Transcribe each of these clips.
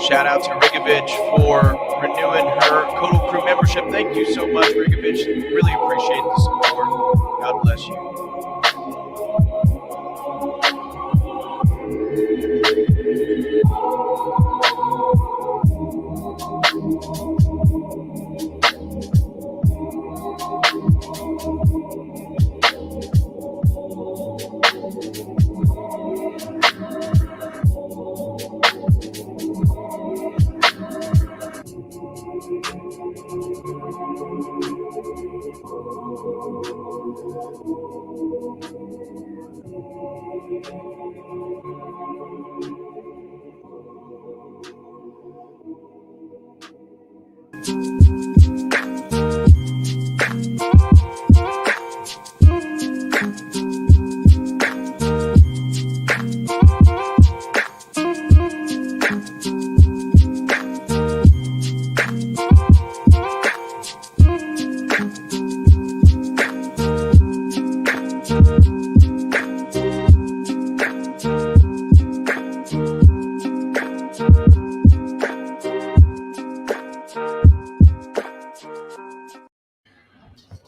Shout out to Rigovich for renewing her COTEL Crew membership. Thank you so much, Rigovich. Really appreciate the support. God bless you.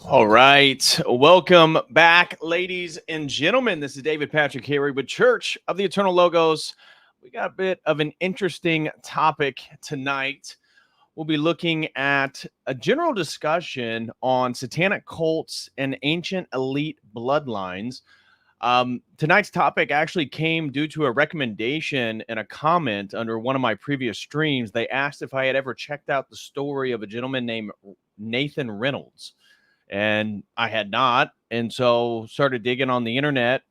All right. Welcome back, ladies and gentlemen. This is David Patrick Harry with Church of the Eternal Logos. We got a bit of an interesting topic tonight. We'll be looking at a general discussion on satanic cults and ancient elite bloodlines. Tonight's topic actually came due to a recommendation and a comment under one of my previous streams. They asked if I had ever checked out the story of a gentleman named Nathan Reynolds. And I had not, and so started digging on the internet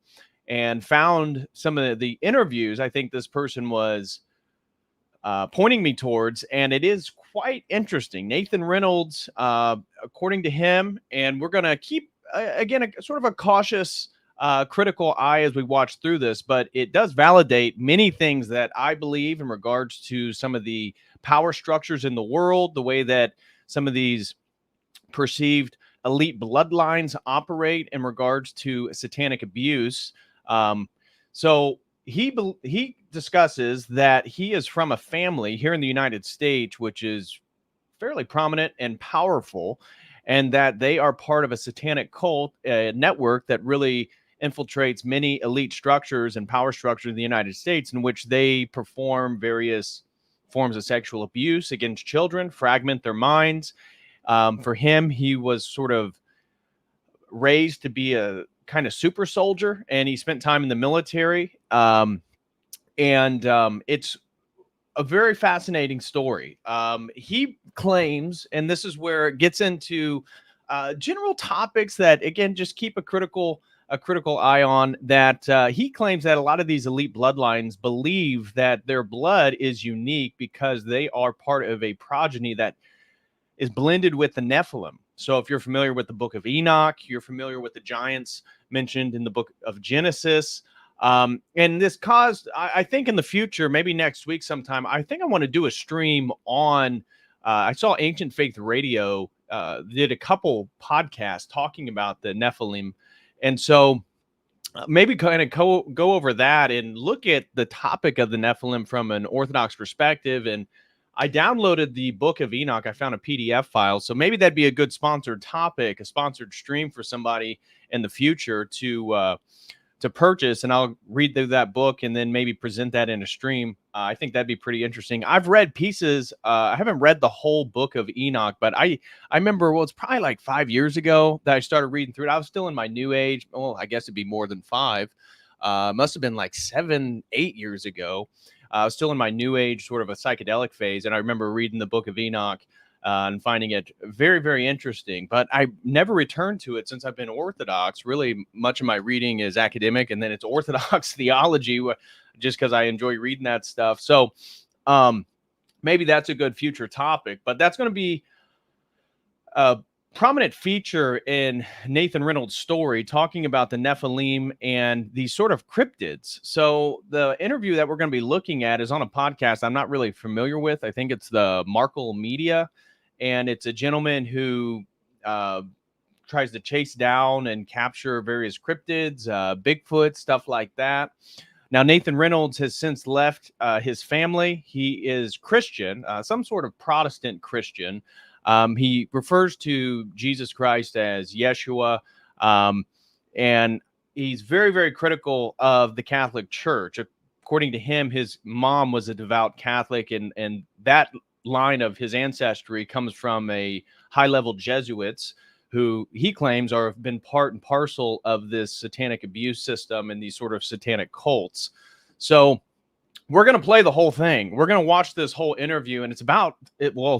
and found some of the interviews I think this person was pointing me towards, and it is quite interesting. Nathan Reynolds, according to him, and we're going to keep, again, a sort of a cautious, critical eye as we watch through this, but it does validate many things that I believe in regards to some of the power structures in the world, the way that some of these perceived elite bloodlines operate in regards to satanic abuse. So he discusses that he is from a family here in the United States, which is fairly prominent and powerful, and that they are part of a satanic cult network that really infiltrates many elite structures and power structures in the United States, in which they perform various forms of sexual abuse against children, fragment their minds. For him, he was sort of raised to be a kind of super soldier, and he spent time in the military. It's a very fascinating story. He claims, and this is where it gets into general topics that, again, just keep a critical eye on, that he claims that a lot of these elite bloodlines believe that their blood is unique because they are part of a progeny that is blended with the Nephilim. So if you're familiar with the book of Enoch, you're familiar with the giants mentioned in the book of Genesis. And this caused, I think in the future, maybe next week sometime, I think I want to do a stream on, I saw Ancient Faith Radio did a couple podcasts talking about the Nephilim. And so maybe kind of go over that and look at the topic of the Nephilim from an Orthodox perspective, and I downloaded the Book of Enoch. I found a PDF file. So maybe that'd be a good sponsored topic, a sponsored stream for somebody in the future to purchase, and I'll read through that book and then maybe present that in a stream. I think that'd be pretty interesting. I've read pieces. I haven't read the whole Book of Enoch, but I remember, well, it's probably like 5 years ago that I started reading through it. I was still in my new age. Well, I guess it'd be more than 5. Must have been like 7, 8 years ago. I was still in my new age, sort of a psychedelic phase, and I remember reading the Book of Enoch and finding it very, very interesting. But I never returned to it since I've been Orthodox. Really, much of my reading is academic, and then it's Orthodox theology, just because I enjoy reading that stuff. So maybe that's a good future topic. But that's going to be a prominent feature in Nathan Reynolds' story, talking about the Nephilim and these sort of cryptids. So the interview that we're going to be looking at is on a podcast I'm not really familiar with. I think it's the Markle Media. And it's a gentleman who tries to chase down and capture various cryptids, Bigfoot, stuff like that. Now, Nathan Reynolds has since left his family. He is Christian, some sort of Protestant Christian. He refers to Jesus Christ as Yeshua. And he's very, very critical of the Catholic Church. According to him, his mom was a devout Catholic, and that line of his ancestry comes from a high-level Jesuits who he claims have been part and parcel of this satanic abuse system and these sort of satanic cults. So we're going to play the whole thing. We're going to watch this whole interview, and it's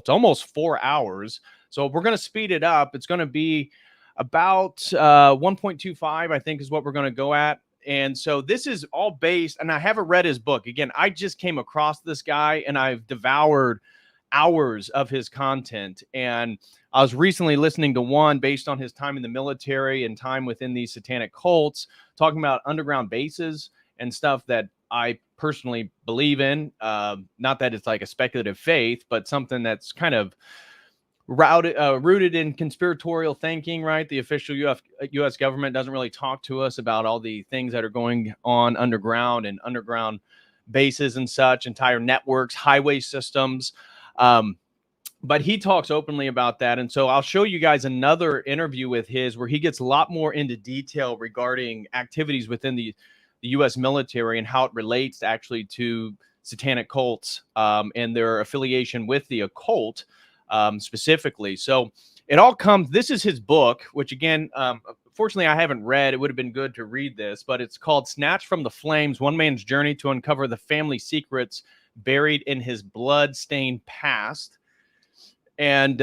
almost 4 hours. So we're going to speed it up. It's going to be about 1.25, I think, is what we're going to go at. And so this is all based, and I haven't read his book. Again, I just came across this guy, and I've devoured hours of his content. And I was recently listening to one based on his time in the military and time within these satanic cults, talking about underground bases and stuff that I personally believe in. Not that it's like a speculative faith, but something that's kind of rooted in conspiratorial thinking, right? The official U.S. government doesn't really talk to us about all the things that are going on underground and underground bases and such, entire networks, highway systems. But he talks openly about that. And so I'll show you guys another interview with his where he gets a lot more into detail regarding activities within the U.S. military and how it relates actually to satanic cults and their affiliation with the occult specifically. So it all comes, this is his book, which again, fortunately I haven't read. It would have been good to read this, but it's called Snatched from the Flames, One Man's Journey to Uncover the Family Secrets Buried in His Blood-Stained Past. And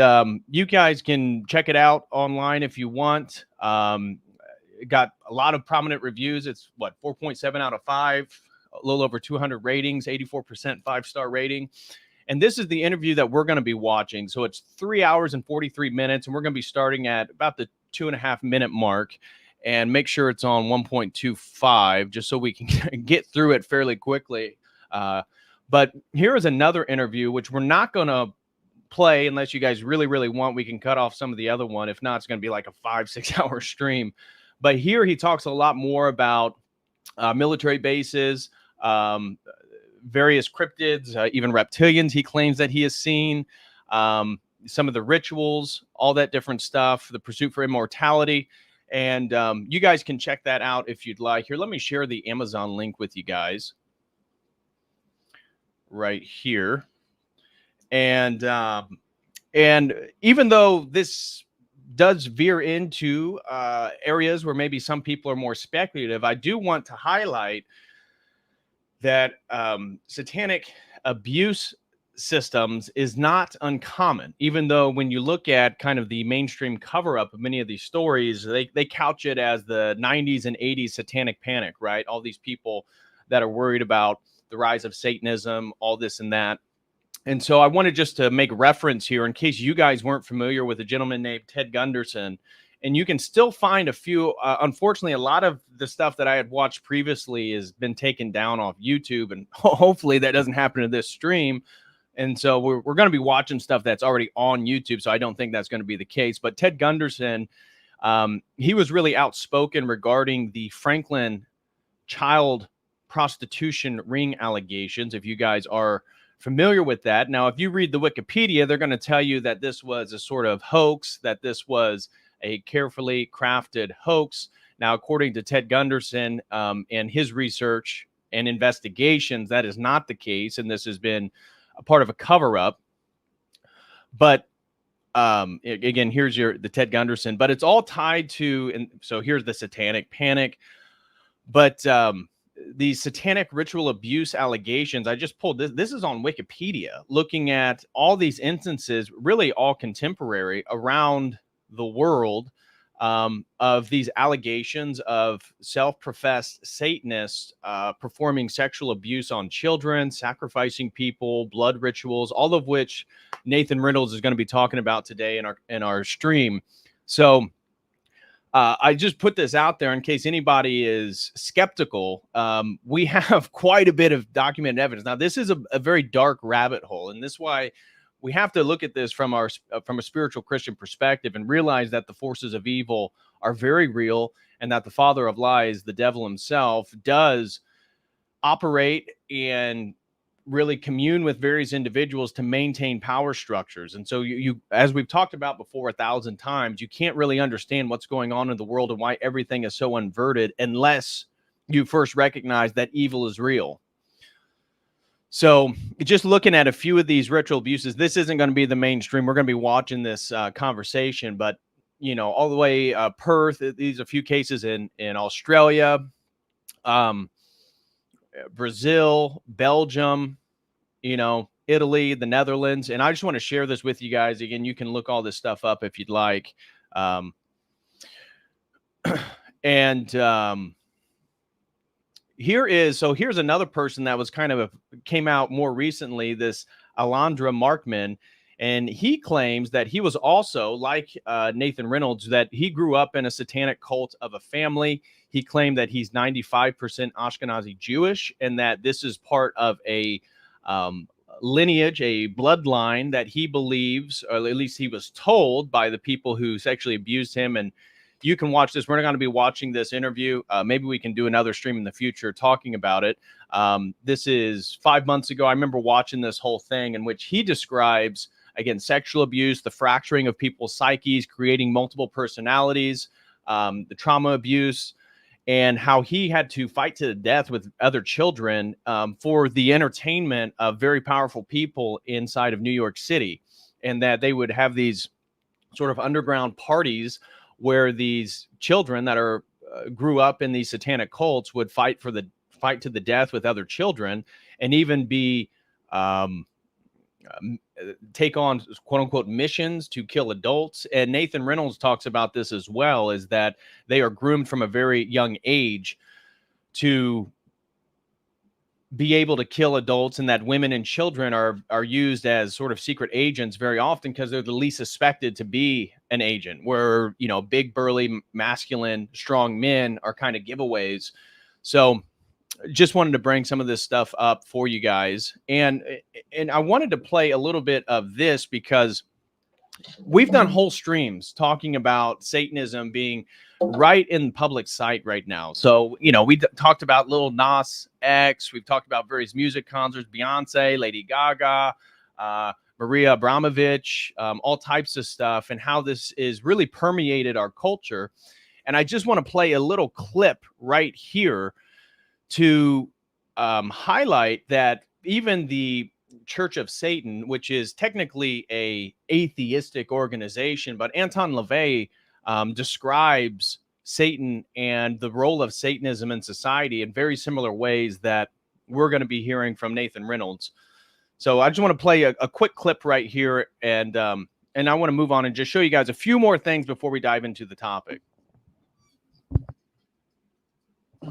you guys can check it out online if you want. It got a lot of prominent reviews. It's 4.7 out of 5, a little over 200 ratings, 84% 5-star rating. And this is the interview that we're going to be watching. So it's 3 hours and 43 minutes, and we're going to be starting at about the 2.5 minute mark. And make sure it's on 1.25 just so we can get through it fairly quickly. But here is another interview, which we're not going to play unless you guys really, really want. We can cut off some of the other one. If not, it's going to be like a 5-6 hour stream. But here he talks a lot more about military bases, various cryptids, even reptilians he claims that he has seen, some of the rituals, all that different stuff, the pursuit for immortality. And you guys can check that out if you'd like. Here, let me share the Amazon link with you guys right here. And even though this does veer into areas where maybe some people are more speculative, I do want to highlight that satanic abuse systems is not uncommon, even though when you look at kind of the mainstream cover-up of many of these stories, they couch it as the 90s and 80s satanic panic, right? All these people that are worried about the rise of Satanism, all this and that. And so I wanted just to make reference here in case you guys weren't familiar with a gentleman named Ted Gunderson. And you can still find a few. Unfortunately, a lot of the stuff that I had watched previously has been taken down off YouTube. And hopefully that doesn't happen to this stream. And so we're going to be watching stuff that's already on YouTube. So I don't think that's going to be the case. But Ted Gunderson, he was really outspoken regarding the Franklin child prostitution ring allegations. If you guys are familiar with that. Now, if you read the Wikipedia, they're going to tell you that this was a sort of hoax, that this was a carefully crafted hoax. Now, according to Ted Gunderson and his research and investigations, that is not the case, and this has been a part of a cover-up. But again, here's the Ted Gunderson, but it's all tied to, and so here's the satanic panic. But the satanic ritual abuse allegations, I just pulled this. This is on Wikipedia, looking at all these instances, really all contemporary around the world, of these allegations of self-professed Satanists performing sexual abuse on children, sacrificing people, blood rituals, all of which Nathan Reynolds is going to be talking about today in our stream. So I just put this out there in case anybody is skeptical. We have quite a bit of documented evidence. Now, this is a very dark rabbit hole, and this is why we have to look at this from a spiritual Christian perspective and realize that the forces of evil are very real, and that the father of lies, the devil himself, does operate and really commune with various individuals to maintain power structures. And so you, as we've talked about before 1,000 times, you can't really understand what's going on in the world and why everything is so inverted unless you first recognize that evil is real. So just looking at a few of these ritual abuses, this isn't going to be the mainstream. We're going to be watching this conversation, but you know, all the way Perth, these are a few cases in Australia, Brazil, Belgium, you know, Italy, the Netherlands. And I just want to share this with you guys. Again, you can look all this stuff up if you'd like. Here's another person that was kind of came out more recently, this Alondra Markman, and he claims that he was also, like Nathan Reynolds, that he grew up in a satanic cult of a family. He claimed that he's 95% Ashkenazi Jewish, and that this is part of a lineage, a bloodline that he believes, or at least he was told by the people who sexually abused him. And you can watch this. We're not going to be watching this interview. Maybe we can do another stream in the future talking about it. This is 5 months ago. I remember watching this whole thing in which he describes, again, sexual abuse, the fracturing of people's psyches, creating multiple personalities, the trauma abuse, and how he had to fight to the death with other children for the entertainment of very powerful people inside of New York City, and that they would have these sort of underground parties where these children that are grew up in these satanic cults would fight to the death with other children, and even be take on quote unquote missions to kill adults. And Nathan Reynolds talks about this as well, is that they are groomed from a very young age to be able to kill adults, and that women and children are used as sort of secret agents very often because they're the least suspected to be an agent, where, you know, big, burly, masculine, strong men are kind of giveaways. So just wanted to bring some of this stuff up for you guys. And I wanted to play a little bit of this because we've done whole streams talking about Satanism being right in public sight right now. So, you know, we talked about Lil Nas X. We've talked about various music concerts, Beyonce, Lady Gaga, Maria Abramovich, all types of stuff, and how this is really permeated our culture. And I just want to play a little clip right here to highlight that even the Church of Satan, which is technically a atheistic organization, but Anton LaVey describes Satan and the role of Satanism in society in very similar ways that we're going to be hearing from Nathan Reynolds. So I just want to play a quick clip right here, and I want to move on and just show you guys a few more things before we dive into the topic.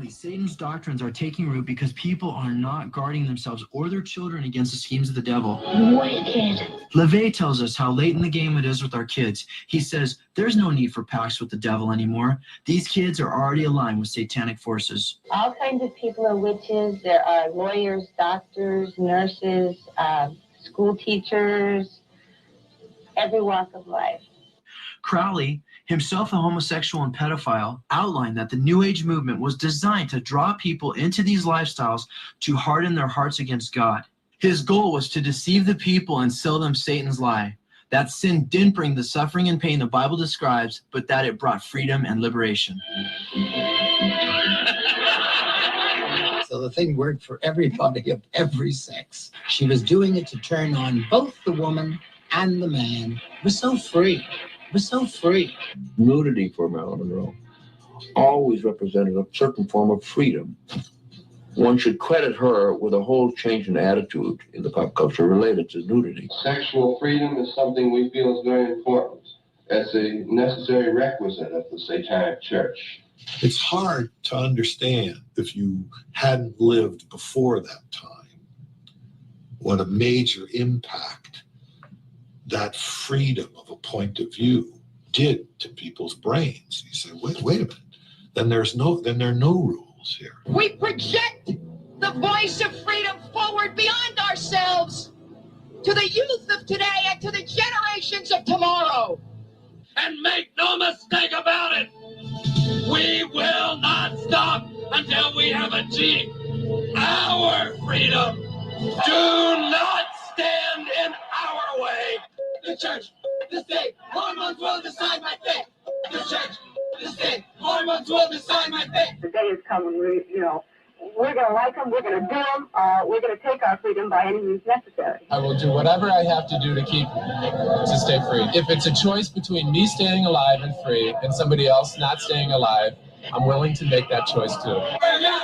Satan's doctrines are taking root because people are not guarding themselves or their children against the schemes of the devil. Wicked. LaVey tells us how late in the game it is with our kids. He says there's no need for pacts with the devil anymore. These kids are already aligned with satanic forces. All kinds of people are witches. There are lawyers, doctors, nurses, school teachers, every walk of life. Crowley, himself a homosexual and pedophile, outlined that the New Age movement was designed to draw people into these lifestyles to harden their hearts against God. His goal was to deceive the people and sell them Satan's lie. That sin didn't bring the suffering and pain the Bible describes, but that it brought freedom and liberation. So the thing worked for everybody of every sex. She was doing it to turn on both the woman and the man. We're so free. We're so free. Nudity for Marilyn Monroe always represented a certain form of freedom. One should credit her with a whole change in attitude in the pop culture related to nudity. Sexual freedom is something we feel is very important as a necessary requisite of the Satanic Church. It's hard to understand if you hadn't lived before that time what a major impact that freedom of a point of view did to people's brains. You say, wait a minute, then there are no rules here. We project the voice of freedom forward beyond ourselves to the youth of today and to the generations of tomorrow. And make no mistake about it, we will not stop until we have achieved our freedom. Do not stand in our way. The church, the state, hormones will decide my fate. The church, the state, hormones will decide my fate. The day is coming where, we're going to like them, we're going to do them, we're going to take our freedom by any means necessary. I will do whatever I have to do to stay free. If it's a choice between me staying alive and free and somebody else not staying alive, I'm willing to make that choice too. We're young,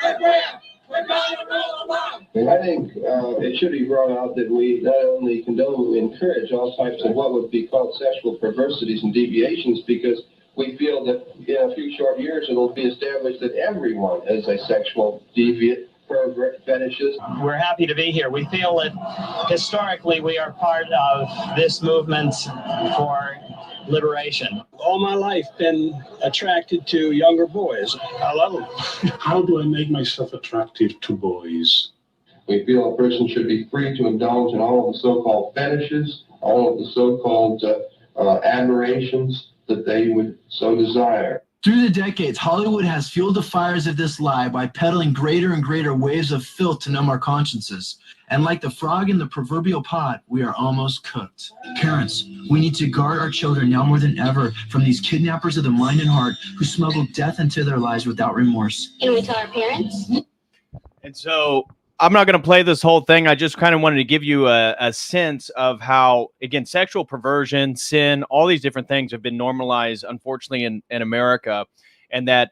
we're free, we're going to rule the world. I think it should be brought out that we not only condone, we encourage all types of what would be called sexual perversities and deviations, because we feel that in a few short years it'll be established that everyone is a sexual deviant, pervert, fetishist. We're happy to be here. We feel that historically we are part of this movement for liberation. All my life been attracted to younger boys. I love them. How do I make myself attractive to boys? We feel a person should be free to indulge in all of the so-called fetishes, all of the so-called admirations that they would so desire. Through the decades, Hollywood has fueled the fires of this lie by peddling greater and greater waves of filth to numb our consciences. And like the frog in the proverbial pot, we are almost cooked. Parents, we need to guard our children now more than ever from these kidnappers of the mind and heart who smuggle death into their lives without remorse. Can we tell our parents? And so I'm not going to play this whole thing. I just kind of wanted to give you a sense of how, again, sexual perversion, sin, all these different things have been normalized, unfortunately, in America. And that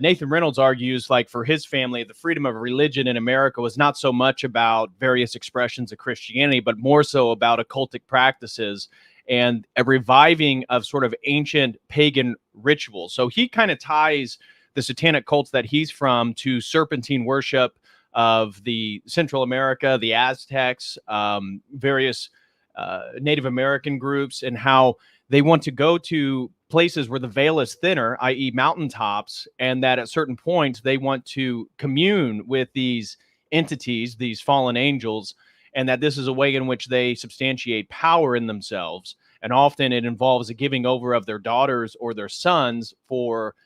Nathan Reynolds argues, like, for his family, the freedom of religion in America was not so much about various expressions of Christianity, but more so about occultic practices and a reviving of sort of ancient pagan rituals. So he kind of ties the satanic cults that he's from to serpentine worship of the Central America, the Aztecs, various Native American groups, and how they want to go to places where the veil is thinner, i.e. mountaintops, and that at certain points they want to commune with these entities, these fallen angels, and that this is a way in which they substantiate power in themselves. And often it involves a giving over of their daughters or their sons for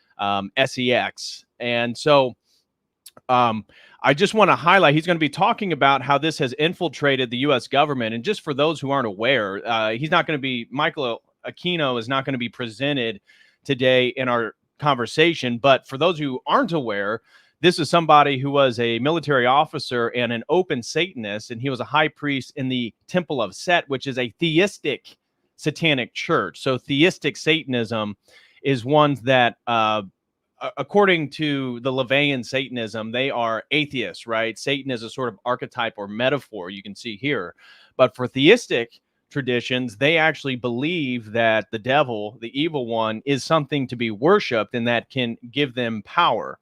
sex. And so I just want to highlight, he's going to be talking about how this has infiltrated the U.S. government. And just for those who aren't aware, Michael Aquino is not going to be presented today in our conversation. But for those who aren't aware, this is somebody who was a military officer and an open Satanist, and he was a high priest in the Temple of Set, which is a theistic satanic church. So theistic Satanism is one that, according to the LaVeyan Satanism, they are atheists, right? Satan is a sort of archetype or metaphor you can see here. But for theistic traditions, they actually believe that the devil, the evil one, is something to be worshipped and that can give them power.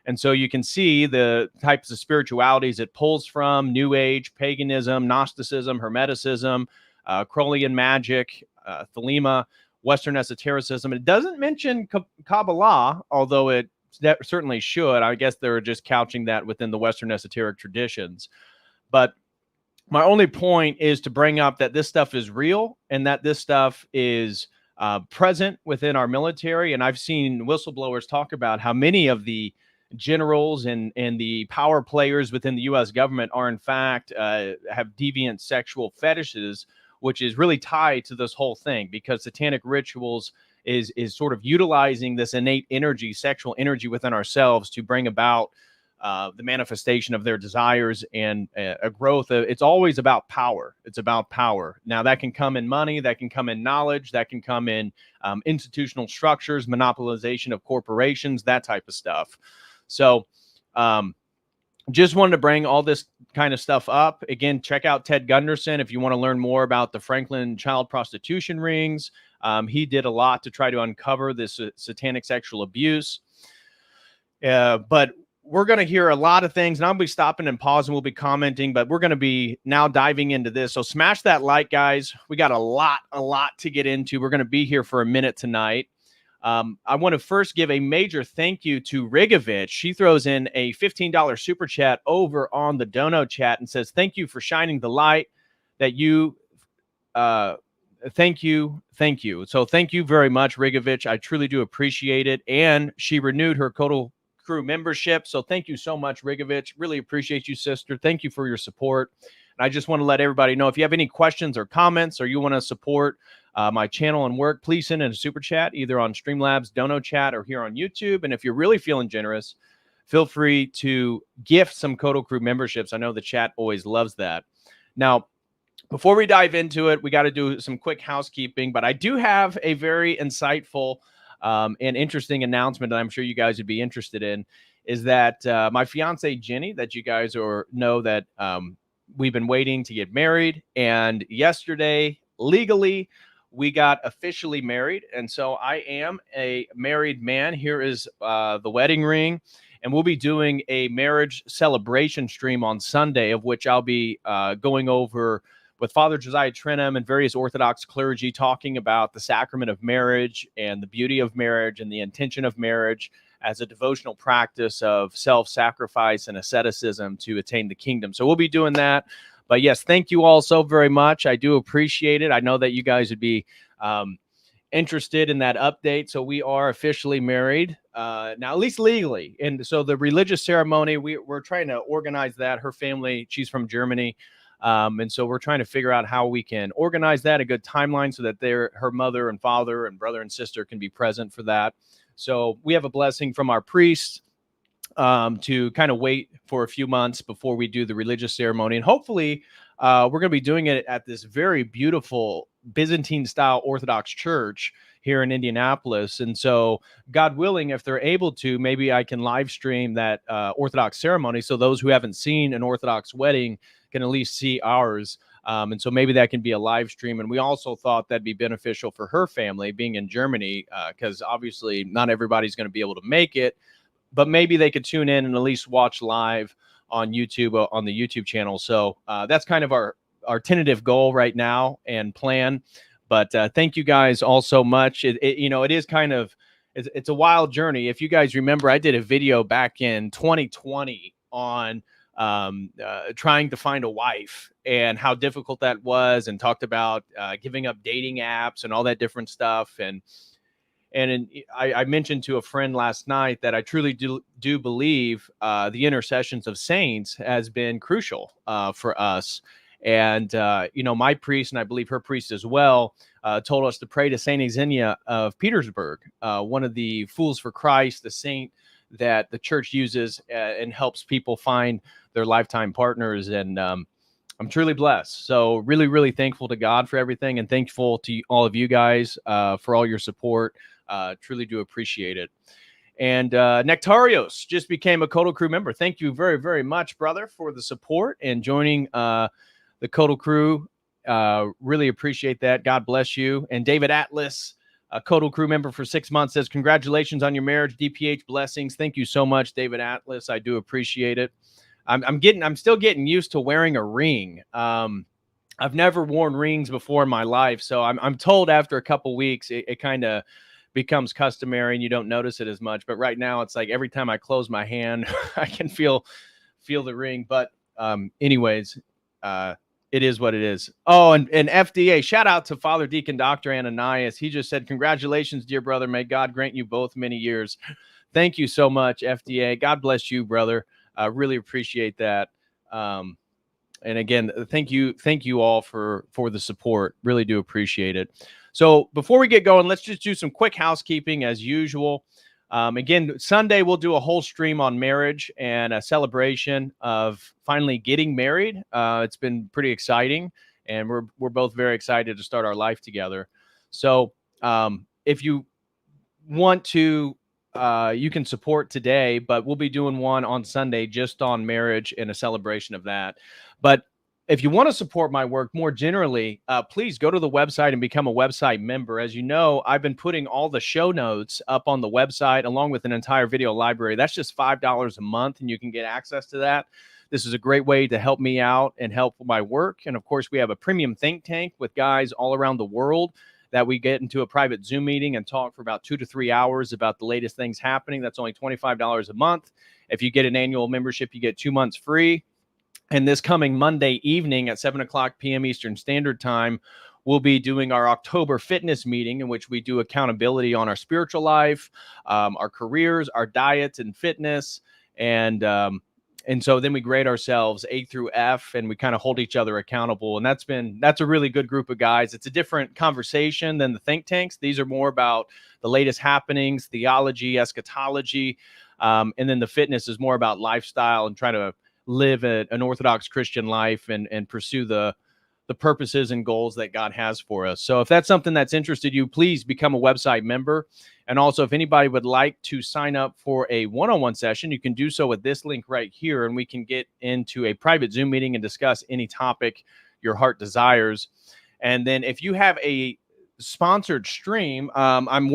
And so you can see the types of spiritualities it pulls from: New Age, paganism, Gnosticism, Hermeticism, Crowleyan magic, Thelema, Western esotericism. It doesn't mention Kabbalah, although it certainly should. I guess they're just couching that within the Western esoteric traditions. But my only point is to bring up that this stuff is real and that this stuff is present within our military. And I've seen whistleblowers talk about how many of the generals and the power players within the U.S. government are in fact have deviant sexual fetishes, which is really tied to this whole thing, because satanic rituals is sort of utilizing this innate energy, sexual energy within ourselves to bring about the manifestation of their desires and a growth. It's always about power. It's about power. Now that can come in money, that can come in knowledge, that can come in institutional structures, monopolization of corporations, that type of stuff. So just wanted to bring all this kind of stuff up. Again, check out Ted Gunderson if you want to learn more about the Franklin child prostitution rings. He did a lot to try to uncover this satanic sexual abuse. But we're going to hear a lot of things, and I'll be stopping and pausing. We'll be commenting, but we're going to be now diving into this. So smash that like, guys. We got a lot to get into. We're going to be here for a minute tonight. I want to first give a major thank you to Rigovich. She throws in a $15 super chat over on the Dono chat and says, thank you for shining the light that you, thank you. So thank you very much, Rigovich. I truly do appreciate it. And she renewed her COTEL Crew membership. So thank you so much, Rigovich. Really appreciate you, sister. Thank you for your support. And I just want to let everybody know, if you have any questions or comments, or you want to support my channel and work, please send in a super chat, either on Streamlabs, Dono chat, or here on YouTube. And if you're really feeling generous, feel free to gift some COTEL Crew memberships. I know the chat always loves that. Now, before we dive into it, we got to do some quick housekeeping, but I do have a very insightful and interesting announcement that I'm sure you guys would be interested in, is that my fiance Jenny, that you guys know that we've been waiting to get married, and yesterday legally we got officially married. And so I am a married man. Here is the wedding ring, and we'll be doing a marriage celebration stream on Sunday, of which I'll be going over with Father Josiah Trenum and various Orthodox clergy, talking about the sacrament of marriage and the beauty of marriage and the intention of marriage as a devotional practice of self-sacrifice and asceticism to attain the kingdom. So we'll be doing that. But yes, thank you all so very much. I do appreciate it. I know that you guys would be interested in that update. So we are officially married now, at least legally. And so the religious ceremony, we're trying to organize that. Her family, she's from Germany. And so we're trying to figure out how we can organize that, a good timeline, so that her mother and father and brother and sister can be present for that. So we have a blessing from our priest to kind of wait for a few months before we do the religious ceremony. And hopefully we're going to be doing it at this very beautiful Byzantine style Orthodox church here in Indianapolis. And so, God willing, if they're able to, maybe I can live stream that Orthodox ceremony, so those who haven't seen an Orthodox wedding can at least see ours. And so maybe that can be a live stream. And we also thought that'd be beneficial for her family being in Germany, because obviously not everybody's going to be able to make it, but maybe they could tune in and at least watch live on YouTube, on the YouTube channel. So that's kind of our tentative goal right now and plan. But thank you guys all so much. It is kind of, it's a wild journey. If you guys remember, I did a video back in 2020 on trying to find a wife and how difficult that was, and talked about giving up dating apps and all that different stuff. And I mentioned to a friend last night that I truly do believe the intercessions of saints has been crucial for us. And, my priest, and I believe her priest as well, told us to pray to Saint Xenia of Petersburg, one of the Fools for Christ, the saint that the church uses and helps people find their lifetime partners. And I'm truly blessed. So really, really thankful to God for everything, and thankful to all of you guys for all your support. Truly do appreciate it. And Nectarios just became a COTEL Crew member. Thank you very, very much, brother, for the support and joining the COTEL Crew. Really appreciate that. God bless you. And David Atlas, a COTEL Crew member for 6 months, says, congratulations on your marriage, DPH blessings. Thank you so much, David Atlas. I do appreciate it. I'm still getting used to wearing a ring. I've never worn rings before in my life. So I'm told after a couple weeks, it kind of becomes customary and you don't notice it as much. But right now it's like every time I close my hand, I can feel the ring. But anyways, it is what it is. Oh, and FDA, shout out to Father Deacon Dr. Ananias. He just said, congratulations, dear brother. May God grant you both many years. thank you so much, FDA. God bless you, brother. I really appreciate that. And again, thank you all for the support. Really do appreciate it. So before we get going, let's just do some quick housekeeping as usual. Again, Sunday we'll do a whole stream on marriage and a celebration of finally getting married. It's been pretty exciting, and we're both very excited to start our life together. So if you want to, you can support today, but we'll be doing one on Sunday just on marriage and a celebration of that. But if you want to support my work more generally, please go to the website and become a website member. As you know, I've been putting all the show notes up on the website along with an entire video library. That's just $5 a month, and you can get access to that. This is a great way to help me out and help my work. And of course, we have a premium think tank with guys all around the world that we get into a private Zoom meeting and talk for about 2 to 3 hours about the latest things happening. That's only $25 a month. If you get an annual membership, you get 2 months free. And this coming Monday evening at 7 o'clock p.m. Eastern Standard Time, we'll be doing our October fitness meeting, in which we do accountability on our spiritual life, our careers, our diets and fitness. And so then we grade ourselves A through F, and we kind of hold each other accountable. And that's a really good group of guys. It's a different conversation than the think tanks. These are more about the latest happenings, theology, eschatology. And then the fitness is more about lifestyle and trying to live an Orthodox Christian life and pursue the purposes and goals that God has for us. So if that's something that's interested you, please become a website member. And also, if anybody would like to sign up for a one-on-one session, you can do so with this link right here, and we can get into a private Zoom meeting and discuss any topic your heart desires. And then if you have a sponsored stream, I'm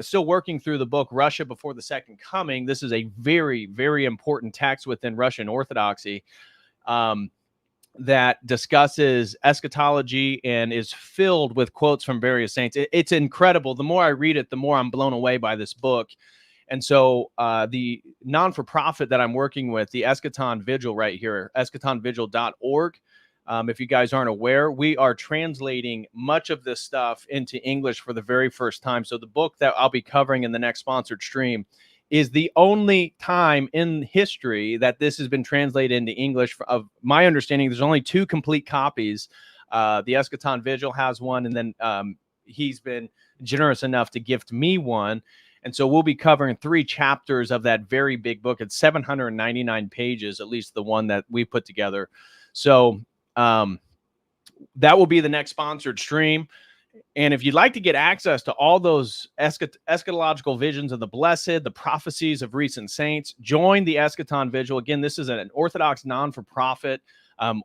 still working through the book, Russia Before the Second Coming. This is a very, very important text within Russian Orthodoxy that discusses eschatology and is filled with quotes from various saints. It's incredible. The more I read it, the more I'm blown away by this book. And so the non-for-profit that I'm working with, the Eschaton Vigil right here, eschatonvigil.org. If you guys aren't aware, we are translating much of this stuff into English for the very first time. So the book that I'll be covering in the next sponsored stream is the only time in history that this has been translated into English. Of my understanding, there's only 2 complete copies. The Eschaton Vigil has one, and then he's been generous enough to gift me one. And so we'll be covering 3 chapters of that very big book. It's 799 pages, at least the one that we put together. So that will be the next sponsored stream. And if you'd like to get access to all those eschatological visions of the blessed, the prophecies of recent saints, join the Eschaton Vigil. Again, this is an Orthodox non-for-profit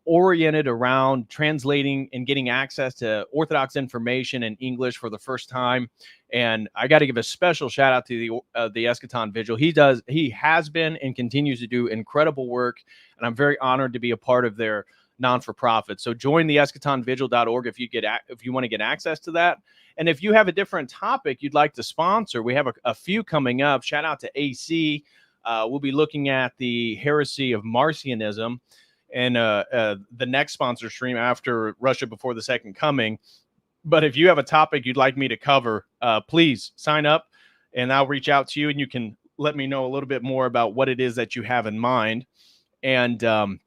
oriented around translating and getting access to Orthodox information in English for the first time. And I got to give a special shout out to the Eschaton Vigil. He has been and continues to do incredible work, and I'm very honored to be a part of their non-for-profit. So join the eschatonvigil.org if you want to get access to that. And if you have a different topic you'd like to sponsor, we have a few coming up. Shout out to AC. We'll be looking at the heresy of Marcionism and the next sponsor stream after Russia Before the Second Coming. But if you have a topic you'd like me to cover, please sign up and I'll reach out to you and you can let me know a little bit more about what it is that you have in mind. And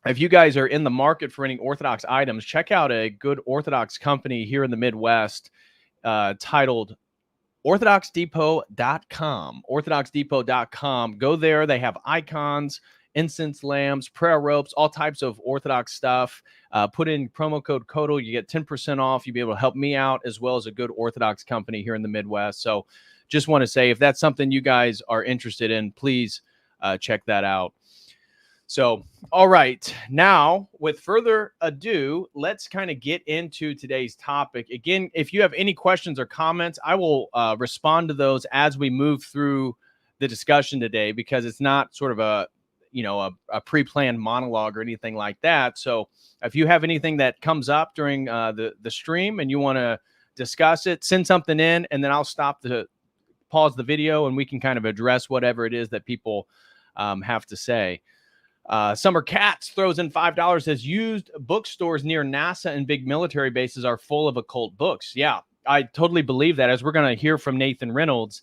if you guys are in the market for any Orthodox items, check out a good Orthodox company here in the Midwest titled orthodoxdepot.com. orthodoxdepot.com. Go there. They have icons, incense lamps, prayer ropes, all types of Orthodox stuff. Put in promo code COTEL. You get 10% off. You'll be able to help me out as well as a good Orthodox company here in the Midwest. So just want to say, if that's something you guys are interested in, please check that out. So, all right, now with further ado, let's kind of get into today's topic. Again, if you have any questions or comments, I will respond to those as we move through the discussion today, because it's not sort of a pre-planned monologue or anything like that. So if you have anything that comes up during the stream and you want to discuss it, send something in, and then I'll pause the video and we can kind of address whatever it is that people have to say. Summer Cats throws in $5, says used bookstores near NASA and big military bases are full of occult books. Yeah, I totally believe that. As we're going to hear from Nathan Reynolds,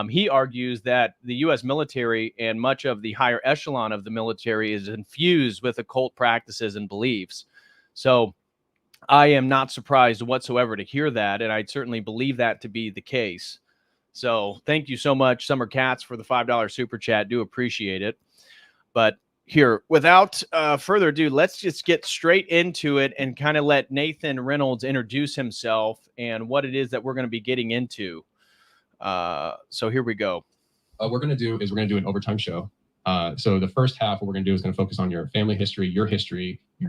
He argues that the U.S. military and much of the higher echelon of the military is infused with occult practices and beliefs. So I am not surprised whatsoever to hear that, and I'd certainly believe that to be the case. So thank you so much, Summer Cats, for the $5 super chat. Do appreciate it. But here, without further ado, let's just get straight into it and kind of let Nathan Reynolds introduce himself and what it is that we're going to be getting into. So here we go. What we're going to do is we're going to do an overtime show. So the first half, what we're going to do is going to focus on your family history, your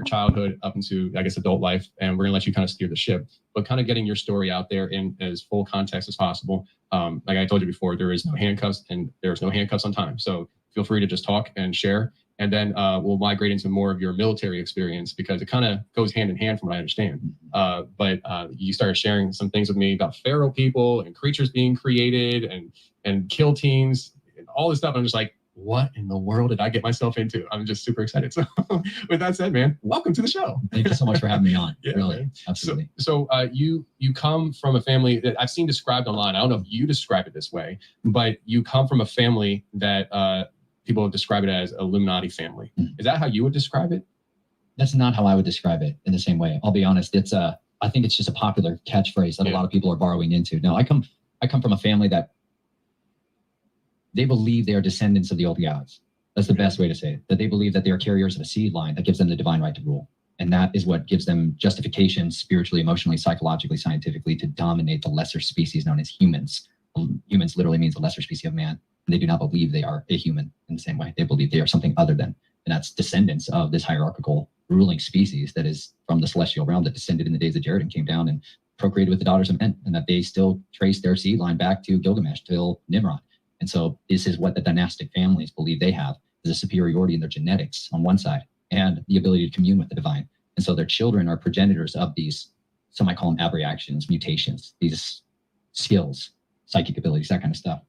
childhood up into, I guess, adult life. And we're going to let you kind of steer the ship, but kind of getting your story out there in as full context as possible. Like I told you before, there is no handcuffs and there's no handcuffs on time. So feel free to just talk and share. And then we'll migrate into more of your military experience because it kind of goes hand in hand from what I understand. But you started sharing some things with me about feral people and creatures being created and kill teams and all this stuff. I'm just like, what in the world did I get myself into? I'm just super excited. So with that said, man, welcome to the show. Thank you so much for having me on. Yeah, really, man. Absolutely. So you come from a family that I've seen described online. I don't know if you describe it this way, but you come from a family that people describe it as Illuminati family. Is that how you would describe it? That's not how I would describe it in the same way. I'll be honest. I think it's just a popular catchphrase that a lot of people are borrowing into. No, I come from a family that they believe they are descendants of the old gods. That's the best way to say it. That they believe that they are carriers of a seed line that gives them the divine right to rule. And that is what gives them justification spiritually, emotionally, psychologically, scientifically to dominate the lesser species known as humans. Humans literally means the lesser species of man. And they do not believe they are a human in the same way. They believe they are something other than. And that's descendants of this hierarchical ruling species that is from the celestial realm that descended in the days of Jared and came down and procreated with the daughters of men. And that they still trace their seed line back to Gilgamesh, till Nimrod. And so this is what the dynastic families believe they have, is a superiority in their genetics on one side and the ability to commune with the divine. And so their children are progenitors of these, some I call them abreactions, mutations, these skills, psychic abilities, that kind of stuff,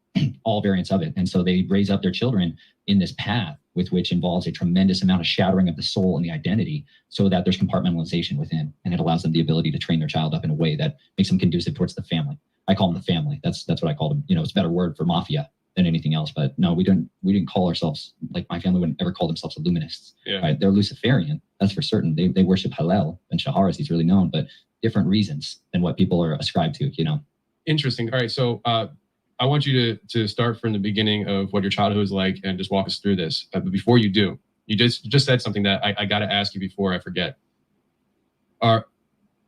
all variants of it. And so they raise up their children in this path with which involves a tremendous amount of shattering of the soul and the identity so that there's compartmentalization within. And it allows them the ability to train their child up in a way that makes them conducive towards the family. I call them the family. That's what I call them. You know, it's a better word for mafia than anything else. But no, we didn't call ourselves, like my family wouldn't ever call themselves Illuminists. Yeah. Right? They're Luciferian, that's for certain. They worship Hallel and Shahar, as he's really known, but different reasons than what people are ascribed to, you know. Interesting. All right. So I want you to start from the beginning of what your childhood was like and just walk us through this. But before you do, you just said something that I got to ask you before I forget.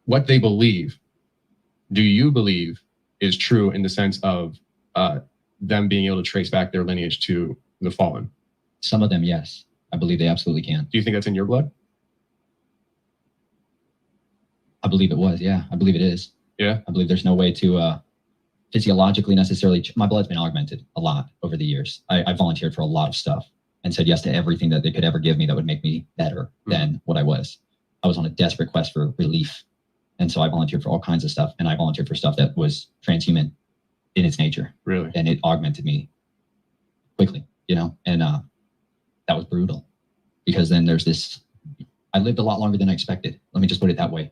What they believe, do you believe is true in the sense of them being able to trace back their lineage to the fallen? Some of them, yes. I believe they absolutely can. Do you think that's in your blood? I believe it was, yeah. I believe it is. Yeah? I believe there's no way to physiologically necessarily... My blood's been augmented a lot over the years. I volunteered for a lot of stuff and said yes to everything that they could ever give me that would make me better than what I was. I was on a desperate quest for relief. And so I volunteered for all kinds of stuff. And I volunteered for stuff that was transhuman in its nature. Really? And it augmented me quickly, you know, and that was brutal because then there's this, I lived a lot longer than I expected. Let me just put it that way.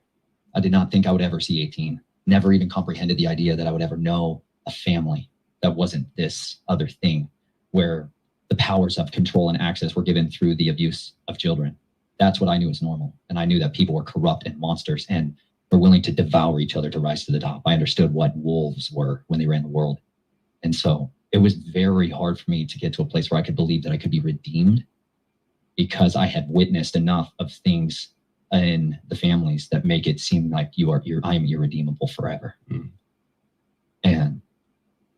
I did not think I would ever see 18, never even comprehended the idea that I would ever know a family that wasn't this other thing where the powers of control and access were given through the abuse of children. That's what I knew was normal. And I knew that people were corrupt and monsters and were willing to devour each other to rise to the top. I understood what wolves were when they ran the world. And so it was very hard for me to get to a place where I could believe that I could be redeemed because I had witnessed enough of things in the families that make it seem like I am irredeemable forever. And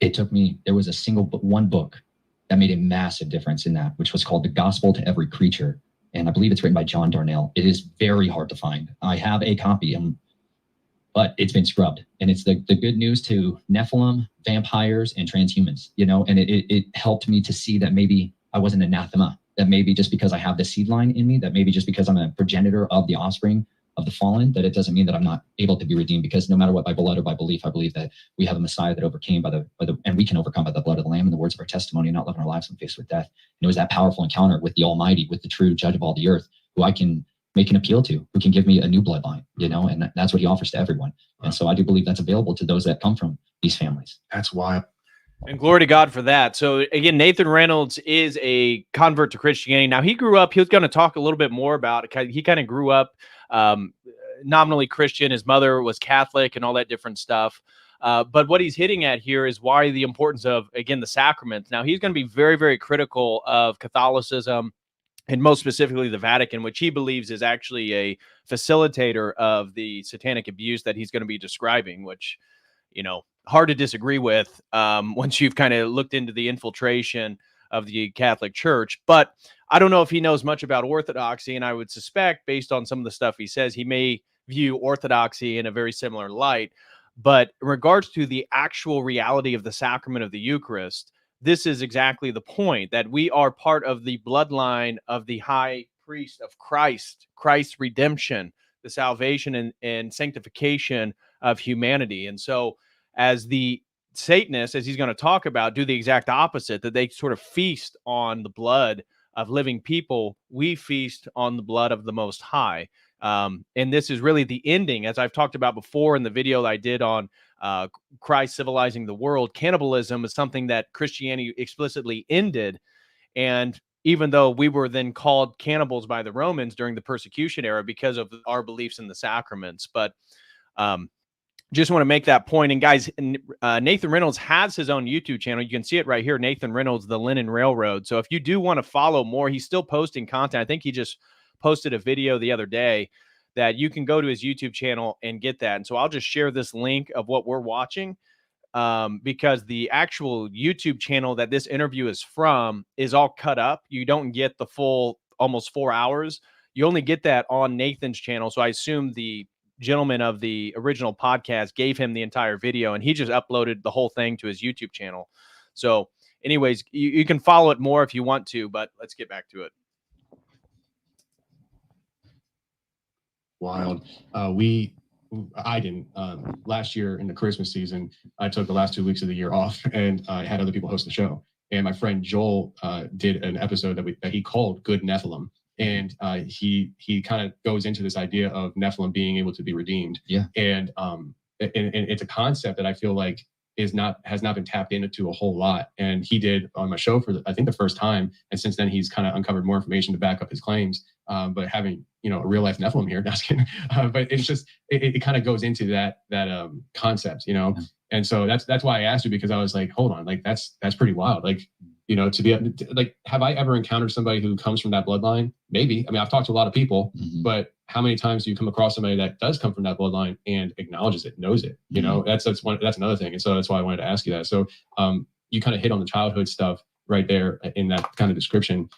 it took me, there was one book that made a massive difference in that, which was called The Gospel to Every Creature. And I believe it's written by John Darnell. It is very hard to find. I have a copy, but it's been scrubbed. And it's the good news to Nephilim, vampires, and transhumans, you know, and it helped me to see that maybe I wasn't anathema, that maybe just because I have the seed line in me, that maybe just because I'm a progenitor of the offspring of the fallen, that it doesn't mean that I'm not able to be redeemed, because no matter what, by blood or by belief, I believe that we have a Messiah that overcame and we can overcome by the blood of the Lamb and the words of our testimony, not living our lives when faced with death. And it was that powerful encounter with the Almighty, with the true judge of all the earth, who I can make an appeal to, who can give me a new bloodline, you know, and that's what he offers to everyone. And so I do believe that's available to those that come from these families. That's why And glory to God for that. So again, Nathan Reynolds is a convert to Christianity. Now he grew up, he was going to talk a little bit more about it. He kind of grew up nominally Christian. His mother was Catholic and all that different stuff. But what he's hitting at here is why the importance of, again, the sacraments. Now he's going to be very, very critical of Catholicism, and most specifically the Vatican, which he believes is actually a facilitator of the satanic abuse that he's going to be describing, which, you know, hard to disagree with once you've kind of looked into the infiltration of the Catholic Church. But I don't know if he knows much about Orthodoxy, and I would suspect, based on some of the stuff he says, he may view Orthodoxy in a very similar light. But in regards to the actual reality of the sacrament of the Eucharist, this is exactly the point, that we are part of the bloodline of the high priest of Christ, Christ's redemption, the salvation and sanctification of humanity. And so as the Satanists, as he's going to talk about, do the exact opposite, that they sort of feast on the blood of living people. We feast on the blood of the Most High. And this is really the ending, as I've talked about before in the video that I did on Christ civilizing the world. Cannibalism is something that Christianity explicitly ended. And even though we were then called cannibals by the Romans during the persecution era because of our beliefs in the sacraments. But just want to make that point. And guys, Nathan Reynolds has his own YouTube channel. You can see it right here, Nathan Reynolds, The Linen Railroad. So if you do want to follow more, he's still posting content. I think he just posted a video the other day that you can go to his YouTube channel and get that. And so I'll just share this link of what we're watching because the actual YouTube channel that this interview is from is all cut up. You don't get the full almost 4 hours. You only get that on Nathan's channel. So I assume the gentleman of the original podcast gave him the entire video, and he just uploaded the whole thing to his YouTube channel. So anyways, you can follow it more if you want to, but let's get back to it. Wild. I didn't. Last year in the Christmas season, I took the last 2 weeks of the year off, and I had other people host the show. And my friend Joel did an episode that he called Good Nephilim. And he kind of goes into this idea of Nephilim being able to be redeemed. Yeah. And it's a concept that I feel like has not been tapped into a whole lot. And he did on my show for I think the first time. And since then he's kind of uncovered more information to back up his claims. But having, you know, a real life Nephilim here, not kidding. But it's just it kind of goes into that concept, you know. And so that's why I asked you, because I was like, hold on, like that's pretty wild. Like, you know, to be like, have I ever encountered somebody who comes from that bloodline? Maybe. I mean, I've talked to a lot of people, but how many times do you come across somebody that does come from that bloodline and acknowledges it, knows it? You know, that's another thing. And so that's why I wanted to ask you that. So you kind of hit on the childhood stuff right there in that kind of description.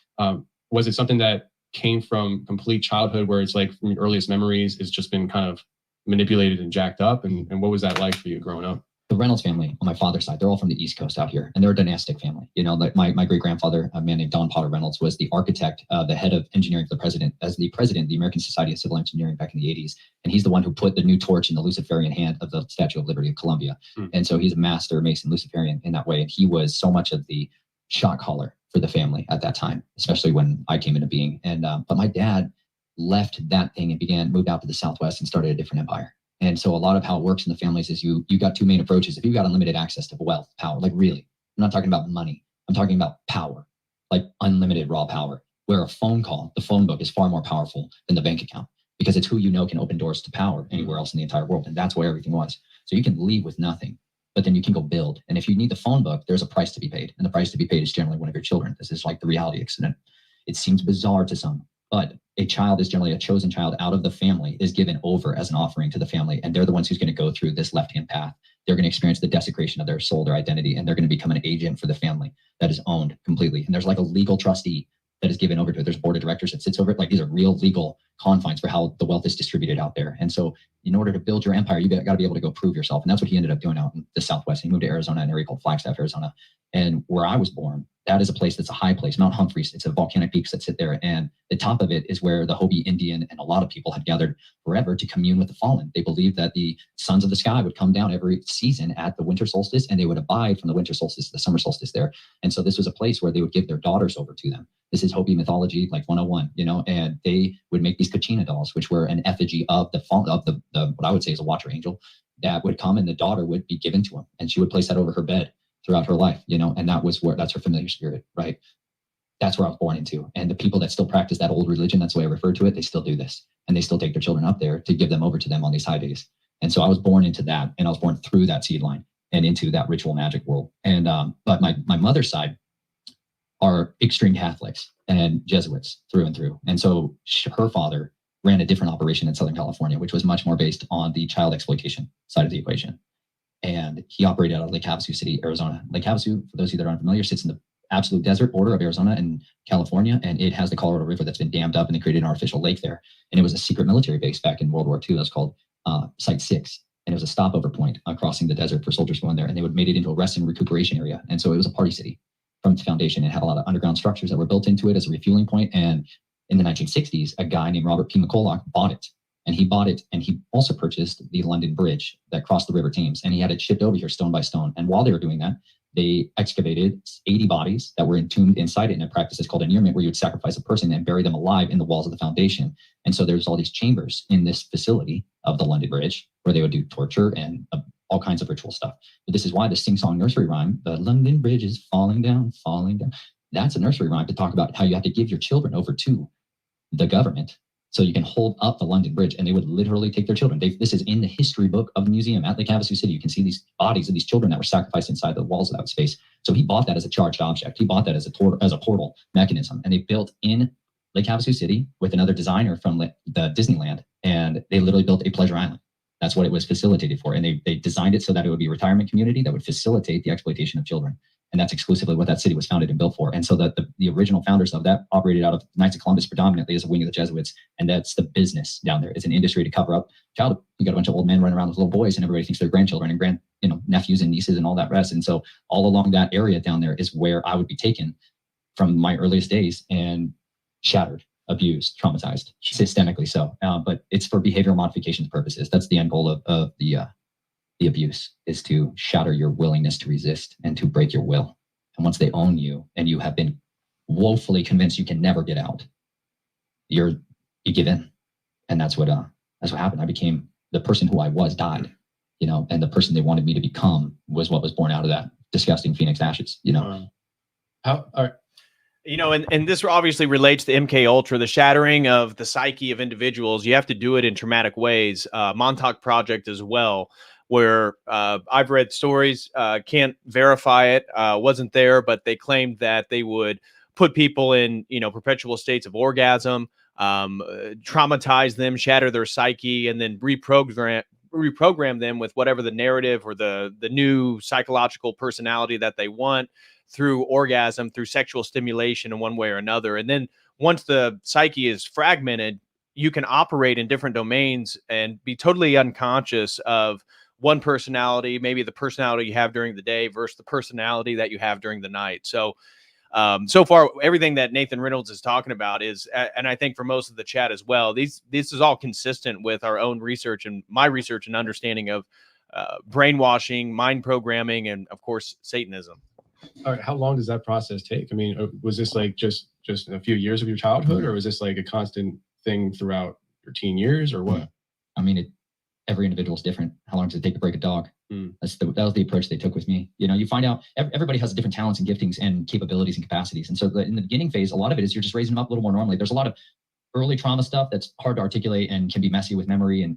Was it something that came from complete childhood, where it's like from your earliest memories, it's just been kind of manipulated and jacked up? And what was that like for you growing up? The Reynolds family on my father's side, they're all from the East Coast out here, and they're a dynastic family. You know, like my great-grandfather, a man named Don Potter Reynolds, was the architect, the head of engineering for the president, as the president of the American Society of Civil Engineering back in the 80s. And he's the one who put the new torch in the Luciferian hand of the Statue of Liberty of Columbia. And so he's a master Mason Luciferian in that way. And he was so much of the shot caller for the family at that time, especially when I came into being. And but my dad left that thing and moved out to the Southwest and started a different empire. And so a lot of how it works in the families is you got two main approaches. If you've got unlimited access to wealth, power, like really, I'm not talking about money. I'm talking about power, like unlimited raw power, where a phone call, the phone book, is far more powerful than the bank account, because it's who you know can open doors to power anywhere else in the entire world. And that's where everything was. So you can leave with nothing, but then you can go build. And if you need the phone book, there's a price to be paid. And the price to be paid is generally one of your children. This is like the reality accident. It seems bizarre to some, but a child is generally a chosen child out of the family, is given over as an offering to the family. And they're the ones who's going to go through this left-hand path. They're going to experience the desecration of their soul, their identity, and they're going to become an agent for the family that is owned completely. And there's like a legal trustee that is given over to it. There's a board of directors that sits over it. Like, these are real legal confines for how the wealth is distributed out there. And so in order to build your empire, you got to be able to go prove yourself. And that's what he ended up doing out in the Southwest. He moved to Arizona, an area called Flagstaff, Arizona. And where I was born, that is a place that's a high place, Mount Humphreys. It's a volcanic peaks that sit there. And the top of it is where the Hopi Indian and a lot of people had gathered forever to commune with the fallen. They believed that the sons of the sky would come down every season at the winter solstice, and they would abide from the winter solstice to the summer solstice there. And so this was a place where they would give their daughters over to them. This is Hopi mythology, like 101, you know, and they would make these kachina dolls, which were an effigy of the what I would say is a watcher angel that would come, and the daughter would be given to him, and she would place that over her bed. throughout her life, you know, and that's her familiar spirit, right? That's where I was born into. And the people that still practice that old religion, that's the way I refer to it, they still do this. And they still take their children up there to give them over to them on these high days. And so I was born into that, and I was born through that seed line and into that ritual magic world. And but my mother's side are extreme Catholics and Jesuits through and through. And so her father ran a different operation in Southern California, which was much more based on the child exploitation side of the equation. And he operated out of Lake Havasu City, Arizona. Lake Havasu, for those of you that are unfamiliar, sits in the absolute desert border of Arizona and California, and it has the Colorado River that's been dammed up, and they created an artificial lake there. And it was a secret military base back in World War II. That was called Site 6. And it was a stopover point crossing the desert for soldiers going there. And they would made it into a rest and recuperation area. And so it was a party city from its foundation. It had a lot of underground structures that were built into it as a refueling point. And in the 1960s, a guy named Robert P. McCulloch bought it. And he bought it, and he also purchased the London Bridge that crossed the River Thames. And he had it shipped over here stone by stone. And while they were doing that, they excavated 80 bodies that were entombed inside it in a practice that's called inurement, where you would sacrifice a person and bury them alive in the walls of the foundation. And so there's all these chambers in this facility of the London Bridge where they would do torture and all kinds of ritual stuff. But this is why the sing-song nursery rhyme, the London Bridge is falling down, falling down. That's a nursery rhyme to talk about how you have to give your children over to the government so you can hold up the London Bridge. And they would literally take their children. This is in the history book of the museum at Lake Havasu City. You can see these bodies of these children that were sacrificed inside the walls of that space. So he bought that as a charged object. He bought that as a portal mechanism. And they built in Lake Havasu City with another designer from the Disneyland. And they literally built a pleasure island. That's what it was facilitated for. And they designed it so that it would be a retirement community that would facilitate the exploitation of children. And that's exclusively what that city was founded and built for. And so that the original founders of that operated out of Knights of Columbus predominantly as a wing of the Jesuits. And that's the business down there. It's an industry to cover up childhood. You got a bunch of old men running around with little boys, and everybody thinks they're grandchildren and nephews and nieces and all that rest. And so all along that area down there is where I would be taken from my earliest days and shattered, abused, traumatized, systemically so. But it's for behavioral modification purposes. That's the end goal of the abuse, is to shatter your willingness to resist and to break your will. And once they own you and you have been woefully convinced you can never get out, you give in. And that's what happened. I became the person who I was, died, and the person they wanted me to become was what was born out of that disgusting Phoenix ashes, How are and this obviously relates to MK Ultra, the shattering of the psyche of individuals. You have to do it in traumatic ways. Montauk Project as well, where I've read stories, can't verify it, wasn't there, but they claimed that they would put people in, perpetual states of orgasm, traumatize them, shatter their psyche, and then reprogram them with whatever the narrative or the new psychological personality that they want through orgasm, through sexual stimulation in one way or another. And then once the psyche is fragmented, you can operate in different domains and be totally unconscious of one personality, maybe the personality you have during the day versus the personality that you have during the night. So, so far, everything that Nathan Reynolds is talking about is, and I think for most of the chat as well, this is all consistent with our own research and my research and understanding of brainwashing, mind programming, and of course, Satanism. All right, how long does that process take? I mean, was this like just a few years of your childhood, or was this like a constant thing throughout your teen years, or what? I mean, every individual is different. How long does it take to break a dog? That was the approach they took with me. You find out everybody has different talents and giftings and capabilities and capacities. And so in the beginning phase, a lot of it is you're just raising them up a little more normally. There's a lot of early trauma stuff that's hard to articulate and can be messy with memory.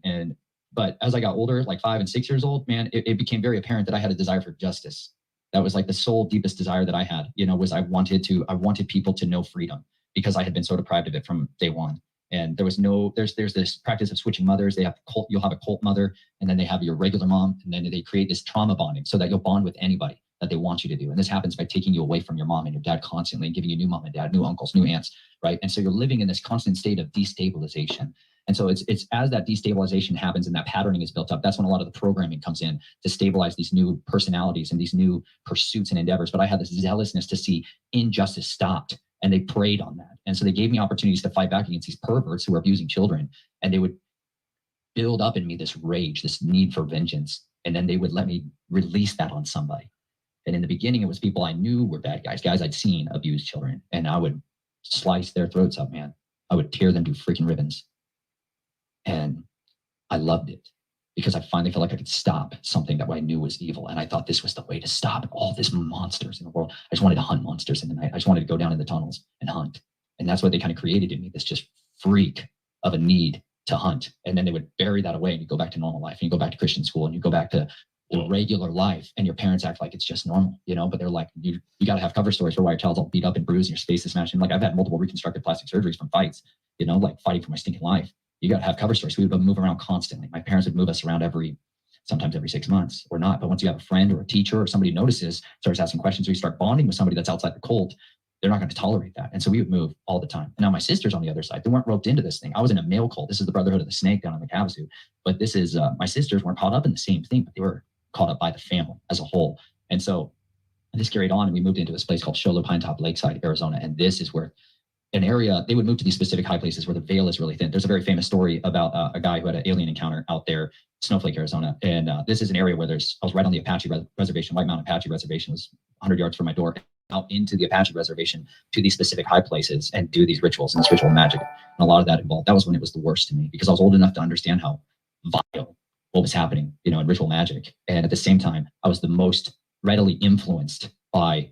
But as I got older, like 5 and 6 years old, man, it became very apparent that I had a desire for justice. That was like the sole deepest desire that I had, was I wanted people to know freedom, because I had been so deprived of it from day one. And there's this practice of switching mothers. You'll have a cult mother, and then they have your regular mom, and then they create this trauma bonding so that you'll bond with anybody that they want you to do. And this happens by taking you away from your mom and your dad constantly and giving you new mom and dad, new uncles, new aunts, right? And so you're living in this constant state of destabilization. And so it's as that destabilization happens and that patterning is built up, that's when a lot of the programming comes in to stabilize these new personalities and these new pursuits and endeavors. But I had this zealousness to see injustice stopped, and they preyed on that. And so they gave me opportunities to fight back against these perverts who were abusing children. And they would build up in me this rage, this need for vengeance. And then they would let me release that on somebody. And in the beginning, it was people I knew were bad guys I'd seen abuse children. And I would slice their throats up, man. I would tear them to freaking ribbons. And I loved it. because I finally felt like I could stop something that I knew was evil. And I thought this was the way to stop all these monsters in the world. I just wanted to hunt monsters in the night. I just wanted to go down in the tunnels and hunt. And that's what they kind of created in me, this just freak of a need to hunt. And then they would bury that away and you go back to normal life and you go back to Christian school and you go back to regular life, and your parents act like it's just normal, but they're like, you got to have cover stories for why your child's all beat up and bruised and your space is smashed. And like, I've had multiple reconstructive plastic surgeries from fights, like fighting for my stinking life. You got to have cover stories. We would move around constantly. My parents would move us around sometimes every 6 months or not. But once you have a friend or a teacher or somebody notices, starts asking questions, or you start bonding with somebody that's outside the cult, they're not going to tolerate that. And so we would move all the time. And now my sisters on the other side, they weren't roped into this thing. I was in a male cult. This is the Brotherhood of the Snake down in the Cavasu. But this is, my sisters weren't caught up in the same thing, but they were caught up by the family as a whole. And so this carried on, and we moved into this place called Shola Pine Top Lakeside, Arizona. And this is where an area, they would move to these specific high places where the veil is really thin. There's a very famous story about a guy who had an alien encounter out there, Snowflake, Arizona. And this is an area where I was right on the Apache reservation, White Mountain Apache Reservation, was 100 yards from my door, out into the Apache reservation to these specific high places and do these rituals and this ritual magic. And a lot of that involved. That was when it was the worst to me, because I was old enough to understand how vile what was happening, in ritual magic. And at the same time, I was the most readily influenced by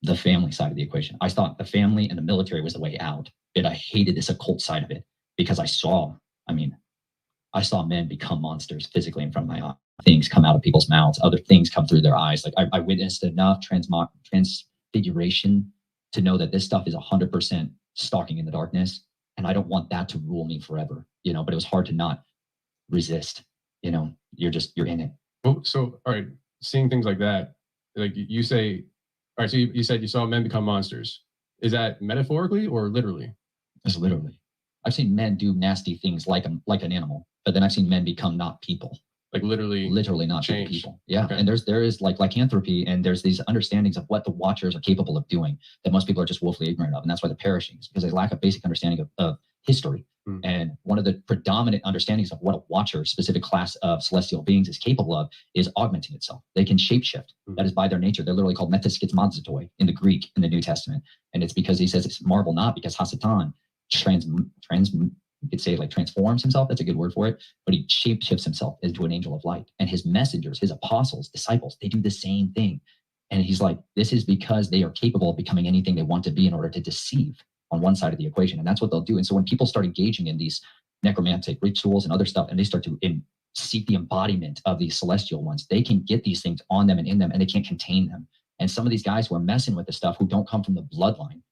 the family side of the equation. I thought the family and the military was the way out. And I hated this occult side of it because I saw men become monsters physically in front of my eyes. Things come out of people's mouths, other things come through their eyes. Like I witnessed enough transfiguration to know that this stuff is 100% stalking in the darkness. And I don't want that to rule me forever, but it was hard to not resist. You're in it. Well, so, all right, seeing things like that, like you say, all right, so you said you saw men become monsters. Is that metaphorically or literally? It's literally. I've seen men do nasty things like an animal, but then I've seen men become not people. Like literally not change. People. Yeah. Okay. And there is like lycanthropy, and there's these understandings of what the Watchers are capable of doing that most people are just woefully ignorant of. And that's why they're perishing, is because they lack a basic understanding of history. And one of the predominant understandings of what a Watcher, specific class of celestial beings, is capable of is augmenting itself. They can shapeshift. That is by their nature. They're literally called metaskizmazotoi in the Greek in the New Testament. And it's because he says it's marvel not, because Hasatan you could say like transforms himself. That's a good word for it. But he shapeshifts himself into an angel of light. And his messengers, his apostles, disciples, they do the same thing. And he's like, this is because they are capable of becoming anything they want to be in order to deceive on one side of the equation. And that's what they'll do. And so when people start engaging in these necromantic rituals and other stuff, and they start to seek the embodiment of these celestial ones, they can get these things on them and in them, and they can't contain them. And some of these guys who are messing with this stuff, who don't come from the bloodline,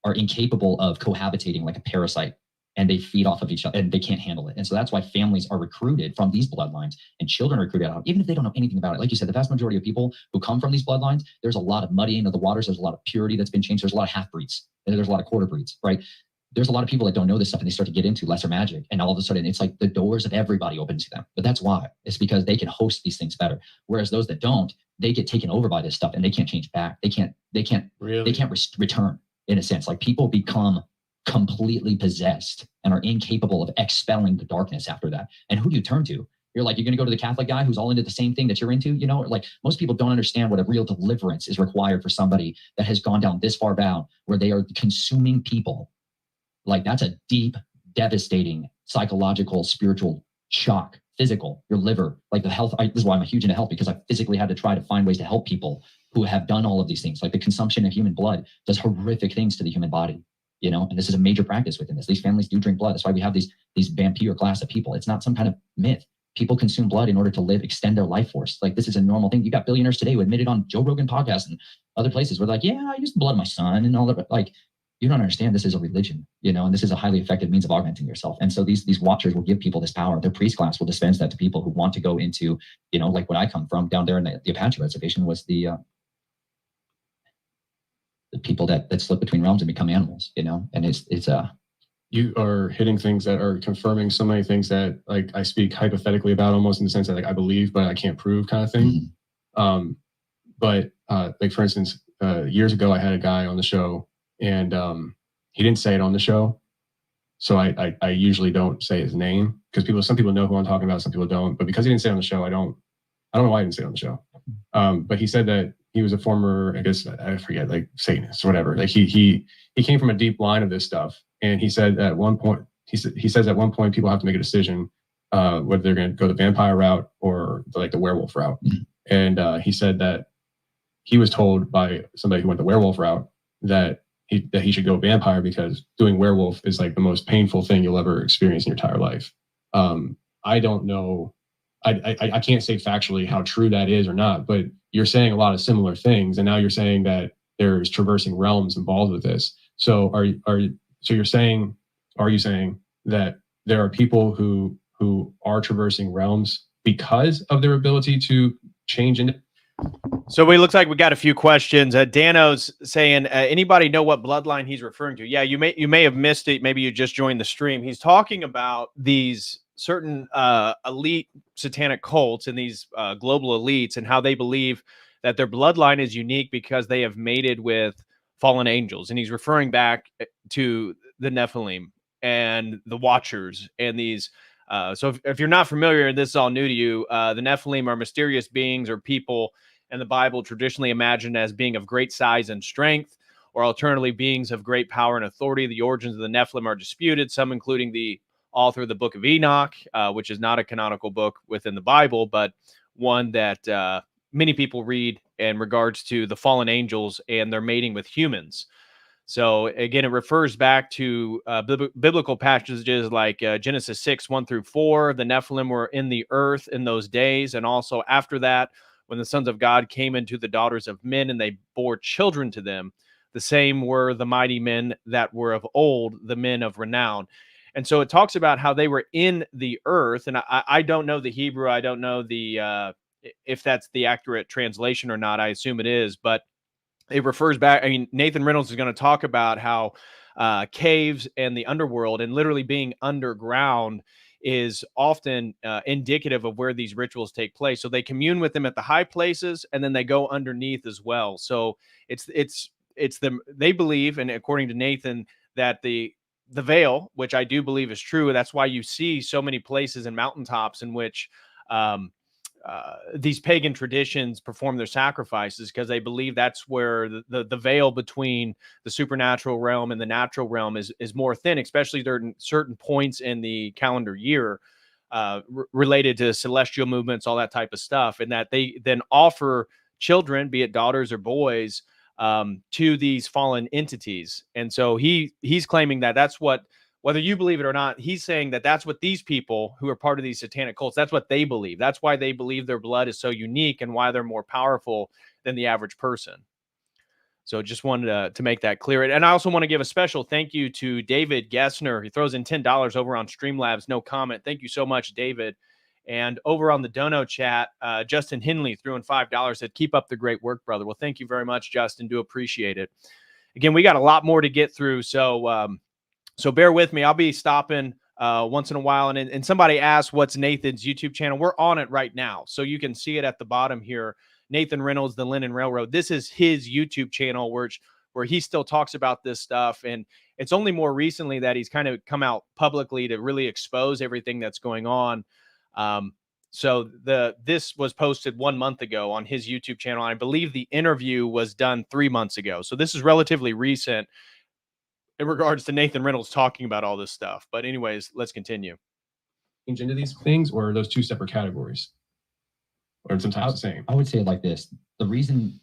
are incapable of cohabitating like a parasite, and they feed off of each other, and they can't handle it. And so that's why families are recruited from these bloodlines, and children are recruited out, even if they don't know anything about it. Like you said, the vast majority of people who come from these bloodlines, there's a lot of muddying of the waters. There's a lot of purity that's been changed. There's a lot of half-breeds, and there's a lot of quarter breeds, right? There's a lot of people that don't know this stuff, and they start to get into lesser magic, and all of a sudden it's like the doors of everybody open to them. But that's why. It's because they can host these things better. Whereas those that don't, they get taken over by this stuff, and they can't change back. They can't return, in a sense. Like, people become completely possessed and are incapable of expelling the darkness after that. And who do you turn to? You're like, you're going to go to the Catholic guy who's all into the same thing that you're into, like most people don't understand what a real deliverance is required for somebody that has gone down this far down, where they are consuming people. Like, that's a deep, devastating psychological, spiritual shock, physical, your liver, like the health. This is why I'm huge into health, because I physically had to try to find ways to help people who have done all of these things. Like, the consumption of human blood does horrific things to the human body. And this is a major practice within this. These families do drink blood. That's why we have these vampire class of people. It's not some kind of myth. People consume blood in order to live, extend their life force. Like, this is a normal thing. You got billionaires today who admitted on Joe Rogan podcast and other places where they're like, yeah, I used the blood of my son and all that. Like, you don't understand, this is a religion, and this is a highly effective means of augmenting yourself. And so these Watchers will give people this power. Their priest class will dispense that to people who want to go into, like what I come from down there in the Apache reservation was the people that slip between realms and become animals, and it's you are hitting things that are confirming so many things that, like, I speak hypothetically about, almost in the sense that, like, I believe but I can't prove, kind of thing. Mm-hmm. But like, for instance, years ago I had a guy on the show, and he didn't say it on the show, so I usually don't say his name, because some people know who I'm talking about, some people don't. But because he didn't say it on the show, I don't know why he didn't say it on the show. But he said that he was a former, I guess, I forget, like Satanist or whatever. Like, he came from a deep line of this stuff. And he said at one point, he says at one point, people have to make a decision whether they're going to go the vampire route or the werewolf route. And he said that he was told by somebody who went the werewolf route that he should go vampire because doing werewolf is like the most painful thing you'll ever experience in your entire life. I don't know. I can't say factually how true that is or not, but you're saying a lot of similar things, and now you're saying that there's traversing realms involved with this. So are you saying that there are people who are traversing realms because of their ability to change into? So it looks like we got a few questions. Dano's saying, anybody know what bloodline he's referring to? Yeah, you may have missed it. Maybe you just joined the stream. He's talking about these certain elite satanic cults and these global elites and how they believe that their bloodline is unique because they have mated with fallen angels. And he's referring back to the Nephilim and the Watchers and these. So if you're not familiar and this is all new to you, the Nephilim are mysterious beings or people in the Bible traditionally imagined as being of great size and strength, or alternatively beings of great power and authority. The origins of the Nephilim are disputed, some including the author of the Book of Enoch, which is not a canonical book within the Bible, but one that many people read in regards to the fallen angels and their mating with humans. So again, it refers back to biblical passages like Genesis 6:1-4. The Nephilim were in the earth in those days, and also after that, when the sons of God came into the daughters of men and they bore children to them, the same were the mighty men that were of old, the men of renown. And so it talks about how they were in the earth. And I don't know the Hebrew. I don't know if that's the accurate translation or not. I assume it is, but it refers back. I mean, Nathan Reynolds is going to talk about how caves and the underworld and literally being underground is often indicative of where these rituals take place. So they commune with them at the high places, and then they go underneath as well. So it's them. They believe, and according to Nathan, that the veil, which I do believe is true. That's why you see so many places and mountaintops in which these pagan traditions perform their sacrifices, because they believe that's where the veil between the supernatural realm and the natural realm is more thin, especially during certain points in the calendar year related to celestial movements, all that type of stuff, and that they then offer children, be it daughters or boys, to these fallen entities. And so he's claiming that that's what, whether you believe it or not, he's saying that that's what these people who are part of these satanic cults, that's what they believe. That's why they believe their blood is so unique and why they're more powerful than the average person. So just wanted to make that clear. And I also want to give a special thank you to David Gessner. He throws in $10 over on Streamlabs. No comment. Thank you so much, David. And over on the Dono chat, Justin Hinley threw in $5, said, keep up the great work, brother. Well, thank you very much, Justin. Do appreciate it. Again, we got a lot more to get through. So bear with me. I'll be stopping once in a while. And somebody asked, what's Nathan's YouTube channel? We're on it right now. So you can see it at the bottom here. Nathan Reynolds, the Linden Railroad. This is his YouTube channel where he still talks about this stuff. And it's only more recently that he's kind of come out publicly to really expose everything that's going on. So this was posted 1 month ago on his YouTube channel. I believe the interview was done 3 months ago. So this is relatively recent in regards to Nathan Reynolds talking about all this stuff. But anyways, let's continue. Into these things, or are those two separate categories? Or sometimes the same? I would say it like this. The reason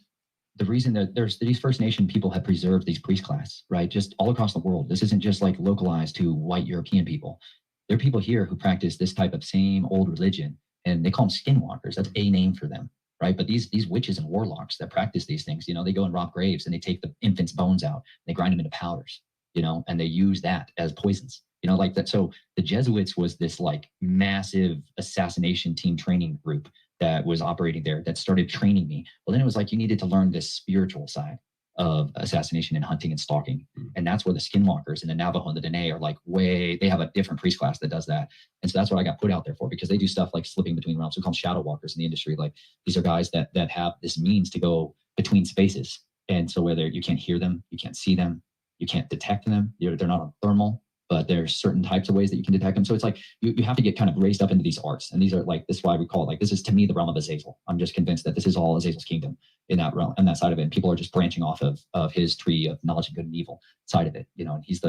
that there's these First Nation people have preserved these priest class, right? Just all across the world. This isn't just like localized to white European people. There are people here who practice this type of same old religion, and they call them skinwalkers. That's a name for them, right? But these witches and warlocks that practice these things, they go and rob graves and they take the infants' bones out, and they grind them into powders, and they use that as poisons, like that. So the Jesuits was this like massive assassination team training group that was operating there that started training me. Well, then it was like you needed to learn this spiritual side of assassination and hunting and stalking. And that's where the skinwalkers and the Navajo and the Dene are like they have a different priest class that does that. And so that's what I got put out there for, because they do stuff like slipping between realms. We call them shadow walkers in the industry. Like these are guys that have this means to go between spaces. And so whether you can't hear them, you can't see them, you can't detect them, they're not on thermal, but there's certain types of ways that you can detect them. So it's like you have to get kind of raised up into these arts. And these are like, this is why we call it like, this is to me the realm of Azazel. I'm just convinced that this is all Azazel's kingdom in that realm and that side of it. And people are just branching off of his tree of knowledge of good and evil side of it, and he's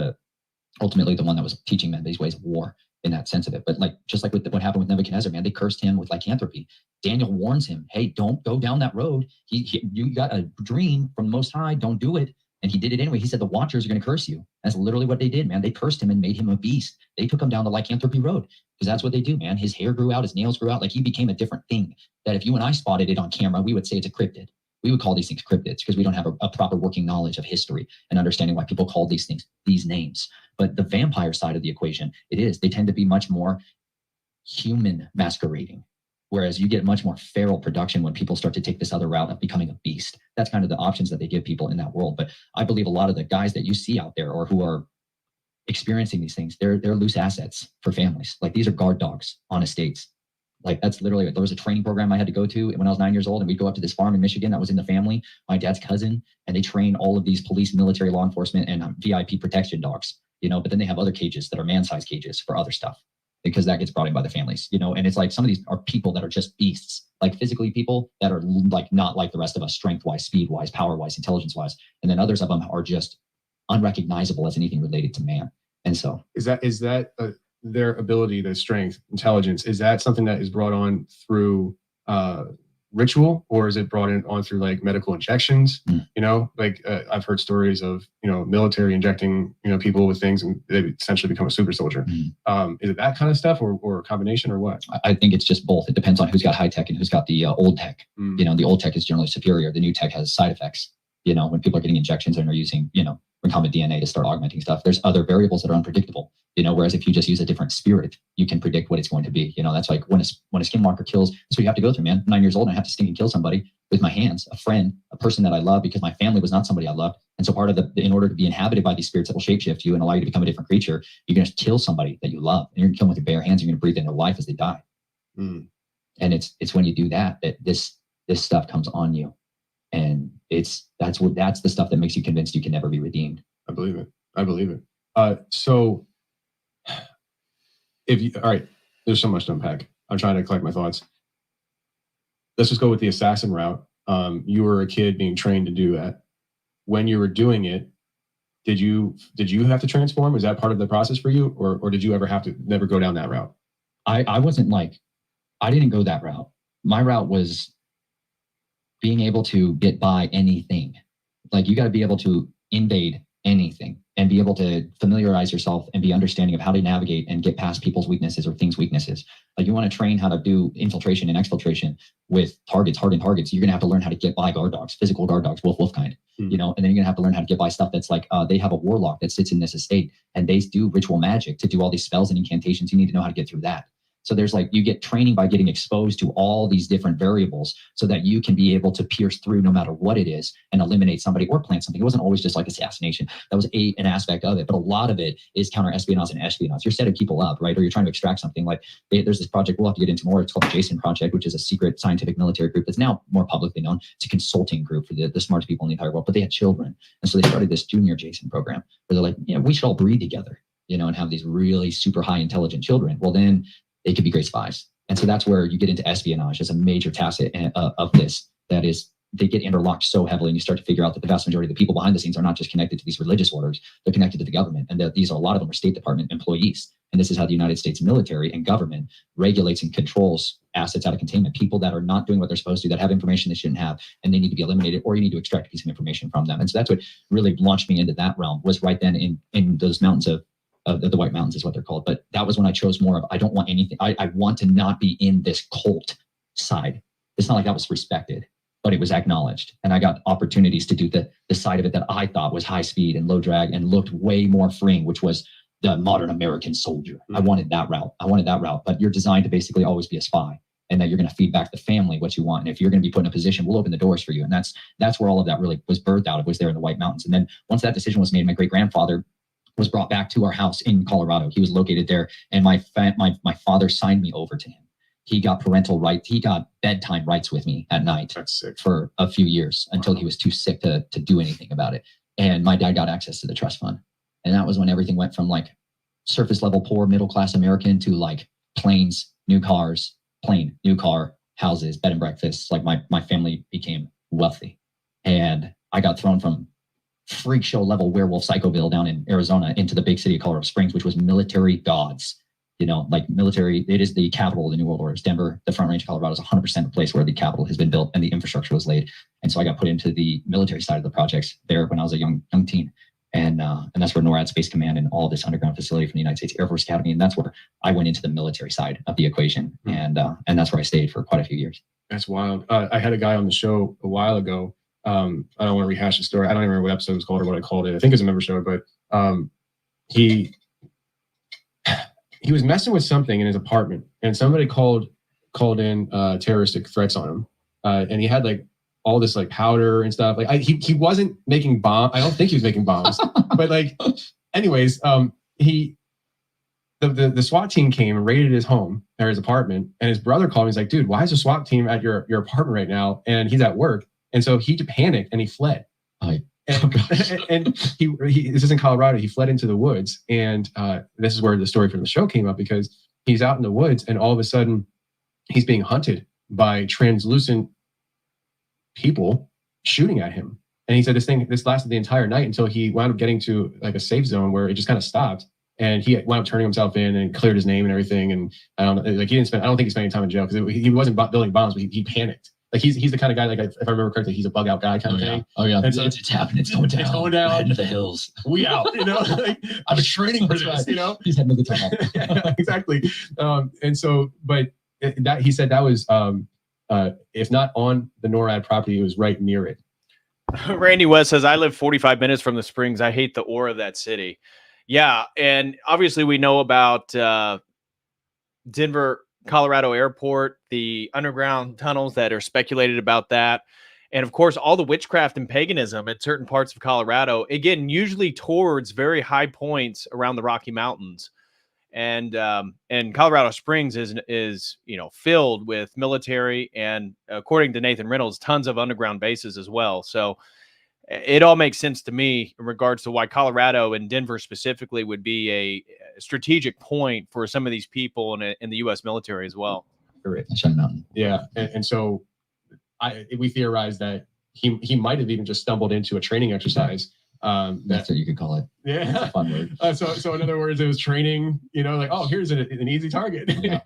ultimately the one that was teaching them these ways of war in that sense of it. But like, just like with what happened with Nebuchadnezzar, man, they cursed him with lycanthropy. Daniel warns him, hey, don't go down that road. You got a dream from the Most High, don't do it. And he did it anyway. He said the Watchers are going to curse you. That's literally what they did, man. They cursed him and made him a beast. They took him down the lycanthropy road because that's what they do, man. His hair grew out, his nails grew out. Like, he became a different thing that if you and I spotted it on camera, we would say it's a cryptid. We would call these things cryptids because we don't have a proper working knowledge of history and understanding why people call these things these names. But the vampire side of the equation, they tend to be much more human masquerading, whereas you get much more feral production when people start to take this other route of becoming a beast. That's kind of the options that they give people in that world. But I believe a lot of the guys that you see out there or who are experiencing these things, they're loose assets for families. Like, these are guard dogs on estates. Like, that's literally, there was a training program I had to go to when I was 9 years old, and we'd go up to this farm in Michigan that was in the family, my dad's cousin, and they train all of these police, military, law enforcement, and VIP protection dogs, but then they have other cages that are man-sized cages for other stuff because that gets brought in by the families, and it's like some of these are people that are just beasts, like physically people that are like not like the rest of us, strength-wise, speed-wise, power-wise, intelligence-wise, and then others of them are just unrecognizable as anything related to man. And so is that their ability, their strength, intelligence, is that something that is brought on through ritual, or is it brought on through like medical injections? I've heard stories of military injecting people with things and they essentially become a super soldier. Is it that kind of stuff, or a combination, or what? I think it's just both. It depends on who's got high tech and who's got the old tech. The old tech is generally superior. The new tech has side effects. When people are getting injections and are using recombinant DNA to start augmenting stuff, there's other variables that are unpredictable. Whereas if you just use a different spirit, you can predict what it's going to be. That's like when a skinwalker kills, that's what you have to go through, man. I'm 9 years old and I have to stink and kill somebody with my hands, a friend, a person that I love, because my family was not somebody I loved. And so part of in order to be inhabited by these spirits that will shapeshift you and allow you to become a different creature, you're going to kill somebody that you love, and you're going to kill them with your bare hands. You're going to breathe in their life as they die. And it's when you do that this stuff comes on you, and that's the stuff that makes you convinced you can never be redeemed. I believe it. So all right, there's so much to unpack. I'm trying to collect my thoughts. Let's just go with the assassin route. You were a kid being trained to do that. When you were doing it, did you have to transform? Was that part of the process for you, or did you ever have to never go down that route? I wasn't like, I didn't go that route. My route was being able to get by anything. Like, you got to be able to invade anything and be able to familiarize yourself and be understanding of how to navigate and get past people's weaknesses or things' weaknesses. Like, you want to train how to do infiltration and exfiltration with targets, hardened targets. You're going to have to learn how to get by guard dogs, physical guard dogs, wolf kind, and then you're going to have to learn how to get by stuff that's like, they have a warlock that sits in this estate and they do ritual magic to do all these spells and incantations. You need to know how to get through that. So there's like, you get training by getting exposed to all these different variables so that you can be able to pierce through no matter what it is and eliminate somebody or plant something. It wasn't always just like assassination. That was an aspect of it, but a lot of it is counter-espionage and espionage. You're setting people up, right? Or you're trying to extract something. Like, there's this project we'll have to get into more. It's called the Jason Project, which is a secret scientific military group that's now more publicly known. It's a consulting group for the smartest people in the entire world, but they had children. And so they started this junior Jason program where they're like, we should all breed together, and have these really super high intelligent children. Well, then they could be great spies. And so that's where you get into espionage as a major tacit of this. That is, they get interlocked so heavily, and you start to figure out that the vast majority of the people behind the scenes are not just connected to these religious orders, they're connected to the government. And that a lot of them are State Department employees. And this is how the United States military and government regulates and controls assets out of containment, people that are not doing what they're supposed to, that have information they shouldn't have, and they need to be eliminated, or you need to extract a piece of information from them. And so that's what really launched me into that realm, was right then in those mountains of the White Mountains is what they're called. But that was when I chose more of, I don't want anything. I want to not be in this cult side. It's not like that was respected, but it was acknowledged. And I got opportunities to do the side of it that I thought was high speed and low drag and looked way more freeing, which was the modern American soldier. I wanted that route. But you're designed to basically always be a spy, and that you're going to feed back the family what you want. And if you're going to be put in a position, we'll open the doors for you. And that's where all of that really was birthed out of, was there in the White Mountains. And then once that decision was made, my great-grandfather was brought back to our house in Colorado. He was located there, and my father signed me over to him. He got parental rights. He got bedtime rights with me at night for a few years until he was too sick to do anything about it. And my dad got access to the trust fund. And that was when everything went from like surface level poor middle class American to like planes, new cars, plane, new car, houses, bed and breakfasts. Like my family became wealthy, and I got thrown from freak show level werewolf psychoville down in Arizona into the big city of Colorado Springs, which was military gods. You know, like military, it is the capital of the New World Order. It's Denver. The Front Range of Colorado is 100% the place where the capital has been built and the infrastructure was laid. And so I got put into the military side of the projects there when I was a young teen. And that's where NORAD Space Command and all this underground facility from the United States Air Force Academy. And that's where I went into the military side of the equation. And that's where I stayed for quite a few years. That's wild. I had a guy on the show a while ago. I don't want to rehash the story. I don't even remember what episode it was called or what I called it. I think it was a member show, but he was messing with something in his apartment, and somebody called in terroristic threats on him. And he had like all this like powder and stuff. Like he wasn't making bombs. I don't think he was making bombs, but like, anyways, the SWAT team came and raided his home or his apartment, and his brother called me. He's like, dude, why is the SWAT team at your apartment right now? And he's at work. And so he panicked and he fled. And he this is in Colorado. He fled into the woods. And this is where the story from the show came up, because he's out in the woods and all of a sudden he's being hunted by translucent people shooting at him. And he said this lasted the entire night until he wound up getting to like a safe zone where it just kind of stopped. And he wound up turning himself in and cleared his name and everything. And I don't think he spent any time in jail, because he wasn't building bombs, but he panicked. Like he's the kind of guy, like if I remember correctly, he's a bug out guy kind of thing. Oh yeah, and so, it's happening. It's going down. It's going down. Heading to the hills. We out. You know, like, I'm training for this. You know, he's heading to the top. Yeah, exactly. And so, but that he said that was, if not on the NORAD property, it was right near it. Randy West says, I live 45 minutes from the Springs. I hate the aura of that city. Yeah, and obviously we know about Denver, Colorado Airport, the underground tunnels that are speculated about that. And of course, all the witchcraft and paganism at certain parts of Colorado, again, usually towards very high points around the Rocky Mountains. And Colorado Springs is filled with military and, according to Nathan Reynolds, tons of underground bases as well. So it all makes sense to me in regards to why Colorado and Denver specifically would be a strategic point for some of these people in the U.S. military as well. Yeah, and so we theorized that he might have even just stumbled into a training exercise. That's what you could call it. Yeah, that's a fun word. So in other words, it was training. Like, oh, here's an easy target. Yeah.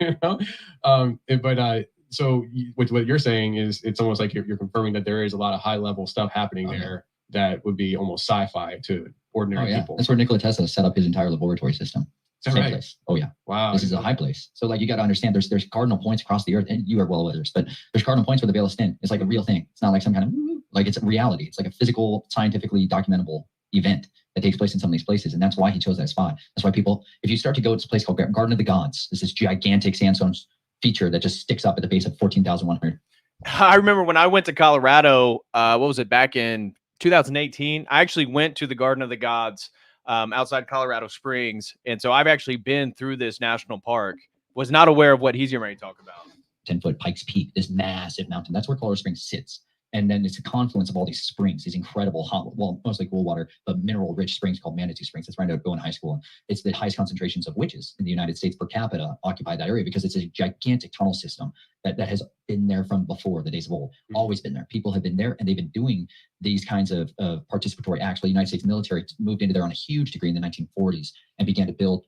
So what you're saying is it's almost like you're confirming that there is a lot of high level stuff happening there that would be almost sci-fi to ordinary people. That's where Nikola Tesla set up his entire laboratory system. Is that right? Place. Oh yeah. Wow. This is a high place. So like you got to understand there's cardinal points across the earth, and you are well aware of this, but there's cardinal points where the veil is thin. It's like a real thing. It's not like some kind of like, it's a reality. It's like a physical, scientifically documentable event that takes place in some of these places. And that's why he chose that spot. That's why people, if you start to go to a place called Garden of the Gods, there's this gigantic sandstone feature that just sticks up at the base of 14,100. I remember when I went to Colorado, what was it, back in 2018, I actually went to the Garden of the Gods outside Colorado Springs. And so I've actually been through this national park, was not aware of what he's getting ready to talk about. 10-foot Pikes Peak, this massive mountain. That's where Colorado Springs sits. And then it's a confluence of all these springs, these incredible hot, well, mostly cool water, but mineral-rich springs called Manitou Springs. That's where I ended up going to high school. It's the highest concentrations of witches in the United States per capita occupy that area, because it's a gigantic tunnel system that has been there from before the days of old. Always been there. People have been there, and they've been doing these kinds of participatory acts. The United States military moved into there on a huge degree in the 1940s and began to build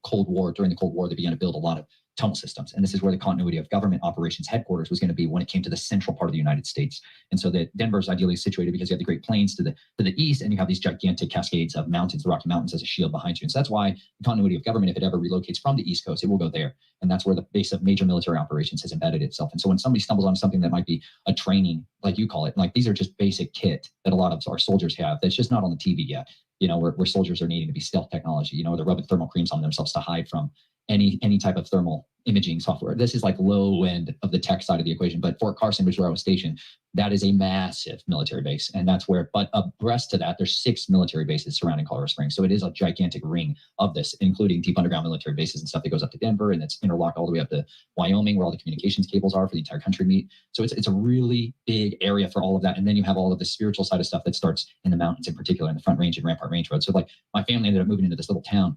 during the Cold War, they began to build a lot of tunnel systems. And this is where the continuity of government operations headquarters was going to be when it came to the central part of the United States. And so that Denver is ideally situated because you have the Great Plains to the east, and you have these gigantic cascades of mountains, the Rocky Mountains, as a shield behind you. And so that's why the continuity of government, if it ever relocates from the East Coast, it will go there. And that's where the base of major military operations has embedded itself. And so when somebody stumbles on something that might be a training, like you call it, like these are just basic kit that a lot of our soldiers have that's just not on the TV yet, where soldiers are needing to be stealth technology, they're rubbing thermal creams on themselves to hide from any type of thermal imaging software. This is like low end of the tech side of the equation. But Fort Carson, which is where I was stationed, that is a massive military base. And that's where, but abreast to that, there's 6 military bases surrounding Colorado Springs. So it is a gigantic ring of this, including deep underground military bases and stuff that goes up to Denver, and it's interlocked all the way up to Wyoming, where all the communications cables are for the entire country meet. So it's a really big area for all of that. And then you have all of the spiritual side of stuff that starts in the mountains, in particular in the Front Range and Rampart Range Road. So like my family ended up moving into this little town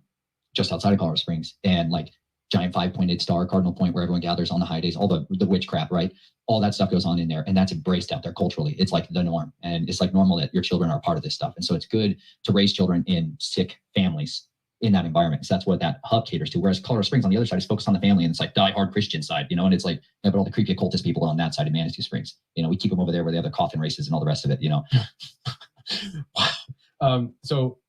just outside of Colorado Springs, and like giant 5-pointed star, cardinal point, where everyone gathers on the high days, all the witch crap, right? All that stuff goes on in there, and that's embraced out there culturally. It's like the norm, and it's like normal that your children are part of this stuff. And so it's good to raise children in sick families in that environment. So that's what that hub caters to. Whereas Colorado Springs on the other side is focused on the family, and it's like die-hard Christian side, you know, and it's like, yeah, but all the creepy occultist people are on that side of Manitou Springs. You know, we keep them over there where they have the coffin races and all the rest of it, you know. Wow. So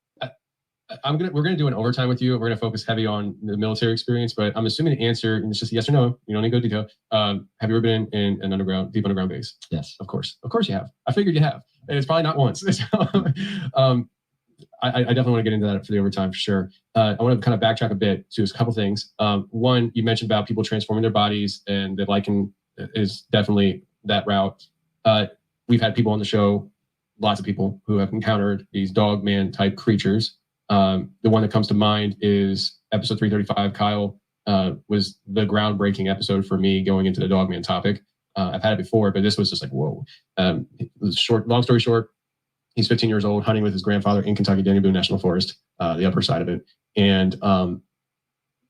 we're gonna do an overtime with you. We're gonna focus heavy on the military experience, but I'm assuming the answer, and it's just yes or no. You don't need to go detail. Have you ever been in an deep underground base? Yes, of course you have. I figured you have, and it's probably not once. I definitely want to get into that for the overtime for sure. I want to kind of backtrack a bit to a couple things. One, you mentioned about people transforming their bodies, and the lichen is definitely that route. We've had people on the show, lots of people who have encountered these dogman type creatures. The one that comes to mind is episode 335. Kyle was the groundbreaking episode for me going into the dogman topic. I've had it before, but this was just like, whoa. Long story short, he's 15 years old, hunting with his grandfather in Kentucky, Daniel Boone National Forest, the upper side of it. And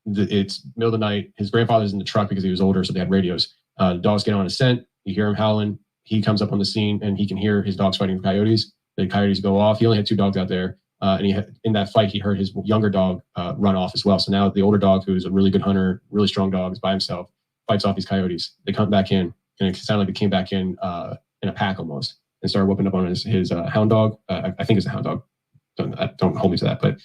it's middle of the night. His grandfather's in the truck because he was older, so they had radios. The dogs get on a scent. You hear him howling. He comes up on the scene, and he can hear his dogs fighting with coyotes. The coyotes go off. He only had 2 dogs out there. And in that fight, he heard his younger dog run off as well. So now the older dog, who's a really good hunter, really strong dog, is by himself, fights off these coyotes. They come back in, and it sounded like they came back in a pack almost, and started whooping up on his hound dog. I think it's a hound dog. Don't hold me to that, but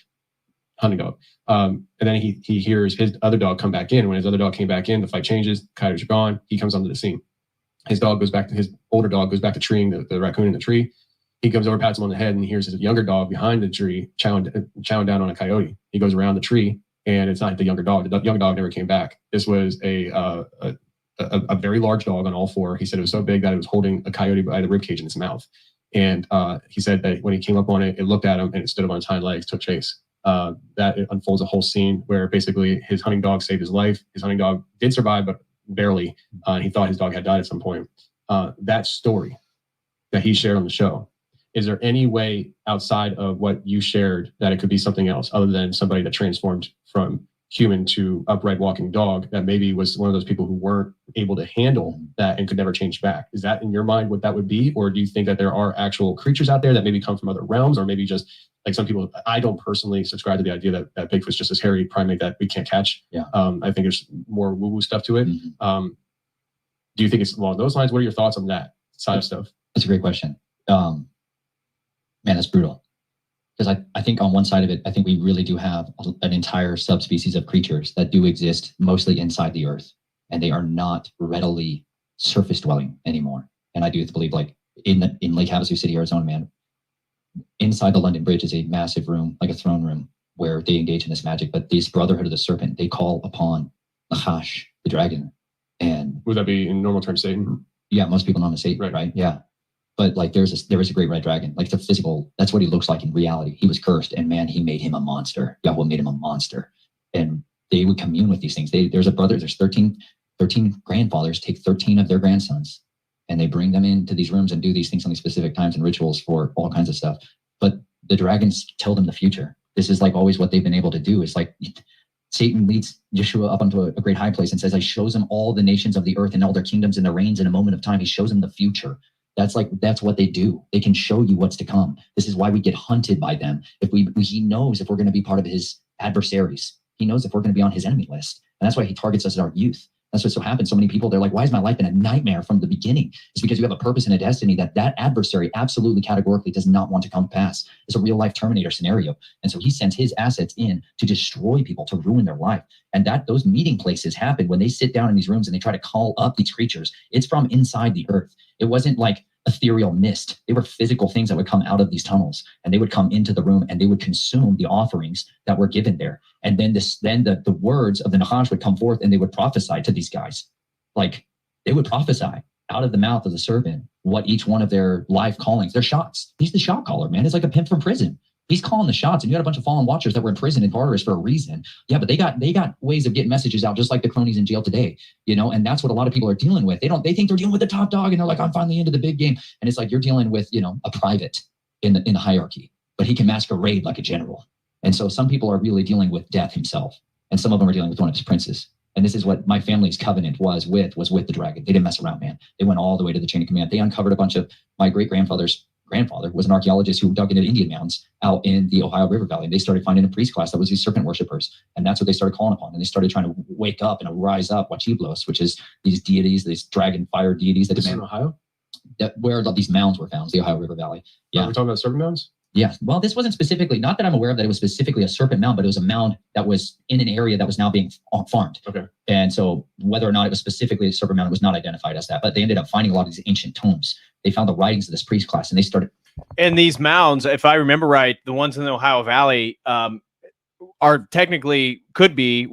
hunting dog. And then he hears his other dog come back in. When his other dog came back in, the fight changes. Coyotes are gone. He comes onto the scene. His older dog goes back to treeing the raccoon in the tree. He comes over, pats him on the head, and he hears his younger dog behind the tree chowing down on a coyote. He goes around the tree, and it's not the younger dog. The younger dog never came back. This was a very large dog on all 4. He said it was so big that it was holding a coyote by the ribcage in its mouth. And he said that when he came up on it, it looked at him and it stood up on its hind legs, took chase. That it unfolds a whole scene where basically his hunting dog saved his life. His hunting dog did survive, but barely. He thought his dog had died at some point. That story that he shared on the show, is there any way outside of what you shared that it could be something else other than somebody that transformed from human to upright walking dog that maybe was one of those people who weren't able to handle that and could never change back? Is that in your mind what that would be? Or do you think that there are actual creatures out there that maybe come from other realms, or maybe just like some people? I don't personally subscribe to the idea that Bigfoot's just this hairy primate that we can't catch. Yeah. I think there's more woo-woo stuff to it. Mm-hmm. Do you think it's along those lines? What are your thoughts on that side of stuff? That's a great question. Man, that's brutal. Because I think on one side of it, I think we really do have an entire subspecies of creatures that do exist mostly inside the earth, and they are not readily surface dwelling anymore. And I do believe, like in Lake Havasu City, Arizona, man, inside the London Bridge is a massive room, like a throne room, where they engage in this magic. But this Brotherhood of the Serpent, they call upon Nahash, the dragon. And would that be in normal terms Satan? Yeah, most people know him as Satan, right? Yeah. But like there is a great red dragon, like the physical, that's what he looks like in reality. He was cursed, and man, he made him a monster. Yahweh made him a monster. And they would commune with these things. There's 13 grandfathers take 13 of their grandsons, and they bring them into these rooms and do these things on these specific times and rituals for all kinds of stuff. But the dragons tell them the future. This is like always what they've been able to do. It's like Satan leads Yeshua up onto a great high place and says, I shows him all the nations of the earth and all their kingdoms and their reigns in a moment of time. He shows them the future. That's what they do. They can show you what's to come. This is why we get hunted by them. He knows if we're going to be part of his adversaries. He knows if we're going to be on his enemy list. And that's why he targets us at our youth. That's what so happens. So many people, they're like, why has my life been a nightmare from the beginning? It's because you have a purpose and a destiny that adversary absolutely categorically does not want to come to pass. It's a real life Terminator scenario. And so he sends his assets in to destroy people, to ruin their life. And those meeting places happen when they sit down in these rooms and they try to call up these creatures. It's from inside the earth. It wasn't like ethereal mist. They were physical things that would come out of these tunnels, and they would come into the room and they would consume the offerings that were given there. And then the words of the Nahash would come forth, and they would prophesy to these guys. Like they would prophesy out of the mouth of the serpent what each one of their life callings, their shots. He's the shot caller, man. It's like a pimp from prison. He's calling the shots, and you had a bunch of fallen watchers that were in prison in Tartarus for a reason. Yeah, but they got ways of getting messages out, just like the cronies in jail today, and that's what a lot of people are dealing with. They think they're dealing with the top dog, and they're like, I'm finally into the big game. And it's like you're dealing with, a private in the hierarchy, but he can masquerade like a general. And so some people are really dealing with death himself, and some of them are dealing with one of his princes. And this is what my family's covenant was with the dragon. They didn't mess around, man. They went all the way to the chain of command. They uncovered a bunch of my great-grandfather's grandfather was an archaeologist who dug into Indian mounds out in the Ohio River Valley. And they started finding a priest class that was these serpent worshipers. And that's what they started calling upon. And they started trying to wake up and rise up Wachiblos, which is these deities, these dragon fire deities that demand. In Ohio? Where these mounds were found, the Ohio River Valley. Yeah. We're talking about serpent mounds? Yeah. Well, this wasn't specifically, not that I'm aware of that it was specifically a serpent mound, but it was a mound that was in an area that was now being farmed. Okay. And so whether or not it was specifically a serpent mound, it was not identified as that. But they ended up finding a lot of these ancient tombs. They found the writings of this priest class, and they started. And these mounds, if I remember right, the ones in the Ohio Valley are technically could be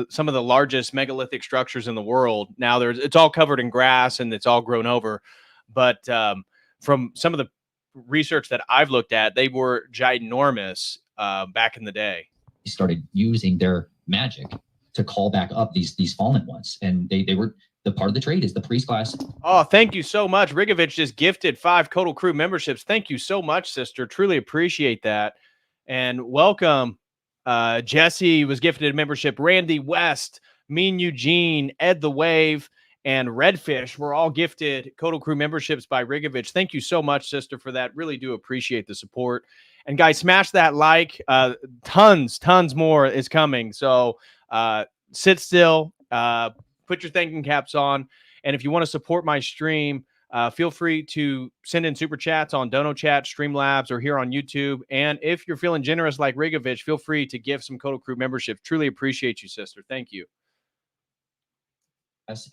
some of the largest megalithic structures in the world. Now it's all covered in grass and it's all grown over. But from some of the research that I've looked at, they were ginormous back in the day. They started using their magic to call back up these fallen ones, and they were the part of the trade is the priest class. Oh, thank you so much. Rigovich just gifted 5 COTEL Crew memberships. Thank you so much, sister. Truly appreciate that. And welcome. Jesse was gifted a membership. Randy West, Mean Eugene, Ed the Wave, and Redfish were all gifted COTEL Crew memberships by Rigovich. Thank you so much, sister, for that. Really do appreciate the support. And guys, smash that like. Tons more is coming. So sit still, put your thinking caps on. And if you want to support my stream, feel free to send in super chats on Dono Chat, Streamlabs, or here on YouTube. And if you're feeling generous like Rigovich, feel free to give some COTEL Crew membership. Truly appreciate you, sister. Thank you.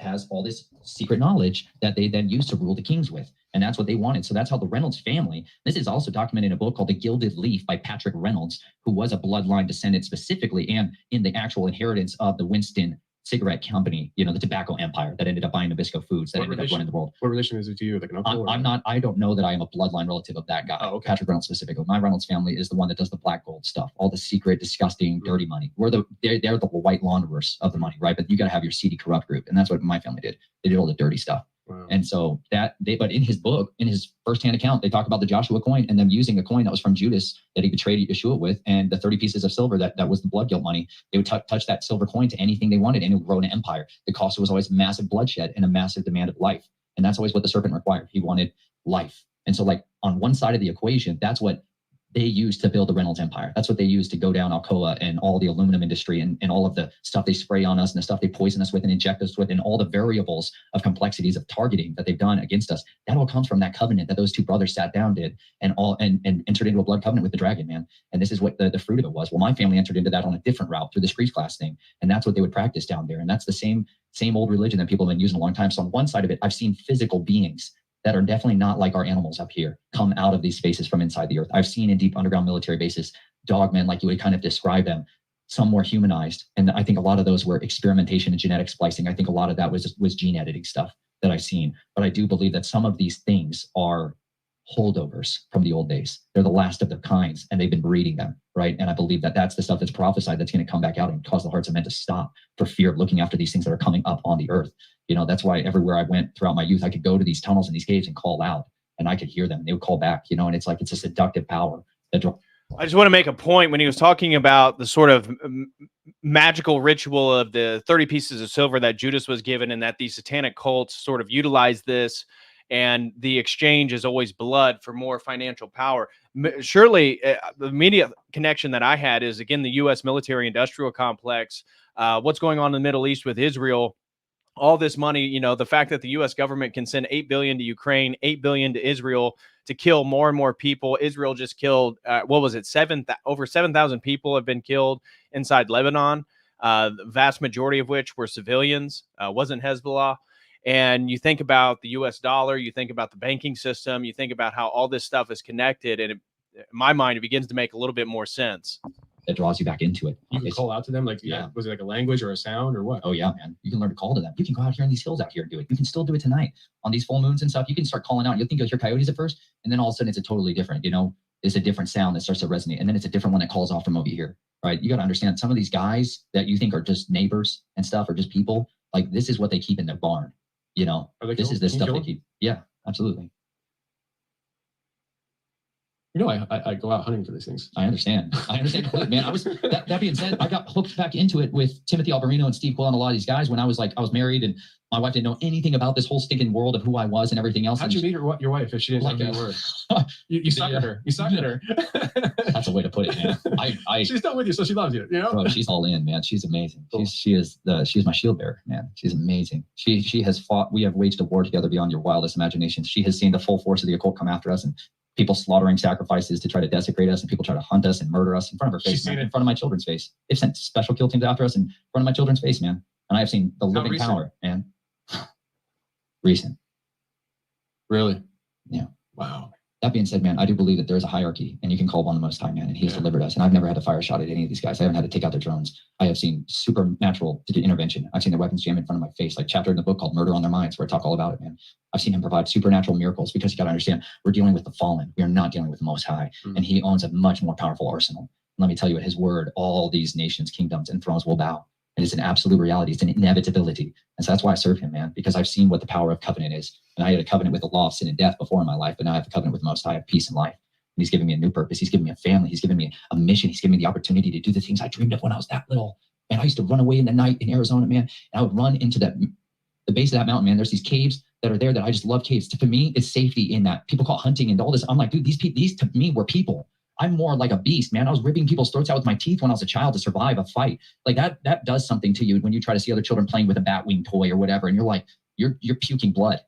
Has all this secret knowledge that they then use to rule the kings with. And that's what they wanted. So that's how the Reynolds family, this is also documented in a book called The Gilded Leaf by Patrick Reynolds, who was a bloodline descendant specifically and in the actual inheritance of the Winston cigarette company, the tobacco empire that ended up buying Nabisco Foods that ended up running the world. What relation is it to you? Like an uncle? I don't know that I am a bloodline relative of that guy. Oh, okay. Patrick Reynolds specifically. My Reynolds family is the one that does the black gold stuff, all the secret, disgusting, dirty money. They're the white launderers of the money, right? But you got to have your seedy, corrupt group. And that's what my family did. They did all the dirty stuff. Wow. And so but in his book, in his firsthand account, they talk about the Joshua coin and them using a coin that was from Judas that he betrayed Yeshua with, and the 30 pieces of silver that was the blood guilt money. They would touch that silver coin to anything they wanted, and it would grow an empire. The cost was always massive bloodshed and a massive demand of life. And that's always what the serpent required. He wanted life. And so like on one side of the equation, that's what they used to build the Reynolds empire. That's what they used to go down Alcoa and all the aluminum industry and all of the stuff they spray on us and the stuff they poison us with and inject us with and all the variables of complexities of targeting that they've done against us. That all comes from that covenant that those two brothers sat down, did, and entered into a blood covenant with the dragon, man. And this is what the fruit of it was. Well, my family entered into that on a different route through this priest class thing. And that's what they would practice down there. And that's the same old religion that people have been using a long time. So on one side of it, I've seen physical beings that are definitely not like our animals up here come out of these spaces from inside the earth. I've seen in deep underground military bases, dogmen, like you would kind of describe them, some more humanized. And I think a lot of those were experimentation and genetic splicing. I think a lot of that was gene editing stuff that I've seen. But I do believe that some of these things are holdovers from the old days. They're the last of their kinds, and they've been breeding them, right? And I believe that that's the stuff that's prophesied that's going to come back out and cause the hearts of men to stop for fear of looking after these things that are coming up on the earth. That's why everywhere I went throughout my youth, I could go to these tunnels and these caves and call out, and I could hear them. They would call back, and it's like it's a seductive power. I just want to make a point when he was talking about the sort of magical ritual of the 30 pieces of silver that Judas was given, and that these satanic cults sort of utilize this, and the exchange is always blood for more financial power. Surely the immediate connection that I had is, again, the U.S. military-industrial complex, what's going on in the Middle East with Israel. All this money, the fact that the U.S. government can send $8 billion to Ukraine, $8 billion to Israel to kill more and more people. Israel just killed, over 7,000 people have been killed inside Lebanon. The vast majority of which were civilians, wasn't Hezbollah. And you think about the U.S. dollar, you think about the banking system, you think about how all this stuff is connected. And in my mind, it begins to make a little bit more sense. That draws you back into it. You can call out to them, like, was it like a language or a sound or what? Oh yeah, man. You can learn to call to them. You can go out here in these hills out here and do it. You can still do it tonight on these full moons and stuff. You can start calling out. You'll think you'll hear coyotes at first, and then all of a sudden it's a totally different, it's a different sound that starts to resonate. And then it's a different one that calls off from over here, right? You got to understand, some of these guys that you think are just neighbors and stuff, or just people, like this is what they keep in their barn. This is the stuff they keep. Yeah, absolutely. You know, I go out hunting for these things. I understand. Completely, man. I was that being said, I got hooked back into it with Timothy Alberino and Steve Quill and a lot of these guys when I was married, and my wife didn't know anything about this whole stinking world of who I was and everything else. How'd you meet your wife if she didn't know the word? You sucked at her. You sucked at her. That's a way to put it, man. She's done with you, so she loves you. You know, bro, she's all in, man. She's amazing. Cool. She's my shield bearer, man. She's amazing. She has fought. We have waged a war together beyond your wildest imaginations. She has seen the full force of the occult come after us, and people slaughtering sacrifices to try to desecrate us, and people try to hunt us and murder us in front of her face, man, in front of my children's face. They've sent special kill teams after us in front of my children's face, man. And I have seen the living power, man. Recent. Really? Yeah. Wow. That being said, man, I do believe that there's a hierarchy, and you can call upon the Most High, man, and He's delivered us. And I've never had to fire a shot at any of these guys. I haven't had to take out their drones. I have seen supernatural intervention. I've seen their weapons jam in front of my face, like chapter in the book called Murder on Their Minds, where I talk all about it, man. I've seen Him provide supernatural miracles, because you got to understand, we're dealing with the fallen. We are not dealing with the Most High, and He owns a much more powerful arsenal. And let me tell you, at His word, all these nations, kingdoms, and thrones will bow. And it's an absolute reality. It's an inevitability. And so that's why I serve Him, man, because I've seen what the power of covenant is. And I had a covenant with the law of sin and death before in my life, but now I have a covenant with the Most High of peace and life. And He's giving me a new purpose. He's giving me a family. He's giving me a mission. He's giving me the opportunity to do the things I dreamed of when I was that little. And I used to run away in the night in Arizona, man. And I would run into the base of that mountain, man. There's these caves that are there that I just love caves. For me, it's safety in that. People call hunting and all this. I'm like, dude, these to me were people. I'm more like a beast, man. I was ripping people's throats out with my teeth when I was a child to survive a fight. Like that does something to you when you try to see other children playing with a Batwing toy or whatever, and you're like, you're puking blood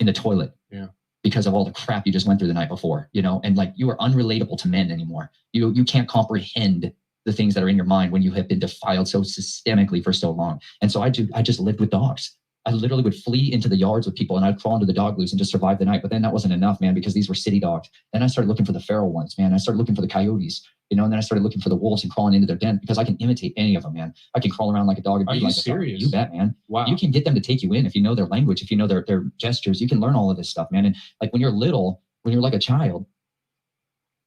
in the toilet. Yeah. Because of all the crap you just went through the night before, you know, and like you are unrelatable to men anymore. You can't comprehend the things that are in your mind when you have been defiled so systemically for so long. And so I just lived with dogs. I literally would flee into the yards with people, and I'd crawl into the dog loose and just survive the night. But then that wasn't enough, man, because these were city dogs. Then I started looking for the feral ones, man. I started looking for the coyotes, you know, and then I started looking for the wolves and crawling into their den, because I can imitate any of them, man. I can crawl around like a dog and be like a dog. You bet, man. Wow. You can get them to take you in if you know their language, if you know their gestures. You can learn all of this stuff, man. And like when you're little, when you're like a child,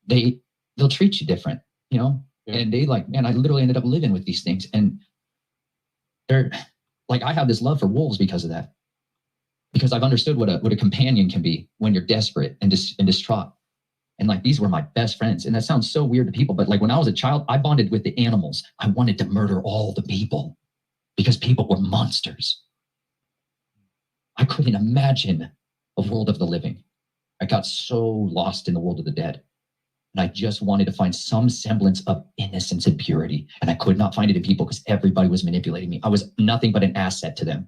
they'll treat you different, you know. Yeah. And they like, man, I literally ended up living with these things, and they're like, I have this love for wolves because of that. Because I've understood what a companion can be when you're desperate and distraught. And like, these were my best friends. And that sounds so weird to people, but like when I was a child, I bonded with the animals. I wanted to murder all the people because people were monsters. I couldn't imagine a world of the living. I got so lost in the world of the dead. And I just wanted to find some semblance of innocence and purity. And I could not find it in people because everybody was manipulating me. I was nothing but an asset to them.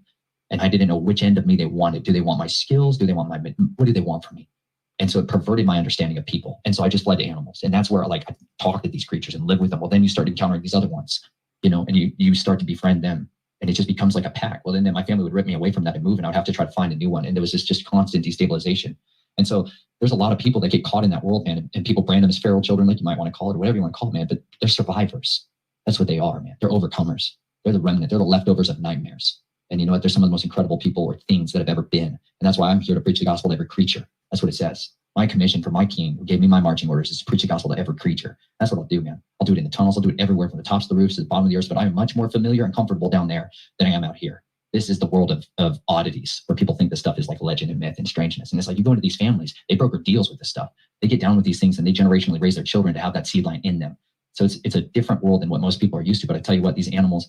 And I didn't know which end of me they wanted. Do they want my skills? Do they want what do they want from me? And so it perverted my understanding of people. And so I just fled to animals. And that's where like I talked to these creatures and live with them. Well, then you start encountering these other ones, you know, and you start to befriend them. And it just becomes like a pack. Well, then my family would rip me away from that and move, and I would have to try to find a new one. And there was just constant destabilization. And so there's a lot of people that get caught in that world, man. And people brand them as feral children, like you might want to call it, or whatever you want to call it, man. But they're survivors. That's what they are, man. They're overcomers. They're the remnant. They're the leftovers of nightmares. And you know what? They're some of the most incredible people or things that have ever been. And that's why I'm here to preach the gospel to every creature. That's what it says. My commission for my king, who gave me my marching orders, is to preach the gospel to every creature. That's what I'll do, man. I'll do it in the tunnels. I'll do it everywhere, from the tops of the roofs to the bottom of the earth. But I'm much more familiar and comfortable down there than I am out here. This is the world of oddities, where people think this stuff is like legend and myth and strangeness. And it's like, you go into these families, they broker deals with this stuff. They get down with these things, and they generationally raise their children to have that seed line in them. So it's a different world than what most people are used to. But I tell you what, these animals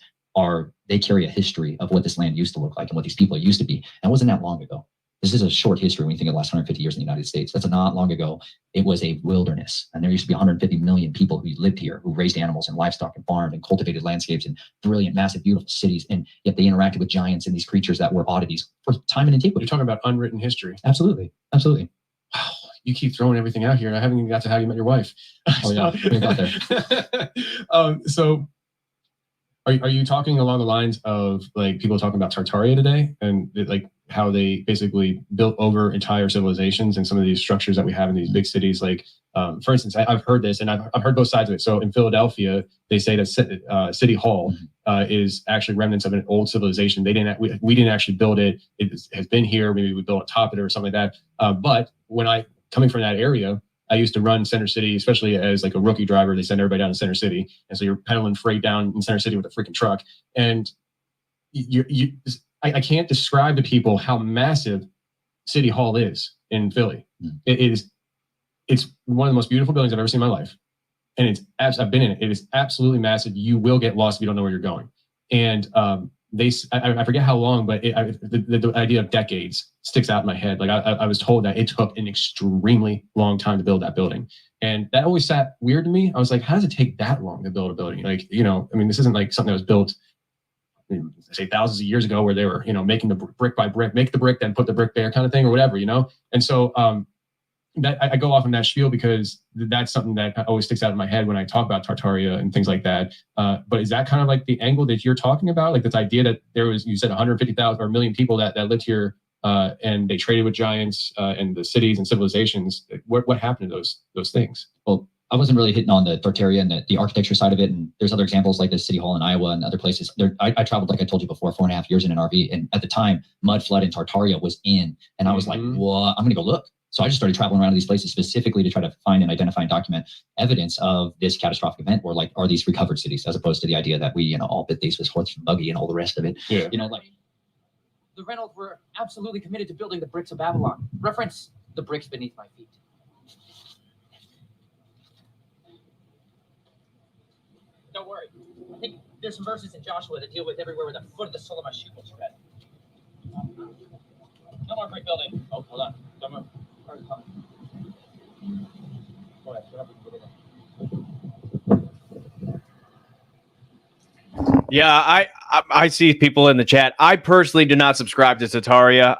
they carry a history of what this land used to look like and what these people used to be. And it wasn't that long ago. This is a short history when you think of the last 150 years in the United States. That's not long ago. It was a wilderness. And there used to be 150 million people who lived here, who raised animals and livestock and farmed and cultivated landscapes and brilliant, massive, beautiful cities. And yet they interacted with giants and these creatures that were oddities for time and antiquity. You're talking about unwritten history. Absolutely. Absolutely. Wow. You keep throwing everything out here, and I haven't even got to how you met your wife. Oh, yeah. We got there. So are you talking along the lines of like people talking about Tartaria today, and like how they basically built over entire civilizations and some of these structures that we have in these big cities? Like, for instance, I've heard this, and I've heard both sides of it. So in Philadelphia, they say that City Hall is actually remnants of an old civilization. We didn't actually build it. It has been here. Maybe we built on top of it or something like that. But when coming from that area, I used to run Center City, especially as like a rookie driver. They send everybody down to Center City. And so you're pedaling freight down in Center City with a freaking truck. And I can't describe to people how massive City Hall is in Philly. It is it's one of the most beautiful buildings I've ever seen in my life. And I've been in it. It is absolutely massive. You will get lost if you don't know where you're going. And I forget how long, but the idea of decades sticks out in my head. Like I was told that it took an extremely long time to build that building. And that always sat weird to me. I was like, how does it take that long to build a building? Like, I mean, this isn't like something that was built, say, thousands of years ago where they were, making the brick by brick, make the brick, then put the brick there kind of thing or whatever, And so that I go off on that spiel because that's something that always sticks out in my head when I talk about Tartaria and things like that. But is that kind of like the angle that you're talking about? Like this idea that there was, you said 150,000 or a million people that lived here and they traded with giants and the cities and civilizations. What happened to those things? Well, I wasn't really hitting on the Tartaria and the architecture side of it. And there's other examples like the City Hall in Iowa and other places. I traveled, like I told you before, 4.5 years in an RV. And at the time, mud flood in Tartaria was in. And I was like, well, I'm going to go look. So I just started traveling around to these places specifically to try to find and identify and document evidence of this catastrophic event, or like, are these recovered cities, as opposed to the idea that we, all bit these with horse and buggy and all the rest of it. Yeah. The Reynolds were absolutely committed to building the bricks of Babylon. Reference the bricks beneath my feet. Don't worry. I think there's some verses in Joshua that deal with everywhere where the foot of the sole of my shoe will tread. No more brick building. Oh, hold on. Don't move. Yeah, I see people in the chat. I personally do not subscribe to Tartaria.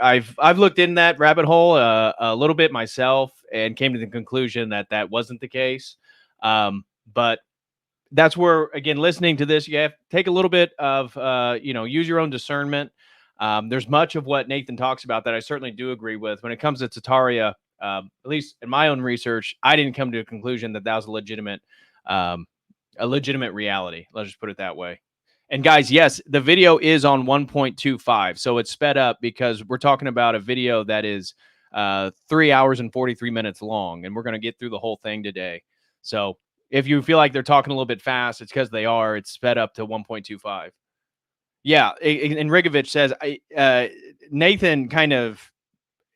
I've looked in that rabbit hole a little bit myself and came to the conclusion that wasn't the case. But that's where, again, listening to this, you have to take a little bit of use your own discernment. There's much of what Nathan talks about that I certainly do agree with. When it comes to Tartaria, at least in my own research, I didn't come to a conclusion that was a legitimate reality. Let's just put it that way. And guys, yes, the video is on 1.25, so it's sped up because we're talking about a video that is 3 hours and 43 minutes long, and we're going to get through the whole thing today. So if you feel like they're talking a little bit fast, it's because they are. It's sped up to 1.25. Yeah, and Rigovich says, Nathan kind of,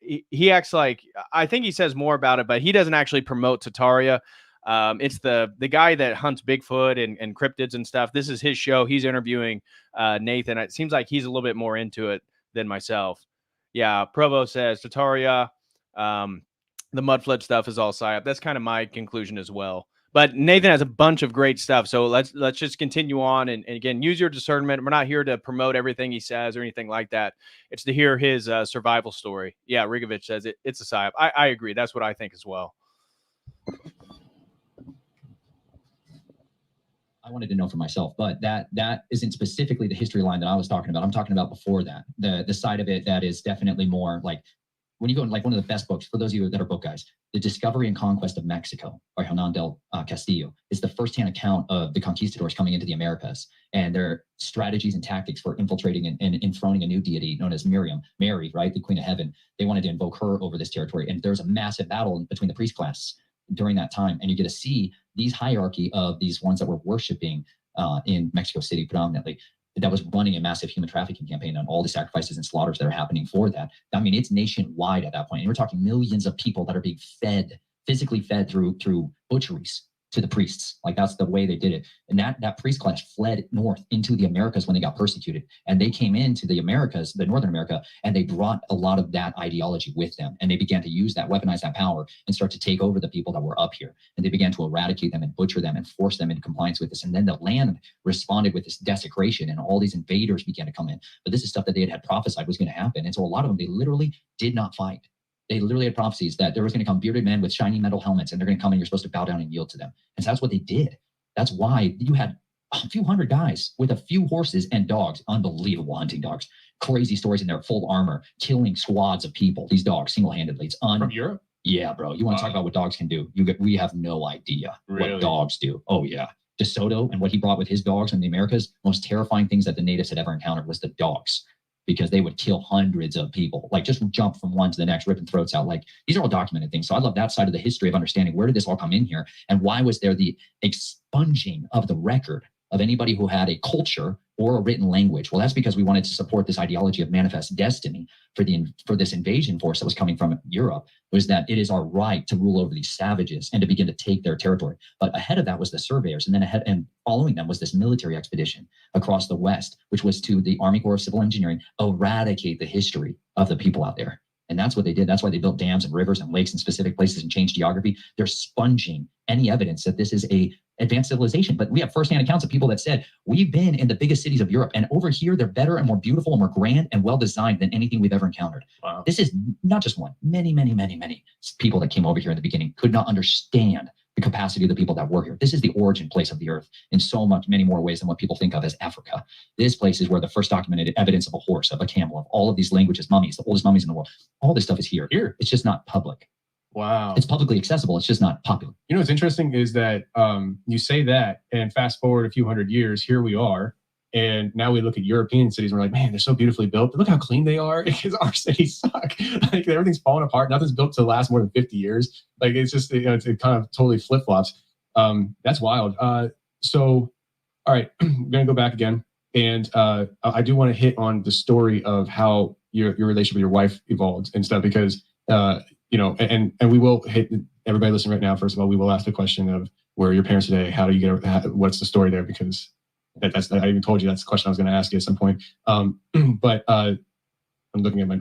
he acts like, I think he says more about it, but he doesn't actually promote Tartaria. It's the guy that hunts Bigfoot and cryptids and stuff. This is his show. He's interviewing Nathan. It seems like he's a little bit more into it than myself. Yeah, Provo says Tartaria, the mud flood stuff is all psyop. That's kind of my conclusion as well. But Nathan has a bunch of great stuff. So let's just continue on. And again, use your discernment. We're not here to promote everything he says or anything like that. It's to hear his survival story. Yeah, Rigovich says it's a psyop. I agree. That's what I think as well. I wanted to know for myself, but that isn't specifically the history line that I was talking about. I'm talking about before that, the side of it that is definitely more like when you go in, like one of the best books, for those of you that are book guys, The Discovery and Conquest of Mexico by Hernan del Castillo is the firsthand account of the conquistadors coming into the Americas and their strategies and tactics for infiltrating and enthroning a new deity known as Mary, right? The Queen of Heaven. They wanted to invoke her over this territory. And there's a massive battle between the priest class during that time. And you get to see these hierarchy of these ones that were worshiping in Mexico City predominantly, that was running a massive human trafficking campaign on all the sacrifices and slaughters that are happening for that. I mean, it's nationwide at that point. And we're talking millions of people that are being fed, physically fed through butcheries to the priests. Like that's the way they did it. And that priest class fled north into the Americas when they got persecuted. And they came into the Americas, the Northern America, and they brought a lot of that ideology with them. And they began to use that, weaponize that power and start to take over the people that were up here. And they began to eradicate them and butcher them and force them into compliance with this. And then the land responded with this desecration and all these invaders began to come in. But this is stuff that they had prophesied was going to happen. And so a lot of them, they literally did not fight. They literally had prophecies that there was going to come bearded men with shiny metal helmets and they're going to come and you're supposed to bow down and yield to them. And so that's what they did. That's why you had a few hundred guys with a few horses and dogs, unbelievable hunting dogs, crazy stories in their full armor, killing squads of people, these dogs single-handedly. It's From Europe? Yeah, bro. You want to talk about what dogs can do? We have no idea what dogs do. Oh, yeah. DeSoto and what he brought with his dogs in the Americas, most terrifying things that the natives had ever encountered was the dogs. Because they would kill hundreds of people, like just jump from one to the next, ripping throats out. Like these are all documented things. So I love that side of the history of understanding where did this all come in here and why was there the expunging of the record of anybody who had a culture or a written language. Well, that's because we wanted to support this ideology of manifest destiny for this invasion force that was coming from Europe, was that it is our right to rule over these savages and to begin to take their territory. But ahead of that was the surveyors, and then ahead and following them was this military expedition across the West, which was to the Army Corps of Civil Engineering, eradicate the history of the people out there. And that's what they did. That's why they built dams and rivers and lakes in specific places and changed geography. They're sponging any evidence that this is a advanced civilization. But we have firsthand accounts of people that said, we've been in the biggest cities of Europe, and over here, they're better and more beautiful and more grand and well-designed than anything we've ever encountered. Wow. This is not just one. Many, many, many, many people that came over here in the beginning could not understand the capacity of the people that were here. This is the origin place of the earth in many more ways than what people think of as Africa. This place is where the first documented evidence of a horse, of a camel, of all of these languages, mummies, the oldest mummies in the world. All this stuff is here. It's just not public. Wow. It's publicly accessible. It's just not popular. You know, what's interesting is that you say that, and fast forward a few hundred years, here we are. And now we look at European cities and we're like, man, they're so beautifully built. But look how clean they are, because our cities suck. Like, everything's falling apart. Nothing's built to last more than 50 years. Like, it's just, it kind of totally flip-flops. That's wild. So, all right, I'm going to go back again. And I do want to hit on the story of how your relationship with your wife evolved and stuff, because, and we will hit everybody listening right now. First of all, we will ask the question of where are your parents today? How do you get, what's the story there? Because I even told you that's the question I was going to ask you at some point. But I'm looking at my,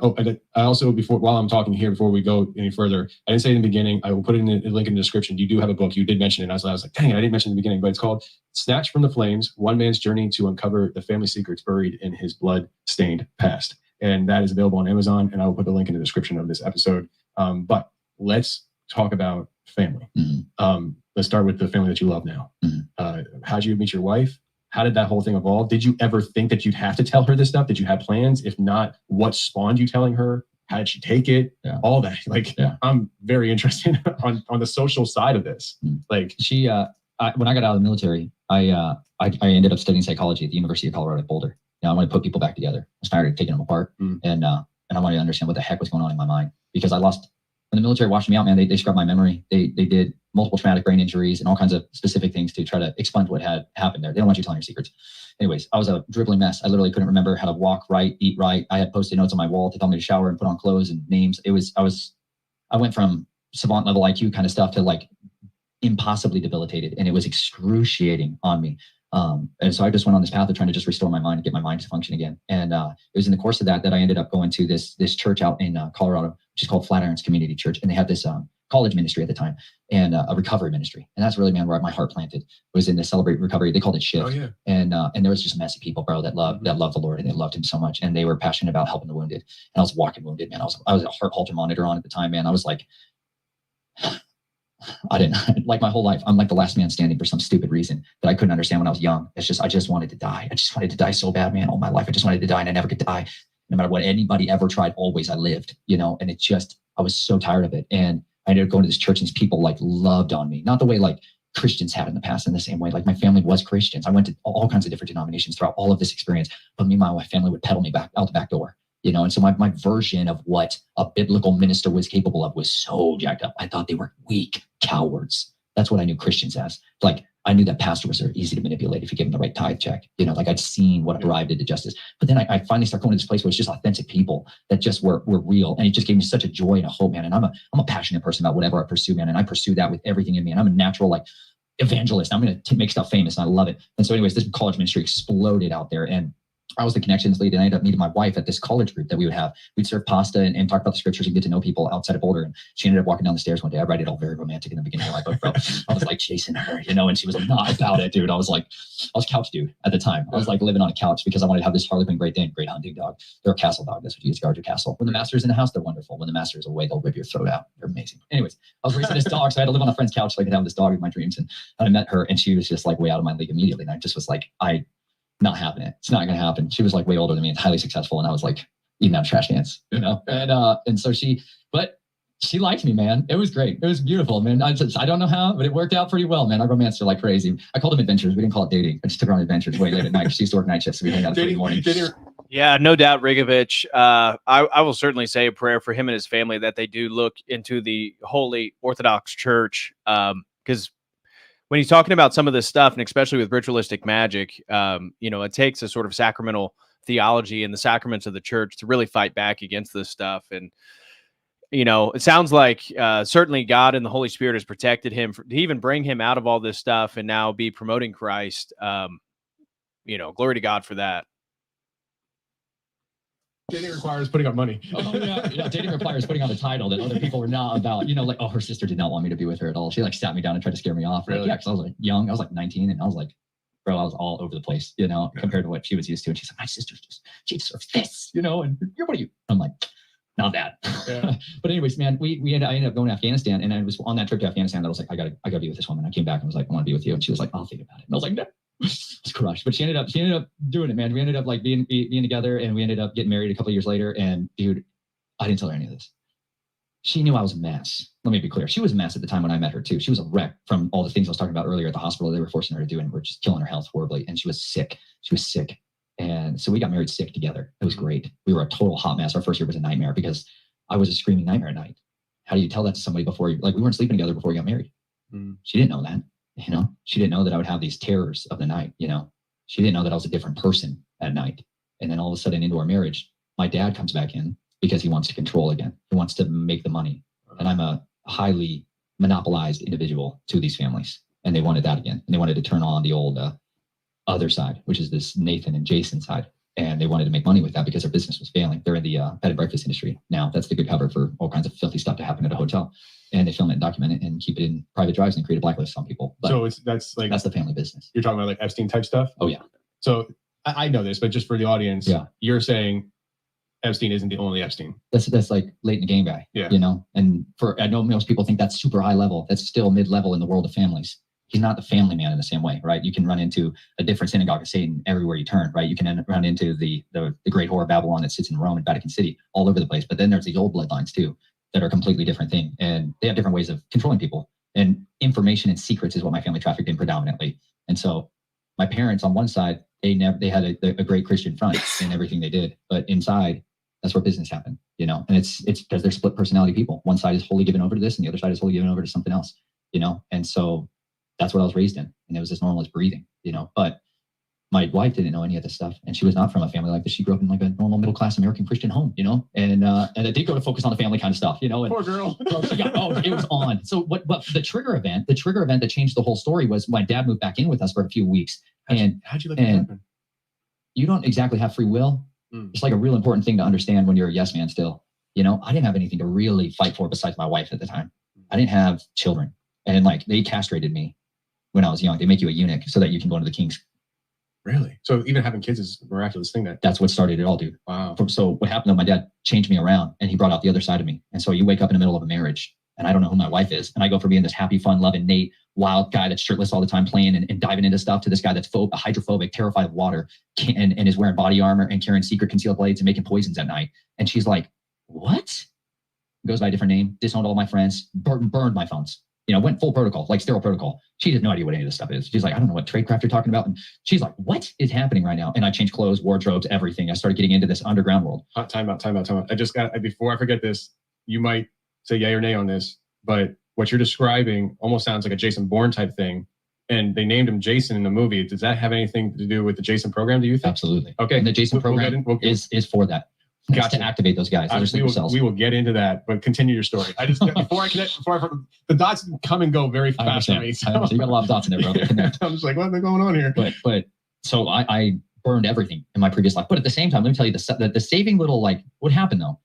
I also, while I'm talking here, before we go any further, I didn't say in the beginning, I will put it in the link in the description. You do have a book. You did mention it. And I was like, dang, I didn't mention it in the beginning, but it's called Snatched from the Flames, One Man's Journey to Uncover the Family Secrets Buried in His Blood-Stained Past. And that is available on Amazon. And I will put the link in the description of this episode. But let's talk about family. Mm-hmm. Let's start with the family that you love now. Mm-hmm. How'd you meet your wife? How did that whole thing evolve? Did you ever think that you'd have to tell her this stuff? Did you have plans? If not, what spawned you telling her? How did she take it? Yeah. All that. Like, yeah. I'm very interested on the social side of this. Like, she, when I got out of the military, I ended up studying psychology at the University of Colorado at Boulder. I wanted to put people back together. I started taking them apart, and I wanted to understand what the heck was going on in my mind, because I lost. When the military washed me out, man, they scrubbed my memory. They did multiple traumatic brain injuries and all kinds of specific things to try to expunge what had happened there. They don't want you telling your secrets. Anyways, I was a dribbling mess. I literally couldn't remember how to walk right, eat right. I had Post-it notes on my wall to tell me to shower and put on clothes and names. I went from savant level IQ kind of stuff to like impossibly debilitated, and it was excruciating on me. And so I just went on this path of trying to just restore my mind and get my mind to function again. And it was in the course of that I ended up going to this church out in Colorado, which is called Flatirons Community Church. And they had this college ministry at the time, and a recovery ministry. And that's really, man, where my heart planted, was in the Celebrate Recovery. They called it Shift. Oh, yeah. And there was just messy people, bro, that loved the Lord, and they loved him so much. And they were passionate about helping the wounded. And I was walking wounded, man. I was a heart halter monitor on at the time, man. I was like, I didn't like my whole life. I'm like the last man standing for some stupid reason that I couldn't understand when I was young. It's just, I just wanted to die. I just wanted to die so bad, man. All my life, I just wanted to die, and I never could die. No matter what anybody ever tried, always I lived, and it just, I was so tired of it. And I ended up going to this church, and these people like loved on me. Not the way like Christians had in the past, in the same way. Like, my family was Christians. I went to all kinds of different denominations throughout all of this experience. But me and my family would pedal me back out the back door. And so my version of what a biblical minister was capable of was so jacked up. I thought they were weak cowards. That's what I knew Christians as. Like, I knew that pastors are easy to manipulate if you give them the right tithe check. Like, I'd seen what arrived into justice. But then I finally started going to this place where it's just authentic people that just were real. And it just gave me such a joy and a hope, man. And I'm a passionate person about whatever I pursue, man. And I pursue that with everything in me. And I'm a natural, like, evangelist. I'm going to make stuff famous, and I love it. And so anyways, this college ministry exploded out there. And I was the connections lead, and I ended up meeting my wife at this college group that we would have. We'd serve pasta and talk about the scriptures and get to know people outside of Boulder. And she ended up walking down the stairs one day. I write it all very romantic in the beginning of my book, bro. I was like chasing her, and she was like, not about it, dude. I was couch dude at the time. I was like living on a couch because I wanted to have this Harlequin Great Dane, great hunting dog. They're a castle dog. That's what you use, guard your castle. When the master is in the house, they're wonderful. When the master is away, they'll rip your throat out. They're amazing. Anyways, I was raising this dog, so I had to live on a friend's couch so I could have this dog in my dreams. And I met her, and she was just like way out of my league immediately. And I just was like, not happening. It's not going to happen. She was like way older than me and highly successful. And I was like eating out trash cans, and so she liked me, man. It was great. It was beautiful, man. I don't know how, but it worked out pretty well, man. I romanced her like crazy. I called them adventures. We didn't call it dating. I just took her on adventures way late at night. She used to work night shifts, so we hang out at 3 in the morning. Yeah, no doubt, Rigovich. I will certainly say a prayer for him and his family that they do look into the Holy Orthodox Church, because when he's talking about some of this stuff, and especially with ritualistic magic, it takes a sort of sacramental theology and the sacraments of the church to really fight back against this stuff. And, it sounds like certainly God and the Holy Spirit has protected him to even bring him out of all this stuff and now be promoting Christ. Glory to God for that. Dating requires putting up money. Oh yeah. Dating requires putting on a title that other people were not about. Her sister did not want me to be with her at all. She sat me down and tried to scare me off. Really? Because I was young. I was 19, and I was bro, I was all over the place, compared to what she was used to. And she's like, my sister's she deserves this, and what are you? I'm like, not that. Yeah. But anyways, man, I ended up going to Afghanistan, and I was on that trip to Afghanistan. I was like, I gotta be with this woman. I came back and was like, I want to be with you. And she was like, I'll think about it. And I was like, no. I was crushed, but she ended up doing it, man. We ended up being together, and we ended up getting married a couple of years later. And dude, I didn't tell her any of this. She knew I was a mess. Let me be clear. She was a mess at the time when I met her too. She was a wreck from all the things I was talking about earlier at the hospital. They were forcing her to do, and were just killing her health horribly. And she was sick. And so we got married sick together. It was great. We were a total hot mess. Our first year was a nightmare because I was a screaming nightmare at night. How do you tell that to somebody before we weren't sleeping together before we got married? She didn't know that. She didn't know that I would have these terrors of the night. She didn't know that I was a different person at night. And then all of a sudden into our marriage, my dad comes back in because he wants to control again. He wants to make the money. And I'm a highly monopolized individual to these families. And they wanted that again. And they wanted to turn on the old other side, which is this Nathan and Jason side. And they wanted to make money with that because their business was failing. They're in the bed and breakfast industry. Now, that's the good cover for all kinds of filthy stuff to happen at a hotel. And they film it and document it and keep it in private drives and create a blacklist on people. But so that's the family business. You're talking about Epstein type stuff? Oh, yeah. So I know this, but just for the audience, you're saying Epstein isn't the only Epstein. That's late in the game guy. Yeah. And I know most people think that's super high level. That's still mid-level in the world of families. He's not the family man in the same way, right? You can run into a different synagogue of Satan everywhere you turn, right? You can run into the great whore of Babylon that sits in Rome and Vatican City all over the place. But then there's these old bloodlines too that are a completely different thing. And they have different ways of controlling people. And information and secrets is what my family trafficked in predominantly. And so my parents on one side, they had a great Christian front in everything they did. But inside, that's where business happened, And it's because they're split personality people. One side is wholly given over to this and the other side is wholly given over to something else, And so that's what I was raised in. And it was as normal as breathing, But my wife didn't know any of this stuff. And she was not from a family like this. She grew up in a normal middle-class American Christian home, And it did go to focus on the family kind of stuff, And, poor girl. It was on. So what the trigger event that changed the whole story was my dad moved back in with us for a few weeks. How'd you let that happen? You don't exactly have free will. It's a real important thing to understand when you're a yes man still. I didn't have anything to really fight for besides my wife at the time. I didn't have children. And they castrated me when I was young. They make you a eunuch so that you can go into the king's. Really? So even having kids is a miraculous thing. That's what started it all, dude. Wow. So what happened, my dad changed me around and he brought out the other side of me. And so you wake up in the middle of a marriage and I don't know who my wife is. And I go from being this happy, fun, loving, Nate, wild guy that's shirtless all the time playing and diving into stuff to this guy that's hydrophobic, terrified of water, and is wearing body armor and carrying secret concealed blades and making poisons at night. And she's like, what? Goes by a different name, disowned all my friends, burned my phones. Went full protocol, sterile protocol. She had no idea what any of this stuff is. She's like, I don't know what tradecraft you're talking about. And she's like, what is happening right now? And I changed clothes, wardrobes, everything. I started getting into this underground world. Time out. I just before I forget this, you might say yay or nay on this, but what you're describing almost sounds like a Jason Bourne type thing. And they named him Jason in the movie. Does that have anything to do with the Jason program, do you think? Absolutely. Okay. And the Jason program is for that. Gotcha. To activate those guys. We will get into that, but continue your story. I just the dots come and go very fast for me. So. You got a lot of dots in there, brother. I'm just like, what's going on here? But so I burned everything in my previous life. But at the same time, let me tell you the saving little what happened though?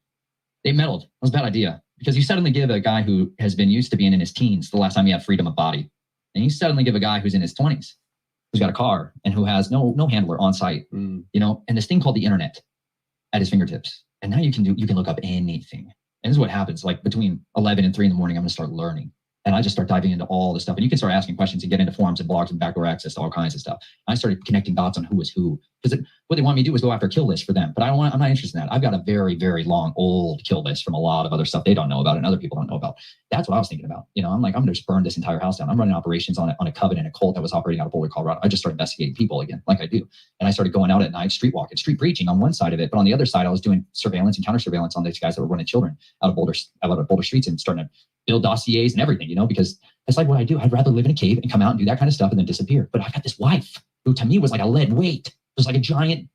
They meddled. It was a bad idea because you suddenly give a guy who has been used to being in his teens the last time he had freedom of body, and you suddenly give a guy who's in his 20s, who's got a car and who has no handler on site, and this thing called the internet at his fingertips. And now you can look up anything. And this is what happens. Between 11 and 3 in the morning, I'm going to start learning. And I just start diving into all this stuff. And you can start asking questions and get into forums and blogs and backdoor access to all kinds of stuff. I started connecting dots on who was who Because what they want me to do is go after a kill list for them. But I'm not interested in that. I've got a very, very long, old kill list from a lot of other stuff they don't know about and other people don't know about. That's what I was thinking about. You know, I'm like, I'm going to just burn this entire house down. I'm running operations on a covenant, a cult that was operating out of Boulder, Colorado. I just started investigating people again, like I do. And I started going out at night, street walking, street preaching on one side of it. But on the other side, I was doing surveillance and counter surveillance on these guys that were running children out of Boulder streets and starting to build dossiers and everything, you know, because it's like what I do. I'd rather live in a cave and come out and do that kind of stuff and then disappear. But I got this wife who to me was like a lead weight. It was like a giant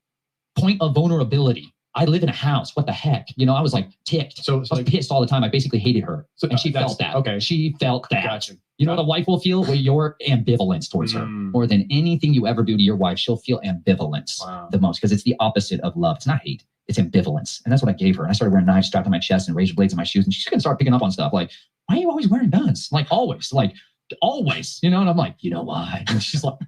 point of vulnerability. I live in a house. What the heck? You know, I was like ticked. So I was pissed all the time. I basically hated her. And she felt that. Okay. She felt that. Gotcha. You know what a wife will feel? Well, your ambivalence towards her. More than anything you ever do to your wife, she'll feel ambivalence the most because it's the opposite of love. It's not hate. It's ambivalence. And that's what I gave her. And I started wearing knives strapped on my chest and razor blades in my shoes. And she's going to start picking up on stuff like, why are you always wearing guns? Like always, you know? And I'm like, you know why? And she's like,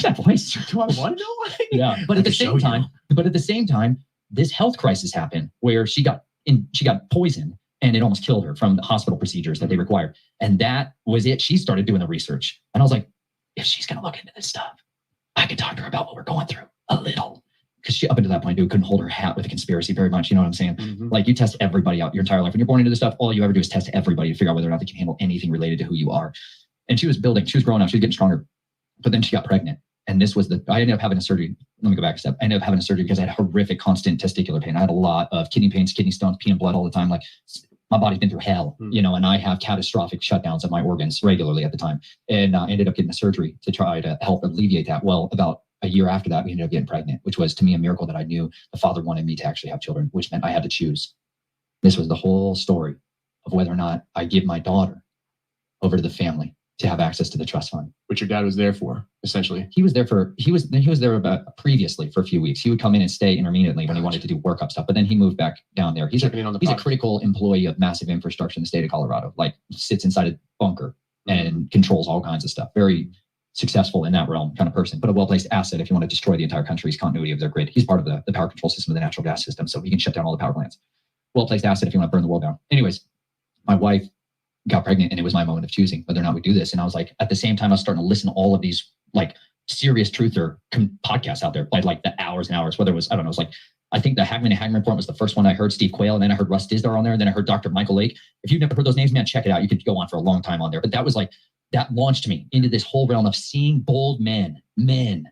that voice. Do I want to know why? Yeah. But at the same time, this health crisis happened where she got poisoned and it almost killed her from the hospital procedures that they required. And that was it. She started doing the research. And I was like, if she's going to look into this stuff, I can talk to her about what we're going through a little. Because she, up until that point, dude, couldn't hold her hat with a conspiracy very much. You know what I'm saying? Like you test everybody out your entire life. When you're born into this stuff, all you ever do is test everybody to figure out whether or not they can handle anything related to who you are. And she was growing up, she was getting stronger. But then she got pregnant. And this was I ended up having a surgery. Let me go back a step. I ended up having a surgery because I had horrific constant testicular pain. I had a lot of kidney pains, kidney stones, peeing blood all the time. Like my body's been through hell, you know, and I have catastrophic shutdowns of my organs regularly at the time. And I ended up getting a surgery to try to help alleviate that. Well, about a year after that, we ended up getting pregnant, which was to me a miracle that I knew the Father wanted me to actually have children, which meant I had to choose. This was the whole story of whether or not I give my daughter over to the family to have access to the trust fund. Which your dad was there for, essentially. He was there about previously for a few weeks. He would come in and stay intermittently when he wanted to do workup stuff, but then he moved back down there. He's a critical employee of massive infrastructure in the state of Colorado, like sits inside a bunker and controls all kinds of stuff. Very successful in that realm kind of person, but a well-placed asset if you want to destroy the entire country's continuity of their grid. He's part of the power control system of the natural gas system, so he can shut down all the power plants. Well-placed asset if you want to burn the world down. Anyways, my wife got pregnant and it was my moment of choosing whether or not we do this. And I was like, at the same time, I was starting to listen to all of these like serious truther podcasts out there, like the hours and hours, whether it was, I don't know, it was like, I think the Hagman and Hagman Report was the first one I heard, Steve Quayle, and then I heard Russ Dizdar on there, and then I heard Dr. Michael Lake. If you've never heard those names, man, check it out. You could go on for a long time on there, but that was like, that launched me into this whole realm of seeing bold men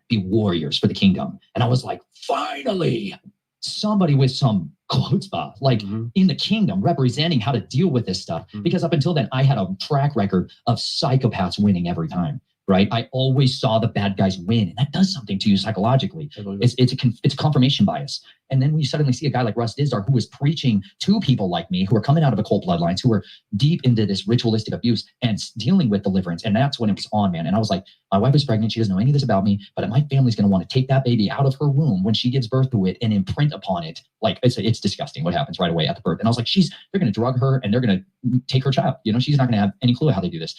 be warriors for the kingdom. And I was like, finally, somebody with some chutzpah, like in the kingdom, representing how to deal with this stuff. Because up until then, I had a track record of psychopaths winning every time, right? I always saw the bad guys win, and that does something to you psychologically. It's a confirmation bias. And then when you suddenly see a guy like Russ Dizdar, who was preaching to people like me, who are coming out of occult bloodlines, who are deep into this ritualistic abuse and dealing with deliverance. And that's when it was on, man. And I was like, my wife is pregnant. She doesn't know any of this about me, but my family's going to want to take that baby out of her womb when she gives birth to it and imprint upon it. Like it's disgusting what happens right away at the birth. And I was like, they're going to drug her and they're going to take her child. You know, she's not going to have any clue how they do this.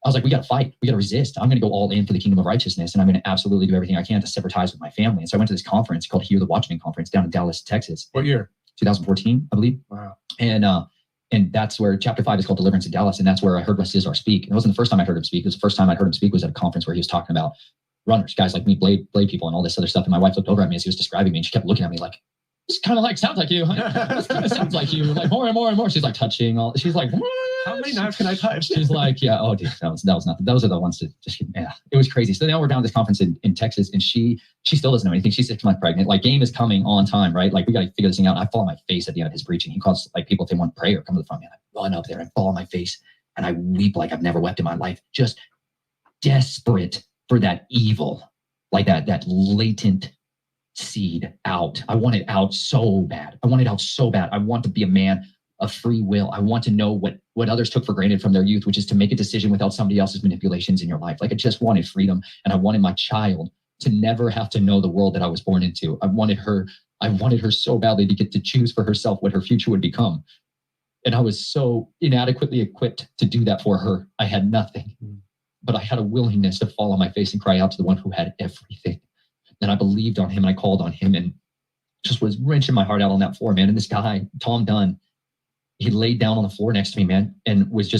I was like, we got to fight. We got to resist. I'm going to go all in for the kingdom of righteousness. And I'm going to absolutely do everything I can to sever ties with my family. And so I went to this conference called Hear the Watchman Conference down in Dallas, Texas. What year? 2014, I believe. Wow. And that's where chapter 5 is called Deliverance in Dallas. And that's where I heard Russ Dizdar speak. And it wasn't the first time I heard him speak. It was the first time I heard him speak was at a conference where he was talking about runners, guys like me, blade people and all this other stuff. And my wife looked over at me as he was describing me and she kept looking at me like, this kind of like sounds like you. This kind of sounds like you. Like more and more and more. She's like touching all. She's like, what? How many knives can I touch? She's like, yeah. Oh, dude, that was nothing. Those are the ones that just, yeah, it was crazy. So now we're down at this conference in Texas, and she still doesn't know anything. She's 6 months pregnant. Like game is coming on time, right? Like we got to figure this thing out. I fall on my face at the end of his preaching. He calls like people if they want prayer, come to the front, man. I run up there and fall on my face, and I weep like I've never wept in my life. Just desperate for that evil, like that latent seed out. I want it out so bad. I want to be a man of free will. I want to know what others took for granted from their youth, which is to make a decision without somebody else's manipulations in your life. Like I just wanted freedom, and I wanted my child to never have to know the world that I was born into. I wanted her so badly to get to choose for herself what her future would become. And I was so inadequately equipped to do that for her. I had nothing, but I had a willingness to fall on my face and cry out to the one who had everything. And I believed on him, and I called on him, and just was wrenching my heart out on that floor, man. And this guy, Tom Dunn, he laid down on the floor next to me, man, and was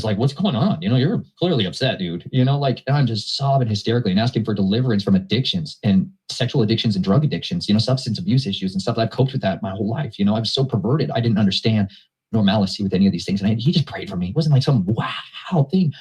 like, what's going on? You know, you're clearly upset, dude. You know, like I'm just sobbing hysterically and asking for deliverance from addictions. And sexual addictions and drug addictions, you know, substance abuse issues and stuff. I've coped with that my whole life. You know, I was so perverted. I didn't understand normalcy with any of these things. And he just prayed for me. It wasn't like some wow thing,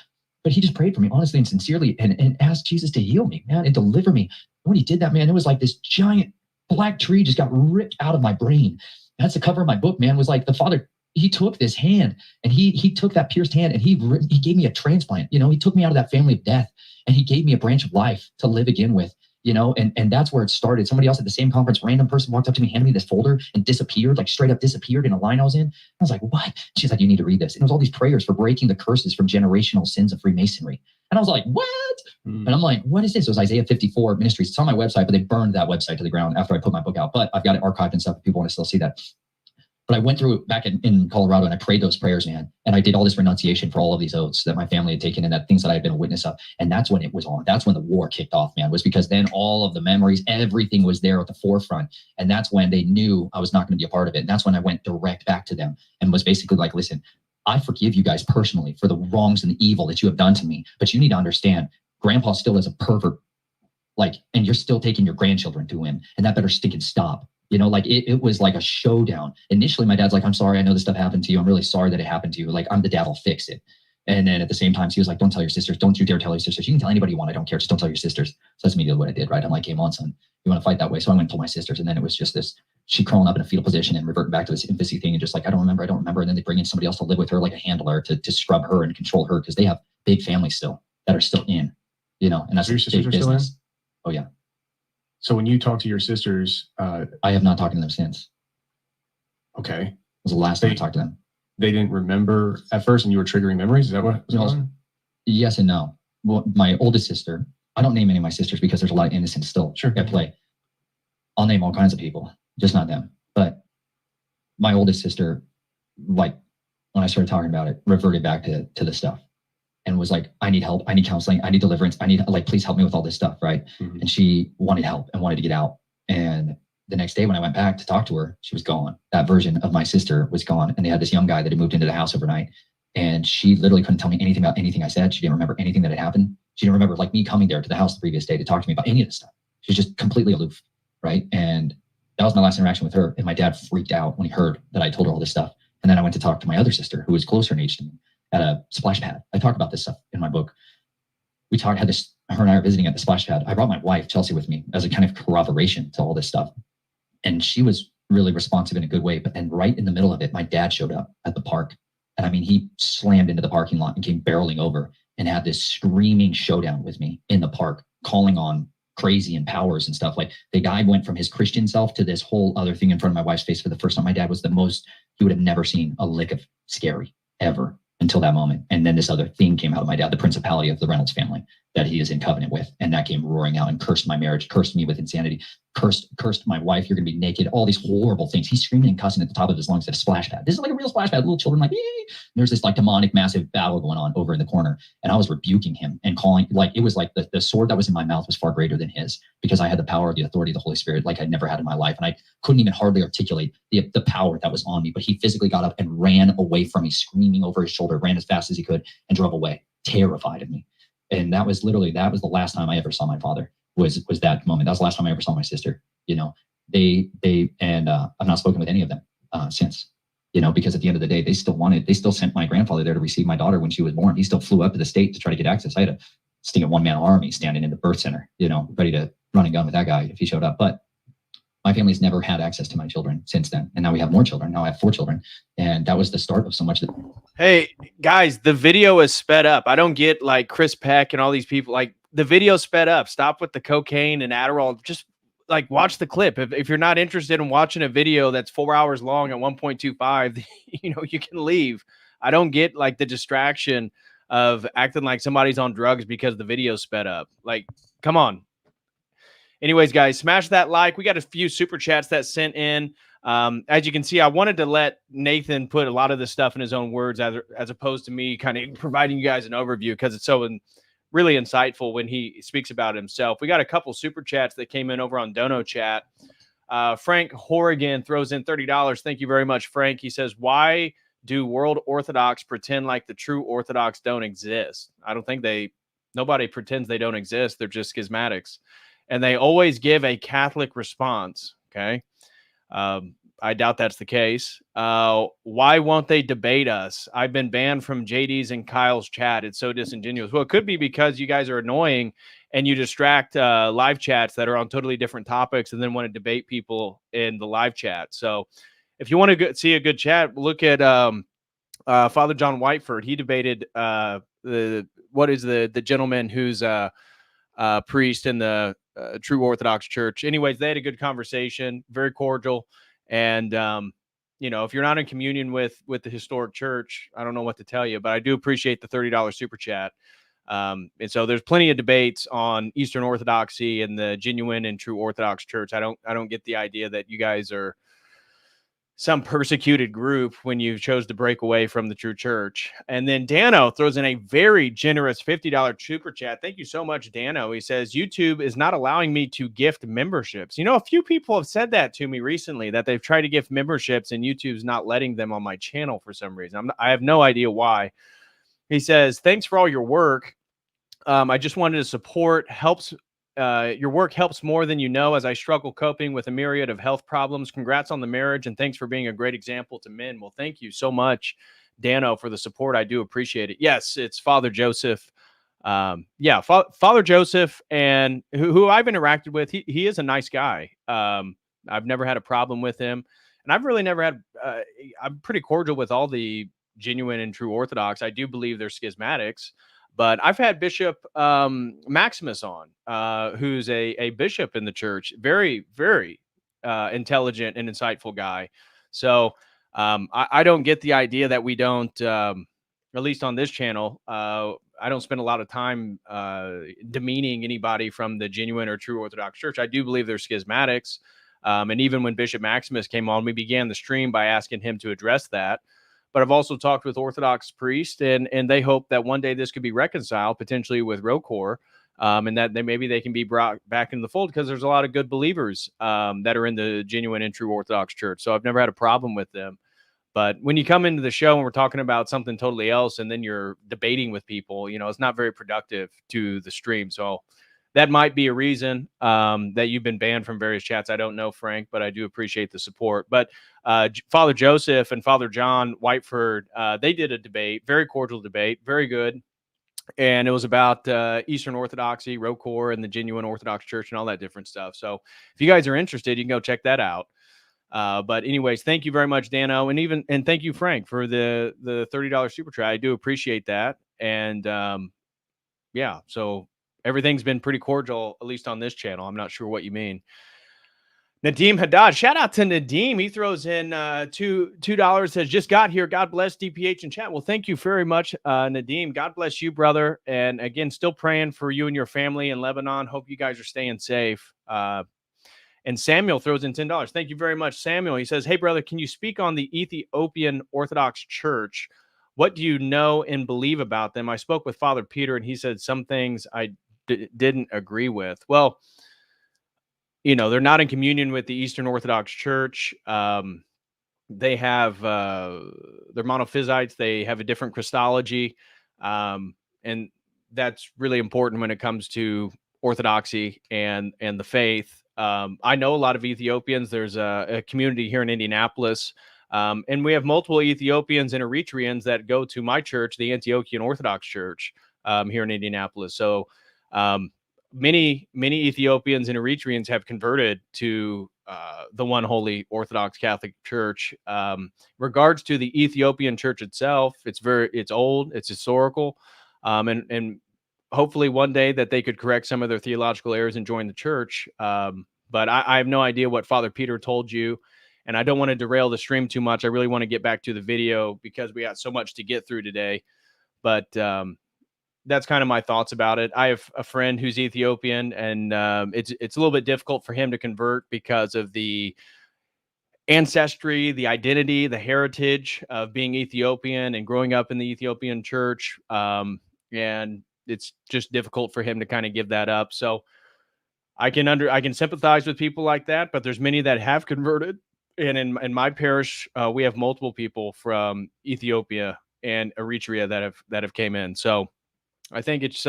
but he just prayed for me honestly and sincerely and asked Jesus to heal me, man, and deliver me. And when he did that, man, it was like this giant black tree just got ripped out of my brain. And that's the cover of my book, man, was like the Father, he took this hand and he took that pierced hand and he gave me a transplant. You know, he took me out of that family of death and he gave me a branch of life to live again with, you know, and that's where it started. Somebody else at the same conference, random person walked up to me, handed me this folder and disappeared, like straight up disappeared in a line I was in. I was like, what? She's like, you need to read this. And it was all these prayers for breaking the curses from generational sins of Freemasonry. And I was like, what? And I'm like, what is this? It was Isaiah 54 Ministries. It's on my website, but they burned that website to the ground after I put my book out. But I've got it archived and stuff if people want to still see that. But I went through it back in Colorado and I prayed those prayers, man. And I did all this renunciation for all of these oaths that my family had taken and that things that I had been a witness of. And that's when it was on. That's when the war kicked off, man, was because then all of the memories, everything was there at the forefront. And that's when they knew I was not going to be a part of it. And that's when I went direct back to them and was basically like, listen, I forgive you guys personally for the wrongs and the evil that you have done to me. But you need to understand, Grandpa still is a pervert. Like, and you're still taking your grandchildren to him. And that better stick and stop. You know, like it was like a showdown. Initially, my dad's like, I'm sorry, I know this stuff happened to you. I'm really sorry that it happened to you. Like, I'm the dad, I'll fix it. And then at the same time, he was like, don't tell your sisters. Don't you dare tell your sisters. You can tell anybody you want. I don't care. Just don't tell your sisters. So that's immediately what I did, right? I'm like, game on, son. You want to fight that way? So I went and told my sisters. And then it was just this, she crawling up in a fetal position and reverting back to this infancy thing and just like, I don't remember. And then they bring in somebody else to live with her, like a handler to scrub her and control her because they have big families still that are still in, you know, and that's your sisters are still in? Oh, yeah. So when you talk to your sisters, I have not talked to them since. Okay. It was the last time I talked to them. They didn't remember at first and you were triggering memories? Is that what was going on? Yes and no. Well, my oldest sister, I don't name any of my sisters because there's a lot of innocence still at play. I'll name all kinds of people, just not them. But my oldest sister, like when I started talking about it, reverted back to the stuff. And was like, I need help. I need counseling. I need deliverance. I need, like, please help me with all this stuff, right? And she wanted help and wanted to get out. And the next day when I went back to talk to her, she was gone. That version of my sister was gone. And they had this young guy that had moved into the house overnight. And she literally couldn't tell me anything about anything I said. She didn't remember anything that had happened. She didn't remember, like, me coming there to the house the previous day to talk to me about any of this stuff. She was just completely aloof, right? And that was my last interaction with her. And my dad freaked out when he heard that I told her all this stuff. And then I went to talk to my other sister, who was closer in age to me, at a splash pad. I talk about this stuff in my book. Her and I are visiting at the splash pad. I brought my wife, Chelsea, with me as a kind of corroboration to all this stuff. And she was really responsive in a good way. But then right in the middle of it, my dad showed up at the park. And I mean, he slammed into the parking lot and came barreling over and had this screaming showdown with me in the park, calling on crazy and powers and stuff. Like, the guy went from his Christian self to this whole other thing in front of my wife's face for the first time. My dad was he would have never seen a lick of scary ever until that moment. And then this other thing came out of my dad, the principality of the Reynolds family that he is in covenant with. And that came roaring out and cursed my marriage, cursed me with insanity, cursed my wife. You're going to be naked. All these horrible things. He's screaming and cussing at the top of his lungs at a splash pad. This is like a real splash pad. Little children like, yay. There's this like demonic massive battle going on over in the corner. And I was rebuking him and calling, like, it was like the sword that was in my mouth was far greater than his, because I had the power of the authority of the Holy Spirit like I'd never had in my life. And I couldn't even hardly articulate the power that was on me. But he physically got up and ran away from me, screaming over his shoulder, ran as fast as he could and drove away, terrified of me. And that was the last time I ever saw my father, was that moment. That was the last time I ever saw my sister. You know, I've not spoken with any of them since, you know, because at the end of the day, they still sent my grandfather there to receive my daughter when she was born. He still flew up to the state to try to get access. I had a sting of one-man army standing in the birth center, you know, ready to run and gun with that guy if he showed up. But my family's never had access to my children since then. And now we have more children. Now I have 4 children. And that was the start of so much. Hey, guys, the video is sped up. I don't get like Chris Peck and all these people. Like, the video sped up. Stop with the cocaine and Adderall. Just like watch the clip. If you're not interested in watching a video that's 4 hours long at 1.25, you know, you can leave. I don't get like the distraction of acting like somebody's on drugs because the video sped up. Like, come on. Anyways, guys, smash that like. We got a few super chats that sent in. As you can see, I wanted to let Nathan put a lot of this stuff in his own words as opposed to me kind of providing you guys an overview, because it's so really insightful when he speaks about himself. We got a couple super chats that came in over on Dono Chat. Frank Horrigan throws in $30. Thank you very much, Frank. He says, why do World Orthodox pretend like the true Orthodox don't exist? I don't think nobody pretends they don't exist. They're just schismatics. and they always give a Catholic response. Okay. I doubt that's the case. Why won't they debate us? I've been banned from JD's and Kyle's chat. It's so disingenuous. Well, it could be because you guys are annoying and you distract live chats that are on totally different topics and then want to debate people in the live chat. So if you want to see a good chat, look at Father John Whiteford. He debated the gentleman who's priest in the True Orthodox Church. Anyways, they had a good conversation, very cordial. And, if you're not in communion with the historic church, I don't know what to tell you, but I do appreciate the $30 super chat. And so there's plenty of debates on Eastern Orthodoxy and the genuine and true Orthodox Church. I don't get the idea that you guys are some persecuted group when you chose to break away from the true church. And then Dano throws in a very generous $50 super chat. Thank you so much, Dano. He says, YouTube is not allowing me to gift memberships. A few people have said that to me recently, that they've tried to gift memberships and YouTube's not letting them on my channel for some reason. I have no idea why. He says, thanks for all your work. I just wanted to support. Your work helps more than you know as I struggle coping with a myriad of health problems. Congrats on the marriage, and thanks for being a great example to men. Well, thank you so much, Dano, for the support. I do appreciate it. Yes, it's Father Joseph. Father Joseph, and who I've interacted with. He is a nice guy. I've never had a problem with him, and I've really never had. I'm pretty cordial with all the genuine and true Orthodox. I do believe they're schismatics. But I've had Bishop Maximus on, who's a bishop in the church. Very, very intelligent and insightful guy. So I don't get the idea that we don't, at least on this channel, I don't spend a lot of time demeaning anybody from the genuine or true Orthodox Church. I do believe they're schismatics. And even when Bishop Maximus came on, we began the stream by asking him to address that. But I've also talked with Orthodox priests, and they hope that one day this could be reconciled, potentially with ROCOR, and that maybe they can be brought back into the fold, because there's a lot of good believers that are in the genuine and true Orthodox Church. So I've never had a problem with them. But when you come into the show and we're talking about something totally else, and then you're debating with people, it's not very productive to the stream. So that might be a reason that you've been banned from various chats. I don't know, Frank, but I do appreciate the support. But Father Joseph and Father John Whiteford, they did a debate, very cordial debate, very good. And it was about Eastern Orthodoxy, ROCOR, and the genuine Orthodox Church and all that different stuff. So if you guys are interested, you can go check that out. But anyways, thank you very much, Dano. And thank you, Frank, for the $30 super chat. I do appreciate that. And so everything's been pretty cordial, at least on this channel. I'm not sure what you mean. Nadeem Haddad, shout out to Nadeem. He throws in $2, says, just got here. God bless DPH and chat. Well, thank you very much, Nadeem. God bless you, brother. And again, still praying for you and your family in Lebanon. Hope you guys are staying safe. And Samuel throws in $10. Thank you very much, Samuel. He says, hey, brother, can you speak on the Ethiopian Orthodox Church? What do you know and believe about them? I spoke with Father Peter, and he said some things I didn't agree with. Well, they're not in communion with the Eastern Orthodox Church. They have, they're monophysites. They have a different Christology. And that's really important when it comes to Orthodoxy and the faith. I know a lot of Ethiopians. There's a community here in Indianapolis. And we have multiple Ethiopians and Eritreans that go to my church, the Antiochian Orthodox Church, here in Indianapolis. So many Ethiopians and Eritreans have converted to the one holy Orthodox Catholic Church. Regards to the Ethiopian Church itself, it's old, it's historical, and hopefully one day that they could correct some of their theological errors and join the church. But I have no idea what Father Peter told you, and I don't want to derail the stream too much. I really want to get back to the video because we got so much to get through today. But that's kind of my thoughts about it. I have a friend who's Ethiopian, and it's a little bit difficult for him to convert because of the ancestry, the identity, the heritage of being Ethiopian and growing up in the Ethiopian church. And it's just difficult for him to kind of give that up. So I can sympathize with people like that, but there's many that have converted. And in my parish, we have multiple people from Ethiopia and Eritrea that have came in. So I think it's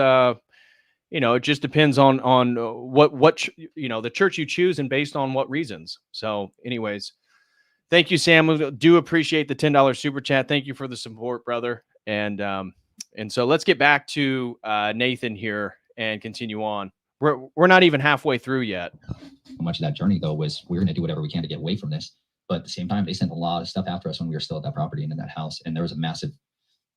you know, it just depends on what you know, the church you choose and based on what reasons. So anyways, thank you, Sam. We do appreciate the $10 super chat. Thank you for the support, brother. And so let's get back to Nathan here and continue on. We're not even halfway through yet. Much of that journey, though, was we're going to do whatever we can to get away from this. But at the same time, they sent a lot of stuff after us when we were still at that property and in that house. And there was a massive,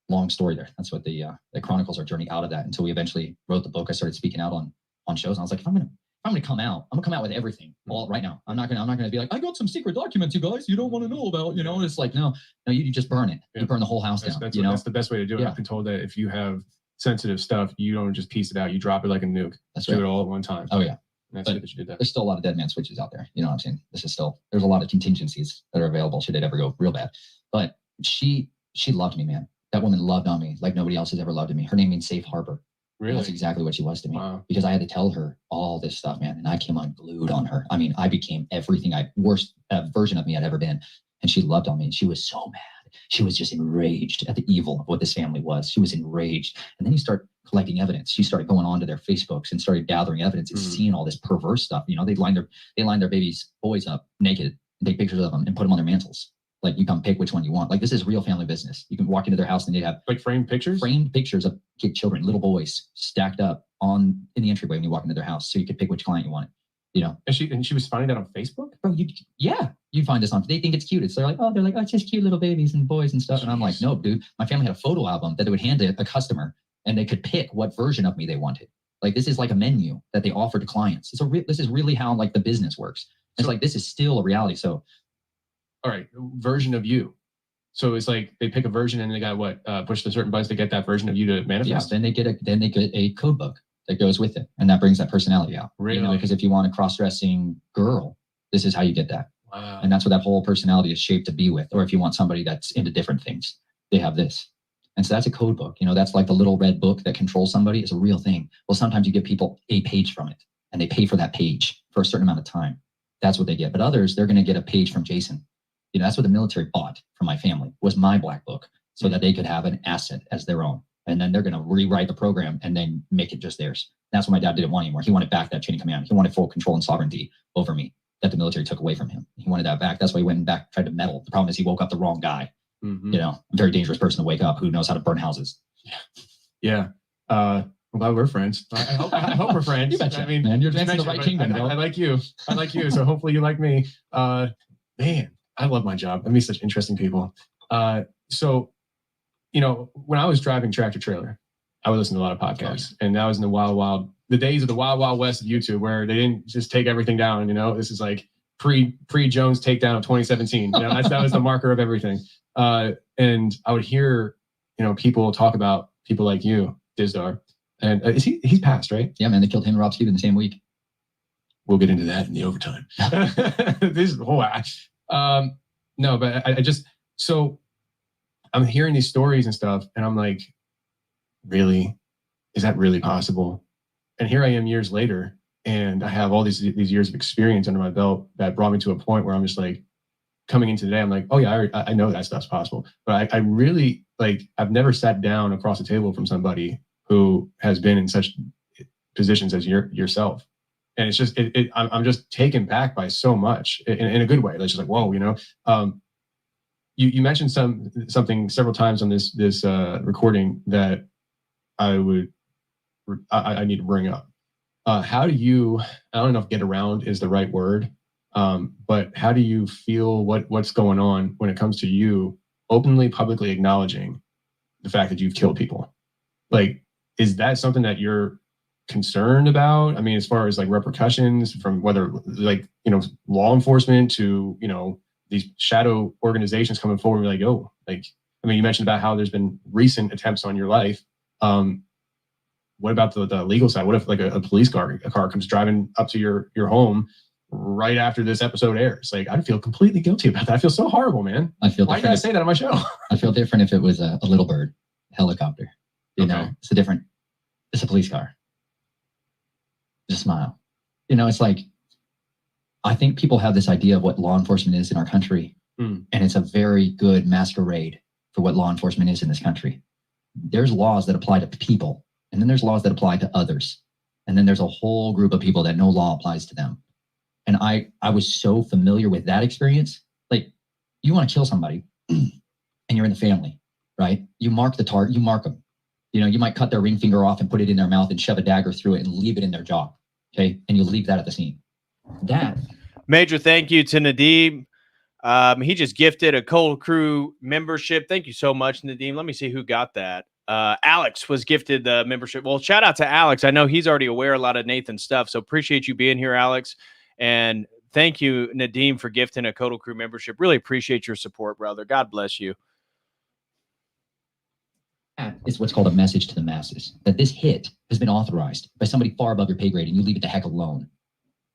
long story there. That's what the chronicles our journey out of that until we eventually wrote the book. I started speaking out on shows. And I was like, if I'm gonna come out, I'm gonna come out with everything all right now. I'm not gonna be like, I got some secret documents, you guys, you don't want to know about, you know. It's like, no, you just burn it. You burn the whole house down. That's the best way to do it. I've been told that if you have sensitive stuff, you don't just piece it out, you drop it like a nuke. That's do right. it all at one time. Oh yeah. That's good that you did that. There's still a lot of dead man switches out there. You know what I'm saying? There's a lot of contingencies that are available should it ever go real bad. But she loved me, man. That woman loved on me like nobody else has ever loved me. Her name means safe harbor. Really? That's exactly what she was to me. Wow. Because I had to tell her all this stuff, man. And I came unglued on her. I mean, I became everything worst version of me I'd ever been. And she loved on me. She was so mad. She was just enraged at the evil of what this family was. She was enraged. And then you start collecting evidence. She started going on to their Facebooks and started gathering evidence and seeing all this perverse stuff. You know, they line their boys up naked and take pictures of them and put them on their mantles. Like, you come pick which one you want. Like, this is real family business. You can walk into their house and they have like framed pictures of children, little boys stacked up in the entryway when you walk into their house. So you could pick which client you wanted. You know, and she was finding that on Facebook. Bro, you'd find us on. They think it's cute. They're like, oh, it's just cute little babies and boys and stuff. And I'm like, no, dude. My family had a photo album that they would hand to a customer, and they could pick what version of me they wanted. Like, this is like a menu that they offer to clients. This is really how like the business works. It's like, this is still a reality. So, all right, version of you. So it's like they pick a version and they got push the certain buttons to get that version of you to manifest. Yeah. Then they get a code book that goes with it, and that brings that personality out. Really? You know, because if you want a cross-dressing girl, this is how you get that. Wow. And that's what that whole personality is shaped to be with. Or if you want somebody that's into different things, they have this. And so that's a code book. You know, that's like the little red book that controls somebody. Is a real thing. Well, sometimes you give people a page from it, and they pay for that page for a certain amount of time. That's what they get. But others, they're going to get a page from Jason. You know, that's what the military bought from my family, was my black book, so that they could have an asset as their own. And then they're going to rewrite the program and then make it just theirs. That's what my dad didn't want anymore. He wanted back that chain of command. He wanted full control and sovereignty over me that the military took away from him. He wanted that back. That's why he went back, tried to meddle. The problem is he woke up the wrong guy. Mm-hmm. You know, a very dangerous person to wake up who knows how to burn houses. Yeah. I'm glad we're friends. I hope we're friends. You betcha, I mean, man, you're dancing the right kingdom. I like you. So hopefully you like me. Man, I love my job. I meet such interesting people. So, you know, when I was driving tractor trailer, I would listen to a lot of podcasts, and that was in the days of the wild west of YouTube, where they didn't just take everything down. You know, this is like pre Jones takedown of 2017. You know, that was the marker of everything. And I would hear, you know, people talk about people like you, Dizdar, and he's passed, right? Yeah, man, they killed him and Rob Stephen the same week. We'll get into that in the overtime. This is no, but I just, so I'm hearing these stories and stuff, and I'm like, really? Is that really possible? And here I am years later, and I have all these years of experience under my belt that brought me to a point where I'm just like, coming into today, I'm like, oh yeah, I know that stuff's possible. But I really, like, I've never sat down across the table from somebody who has been in such positions as yourself. And it's just, I'm just taken back by so much in a good way. It's just like, whoa, you know. You mentioned something several times on this recording that I need to bring up. How do you, I don't know if get around is the right word, but how do you feel what's going on when it comes to you openly, publicly acknowledging the fact that you've killed people? Like, is that something that you're concerned about? I mean, as far as like repercussions from whether, like, you know, law enforcement to, you know, these shadow organizations coming forward and be like, oh, like, I mean, you mentioned about how there's been recent attempts on your life. What about the legal side? What if like a police car comes driving up to your home right after this episode airs? Like, I'd feel completely guilty about that. I feel so horrible, man. I feel Why did I say that on my show? I feel different if it was a little bird helicopter. You know, it's a police car. Just smile. You know, it's like, I think people have this idea of what law enforcement is in our country, and it's a very good masquerade for what law enforcement is in this country. There's laws that apply to people, and then there's laws that apply to others. And then there's a whole group of people that no law applies to them. And I was so familiar with that experience. Like, you want to kill somebody and you're in the family, right? You mark the target, you mark them. You know, you might cut their ring finger off and put it in their mouth and shove a dagger through it and leave it in their jaw. Okay. And you leave that at the scene. That. Major thank you to Nadeem. He just gifted a Cold Crew membership. Thank you so much, Nadeem. Let me see who got that. Alex was gifted the membership. Well, shout out to Alex. I know he's already aware of a lot of Nathan's stuff, so appreciate you being here, Alex. And thank you, Nadeem, for gifting a Cotel Crew membership. Really appreciate your support, brother. God bless you. It's what's called a message to the masses, that this hit has been authorized by somebody far above your pay grade and you leave it the heck alone.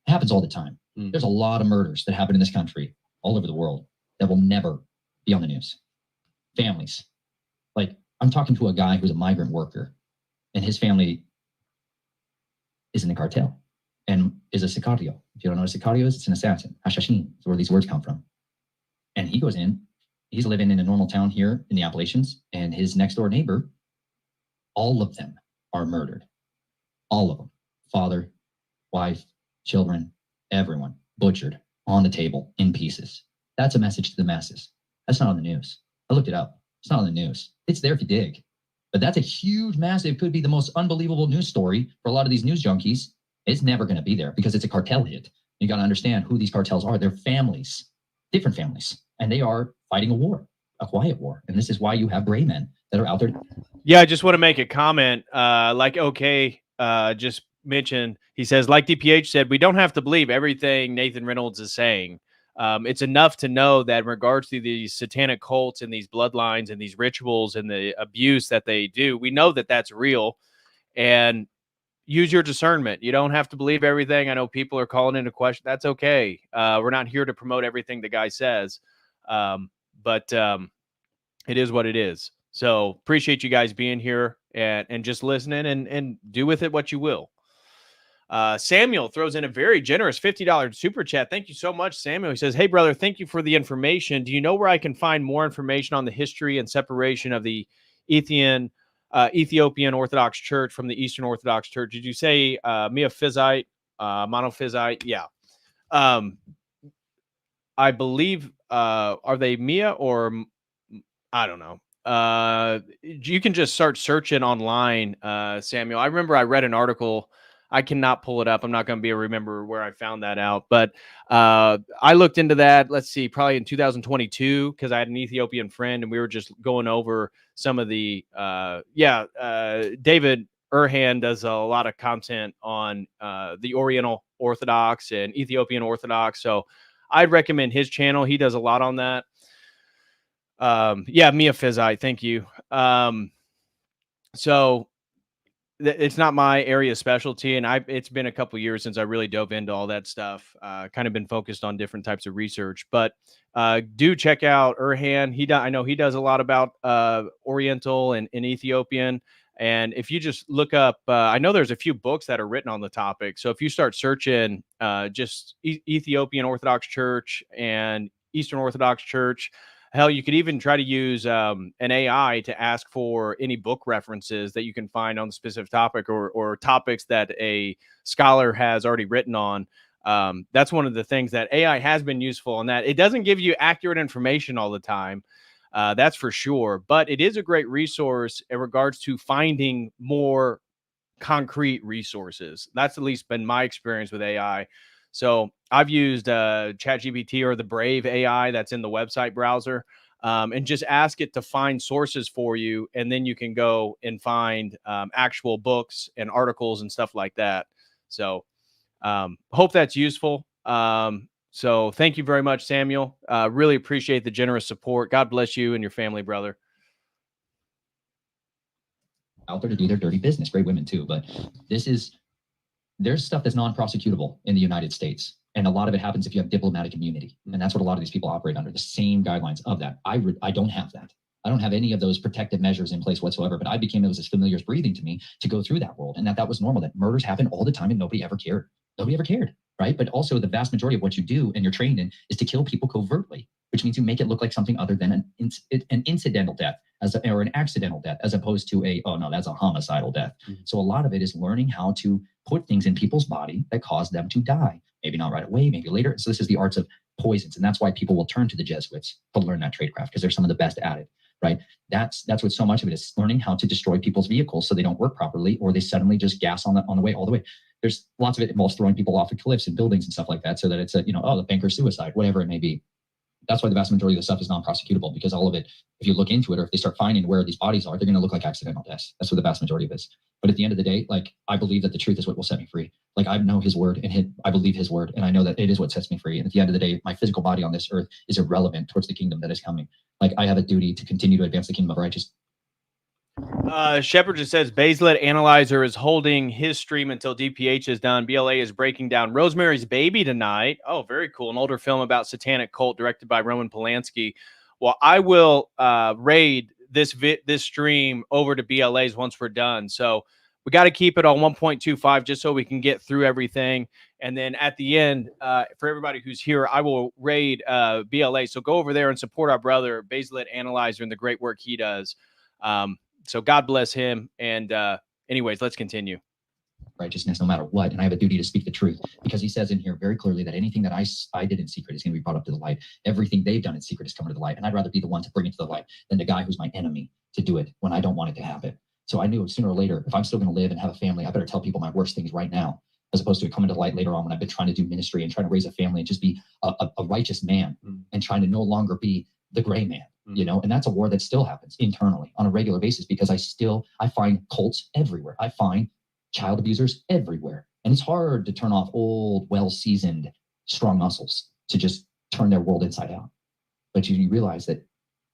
It happens all the time. There's a lot of murders that happen in this country, all over the world, that will never be on the news. Families. Like, I'm talking to a guy who's a migrant worker, and his family is in the cartel and is a sicario. If you don't know what a sicario is, it's an assassin. Hashashin is where these words come from. And he goes in, he's living in a normal town here in the Appalachians, and his next door neighbor, all of them are murdered. All of them. Father, wife, children, everyone butchered on the table in pieces. That's a message to the masses. That's not on the news. I looked it up. It's not on the news. It's there if you dig. But that's a huge, massive, could be the most unbelievable news story for a lot of these news junkies. It's never going to be there because it's a cartel hit. You got to understand who these cartels are. They're families, different families, and they are fighting a war, a quiet war. And this is why you have gray men that are out there. Yeah, I just want to make a comment. Just mentioned, he says, like DPH said, we don't have to believe everything Nathan Reynolds is saying. It's enough to know that in regards to these satanic cults and these bloodlines and these rituals and the abuse that they do, we know that that's real, and use your discernment. You don't have to believe everything. I know people are calling into question. That's okay. We're not here to promote everything the guy says. But it is what it is. So appreciate you guys being here and just listening and do with it what you will. Samuel throws in a very generous $50 super chat. Thank you so much, Samuel. He says, hey, brother, thank you for the information. Do you know where I can find more information on the history and separation of the Ethiopian Orthodox Church from the Eastern Orthodox Church? Did you say Miaphysite, monophysite? Yeah. I believe, are they Mia or I don't know. You can just start searching online, Samuel. I remember I read an article. I cannot pull it up. I'm not going to be able to remember where I found that out. But I looked into that, let's see, probably in 2022, because I had an Ethiopian friend and we were just going over some of the, David Erhan does a lot of content on the Oriental Orthodox and Ethiopian Orthodox. So I'd recommend his channel. He does a lot on that. Miaphysite. Thank you. So it's not my area of specialty, and it's been a couple of years since I really dove into all that stuff. Kind of been focused on different types of research, but do check out Erhan. I know he does a lot about Oriental and Ethiopian. And if you just look up, I know there's a few books that are written on the topic. So if you start searching just Ethiopian Orthodox Church and Eastern Orthodox Church, hell, you could even try to use an AI to ask for any book references that you can find on the specific topic or topics that a scholar has already written on. That's one of the things that AI has been useful on that. It doesn't give you accurate information all the time. That's for sure. But it is a great resource in regards to finding more concrete resources. That's at least been my experience with AI. So I've used ChatGPT or the Brave AI that's in the website browser, and just ask it to find sources for you. And then you can go and find actual books and articles and stuff like that. So hope that's useful. So thank you very much, Samuel. Really appreciate the generous support. God bless you and your family, brother. Out there to do their dirty business. Great women too. But there's stuff that's non-prosecutable in the United States. And a lot of it happens if you have diplomatic immunity. And that's what a lot of these people operate under, the same guidelines of that. I don't have that. I don't have any of those protective measures in place whatsoever, but it was as familiar as breathing to me to go through that world. And that was normal, that murders happen all the time and nobody ever cared. Nobody ever cared, right? But also the vast majority of what you do and you're trained in is to kill people covertly. which means you make it look like something other than an incidental death or an accidental death, as opposed to oh no, that's a homicidal death. So a lot of it is learning how to put things in people's body that cause them to die. Maybe not right away, maybe later. So this is the arts of poisons. And that's why people will turn to the Jesuits to learn that tradecraft, because they're some of the best at it, right? That's what so much of it is, learning how to destroy people's vehicles so they don't work properly, or they suddenly just gas on the way all the way. There's lots of it involves throwing people off of cliffs and buildings and stuff like that, so that it's the banker's suicide, whatever it may be. That's why the vast majority of the stuff is non-prosecutable, because all of it, if you look into it, or if they start finding where these bodies are, they're going to look like accidental deaths. That's what the vast majority of it is. But at the end of the day, like, I believe that the truth is what will set me free. Like, I know his word, and I believe his word, and I know that it is what sets me free. And at the end of the day, my physical body on this earth is irrelevant towards the kingdom that is coming. Like, I have a duty to continue to advance the kingdom of righteousness. Shepard just says Baselet Analyzer is holding his stream until DPH is done. BLA is breaking down Rosemary's Baby tonight. Oh, very cool. An older film about satanic cult directed by Roman Polanski. Well, I will raid this stream over to BLA's once we're done. So we got to keep it on 1.25 just so we can get through everything. And then at the end, for everybody who's here, I will raid BLA. So go over there and support our brother, Baselet Analyzer, and the great work he does. So God bless him. And anyways, let's continue. Righteousness, no matter what. And I have a duty to speak the truth, because he says in here very clearly that anything that I did in secret is going to be brought up to the light. Everything they've done in secret is coming to the light. And I'd rather be the one to bring it to the light than the guy who's my enemy to do it when I don't want it to happen. So I knew sooner or later, if I'm still going to live and have a family, I better tell people my worst things right now, as opposed to it coming to the light later on when I've been trying to do ministry and trying to raise a family and just be a righteous man and trying to no longer be the gray man. And that's a war that still happens internally on a regular basis, because I find cults everywhere. I find child abusers everywhere. And it's hard to turn off old, well-seasoned, strong muscles to just turn their world inside out. But you realize that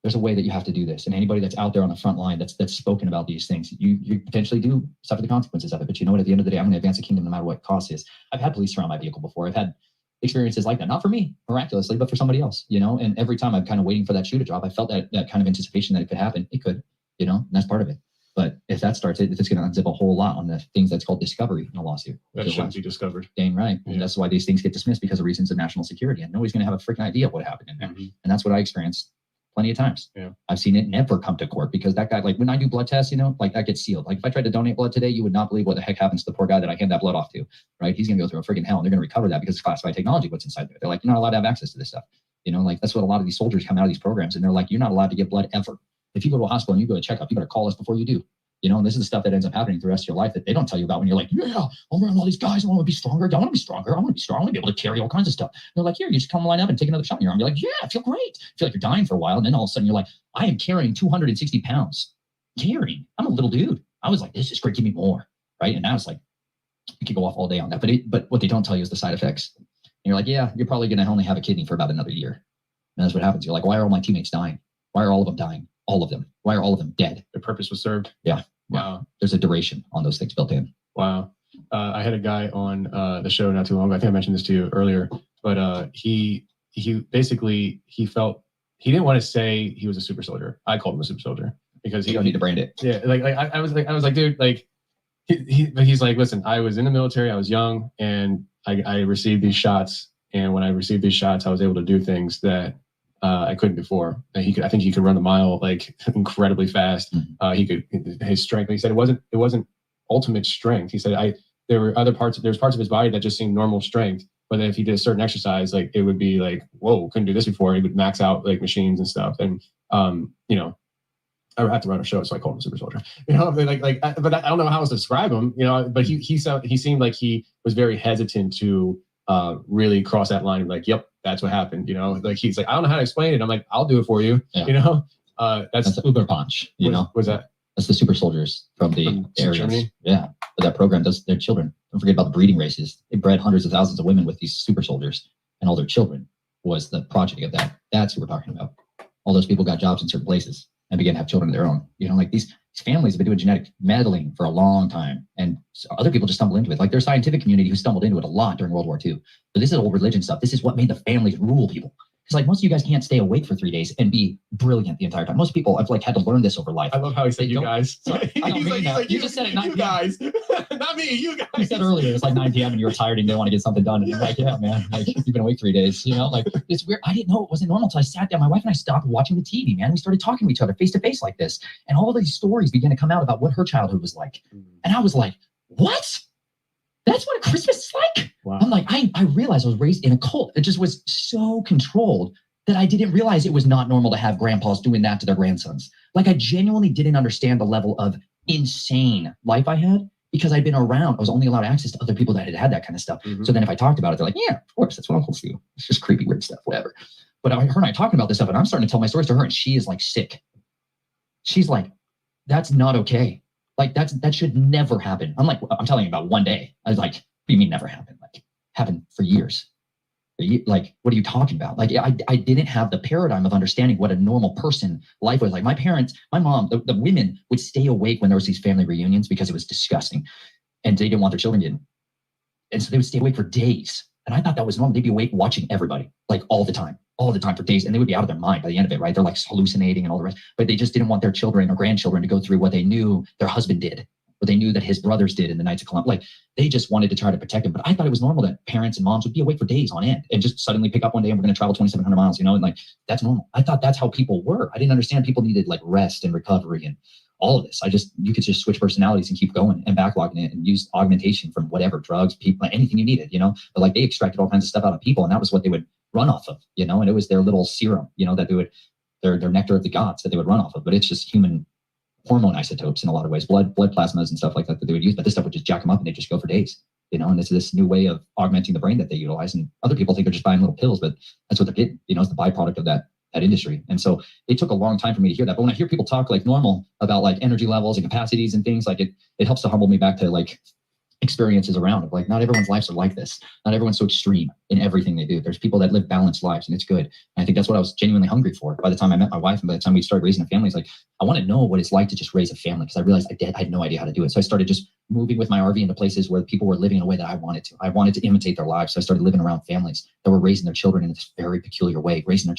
there's a way that you have to do this. And anybody that's out there on the front line that's spoken about these things, you potentially do suffer the consequences of it. But you know what? At the end of the day, I'm going to advance the kingdom no matter what cost is. I've had police surround my vehicle before. I've had experiences like that, not for me miraculously, but for somebody else, and every time I'm kind of waiting for that shoe to drop, I felt that kind of anticipation that it could happen. It could, and that's part of it. But if that starts, it's going to unzip a whole lot on the things that's called discovery in a lawsuit. That shouldn't be discovered. Dang right. Yeah. And that's why these things get dismissed, because of reasons of national security, and nobody's going to have a freaking idea of what happened in there. And that's what I experienced plenty of times. Yeah. I've seen it never come to court, because that guy, like when I do blood tests, like that gets sealed. Like if I tried to donate blood today, you would not believe what the heck happens to the poor guy that I hand that blood off to, right? He's going to go through a freaking hell, and they're going to recover that because it's classified technology, what's inside there. They're like, you're not allowed to have access to this stuff. Like that's what a lot of these soldiers come out of these programs, and they're like, you're not allowed to give blood ever. If you go to a hospital and you go to check up, you better call us before you do. And this is the stuff that ends up happening through the rest of your life that they don't tell you about when you're like, yeah, I'm around all these guys. I want to be stronger. I want to be stronger. I want to be strong. I want to be able to carry all kinds of stuff. And they're like, here, you just come line up and take another shot in your arm. You're like, yeah, I feel great. I feel like you're dying for a while. And then all of a sudden you're like, I am carrying 260 pounds. I'm a little dude. I was like, this is great. Give me more. Right. And now it's like, you could go off all day on that. But what they don't tell you is the side effects. And you're like, yeah, you're probably going to only have a kidney for about another year. And that's what happens. You're like, why are all my teammates dying? Why are all of them dying? All of them. Why are all of them dead? The purpose was served. Yeah. Wow. There's a duration on those things built in. Wow. I had a guy on the show not too long ago. I think I mentioned this to you earlier, but he basically, he didn't want to say he was a super soldier. I called him a super soldier because you don't need to brand it. Yeah. I was like, dude, like he's like, listen, I was in the military. I was young and I received these shots. And when I received these shots, I was able to do things that I couldn't before. I think he could run the mile like incredibly fast. His strength. He said it wasn't ultimate strength. He said there's parts of his body that just seemed normal strength, but then if he did a certain exercise, like it would be like, whoa, couldn't do this before. He would max out like machines and stuff. And I have to run a show, so I called him super soldier. But I don't know how else to describe him. But he seemed like he was very hesitant to really cross that line. Like, yep, that's what happened. Like he's like, I don't know how to explain it. I'm like, I'll do it for you. Yeah. That's Uber Punch. Was that? That's the super soldiers from the areas. Germany? Yeah, but that program does their children. Don't forget about the breeding races. They bred hundreds of thousands of women with these super soldiers, and all their children was the progeny of that. That's who we're talking about. All those people got jobs in certain places and began to have children of their own. Like these families have been doing genetic meddling for a long time, and other people just stumble into it. Like there's scientific community who stumbled into it a lot during World War II. But this is old religion stuff. This is what made the families rule people. Because like most of you guys can't stay awake for 3 days and be brilliant the entire time. Most people I've like had to learn this over life. I love how he said you guys. You just said it 9 you guys. Not me, you guys. You said earlier it's like 9 p.m. and you were tired and you didn't want to get something done. And you're like, yeah, man, like you've been awake 3 days. You know, like it's weird. I didn't know it wasn't normal until I sat down. My wife and I stopped watching the TV, man. We started talking to each other face to face like this. And all of these stories began to come out about what her childhood was like. And I was like, what? That's what a Christmas is like? Wow. I'm like, I realized I was raised in a cult. It just was so controlled that I didn't realize it was not normal to have grandpas doing that to their grandsons. Like I genuinely didn't understand the level of insane life I had because I'd been around. I was only allowed access to other people that had that kind of stuff. So then if I talked about it, they're like, yeah, of course, that's what uncles do. It's just creepy, weird stuff, whatever. But her and I talking about this stuff and I'm starting to tell my stories to her and she is like sick. She's like, that's not okay. Like that should never happen. I'm like, I'm telling you about one day. I was like, what do you mean never happened? Like happened for years. Like, what are you talking about? Like, I didn't have the paradigm of understanding what a normal person life was like. My parents, my mom, the women would stay awake when there was these family reunions because it was disgusting. And they didn't want their children in. And so they would stay awake for days. And I thought that was normal. They'd be awake watching everybody, like all the time for days. And they would be out of their mind by the end of it, right? They're like hallucinating and all the rest. But they just didn't want their children or grandchildren to go through what they knew their husband did, what they knew that his brothers did in the Knights of Columbus. Like they just wanted to try to protect him. But I thought it was normal that parents and moms would be awake for days on end and just suddenly pick up one day and we're going to travel 2,700 miles, you know, and like that's normal. I thought that's how people were. I didn't understand people needed like rest and recovery and all of this. You could just switch personalities and keep going and backlogging it and use augmentation from whatever, drugs, people, anything you needed, you know, but like they extracted all kinds of stuff out of people and that was what they would run off of, you know, and it was their little serum, you know, that they would, their nectar of the gods that they would run off of, but it's just human hormone isotopes in a lot of ways, blood plasmas and stuff like that they would use, but this stuff would just jack them up and they just go for days, you know, and it's this new way of augmenting the brain that they utilize. And other people think they're just buying little pills, but that's what they're getting, you know, it's the byproduct of that industry. And so it took a long time for me to hear that. But when I hear people talk like normal about like energy levels and capacities and things, like it helps to humble me back to like experiences around of like, not everyone's lives are like this. Not everyone's so extreme in everything they do. There's people that live balanced lives and it's good. And I think that's what I was genuinely hungry for by the time I met my wife and by the time we started raising a family. It's like, I want to know what it's like to just raise a family because I realized I had no idea how to do it. So I started just moving with my RV into places where people were living in a way that I wanted to. I wanted to imitate their lives. So I started living around families that were raising their children in this very peculiar way, raising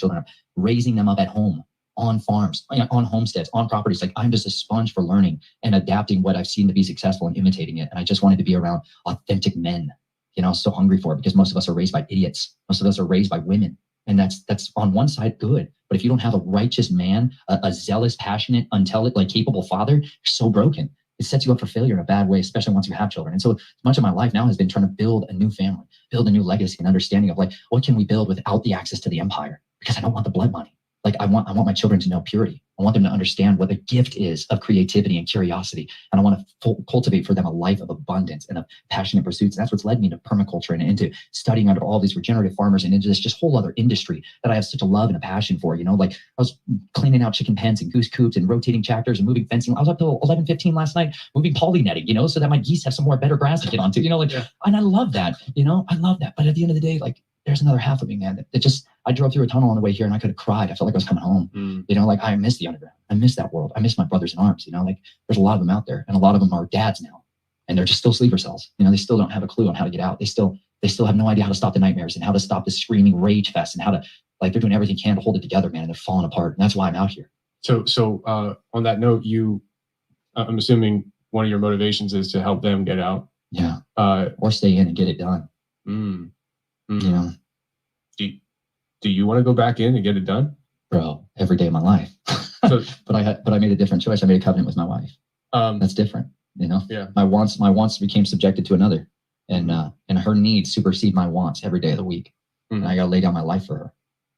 them up at home, on farms, on homesteads, on properties. Like I'm just a sponge for learning and adapting what I've seen to be successful and imitating it. And I just wanted to be around authentic men. You know, I was so hungry for it because most of us are raised by idiots. Most of us are raised by women. And that's on one side good. But if you don't have a righteous man, a zealous, passionate, like capable father, you're so broken. It sets you up for failure in a bad way, especially once you have children. And so much of my life now has been trying to build a new family, build a new legacy and understanding of like, what can we build without the access to the empire? Because I don't want the blood money. Like I want my children to know purity. I want them to understand what the gift is of creativity and curiosity. And I want to cultivate for them a life of abundance and of passionate pursuits. And that's what's led me to permaculture and into studying under all these regenerative farmers and into this just whole other industry that I have such a love and a passion for. You know, like I was cleaning out chicken pens and goose coops and rotating tractors and moving fencing. I was up till 11:15 last night moving poly netting, you know, so that my geese have some more better grass to get onto, you know, like, and I love that, you know, I love that. But at the end of the day, like, there's another half of me, man, that just, I drove through a tunnel on the way here and I could have cried. I felt like I was coming home. You know, like I miss the underground. I miss that world. I miss my brothers in arms, you know, like there's a lot of them out there and a lot of them are dads now and they're just still sleeper cells. You know, they still don't have a clue on how to get out. They still have no idea how to stop the nightmares and how to stop the screaming rage fest and how to, like, they're doing everything they can to hold it together, man. And they're falling apart. And that's why I'm out here. So on that note, I'm assuming one of your motivations is to help them get out. Yeah. Or stay in and get it done. You know, do you want to go back in and get it done? Bro, every day of my life. So, but I made a different choice. I made a covenant with my wife. That's different. You know, yeah. My wants became subjected to another, and her needs supersede my wants every day of the week. And I got to lay down my life for her.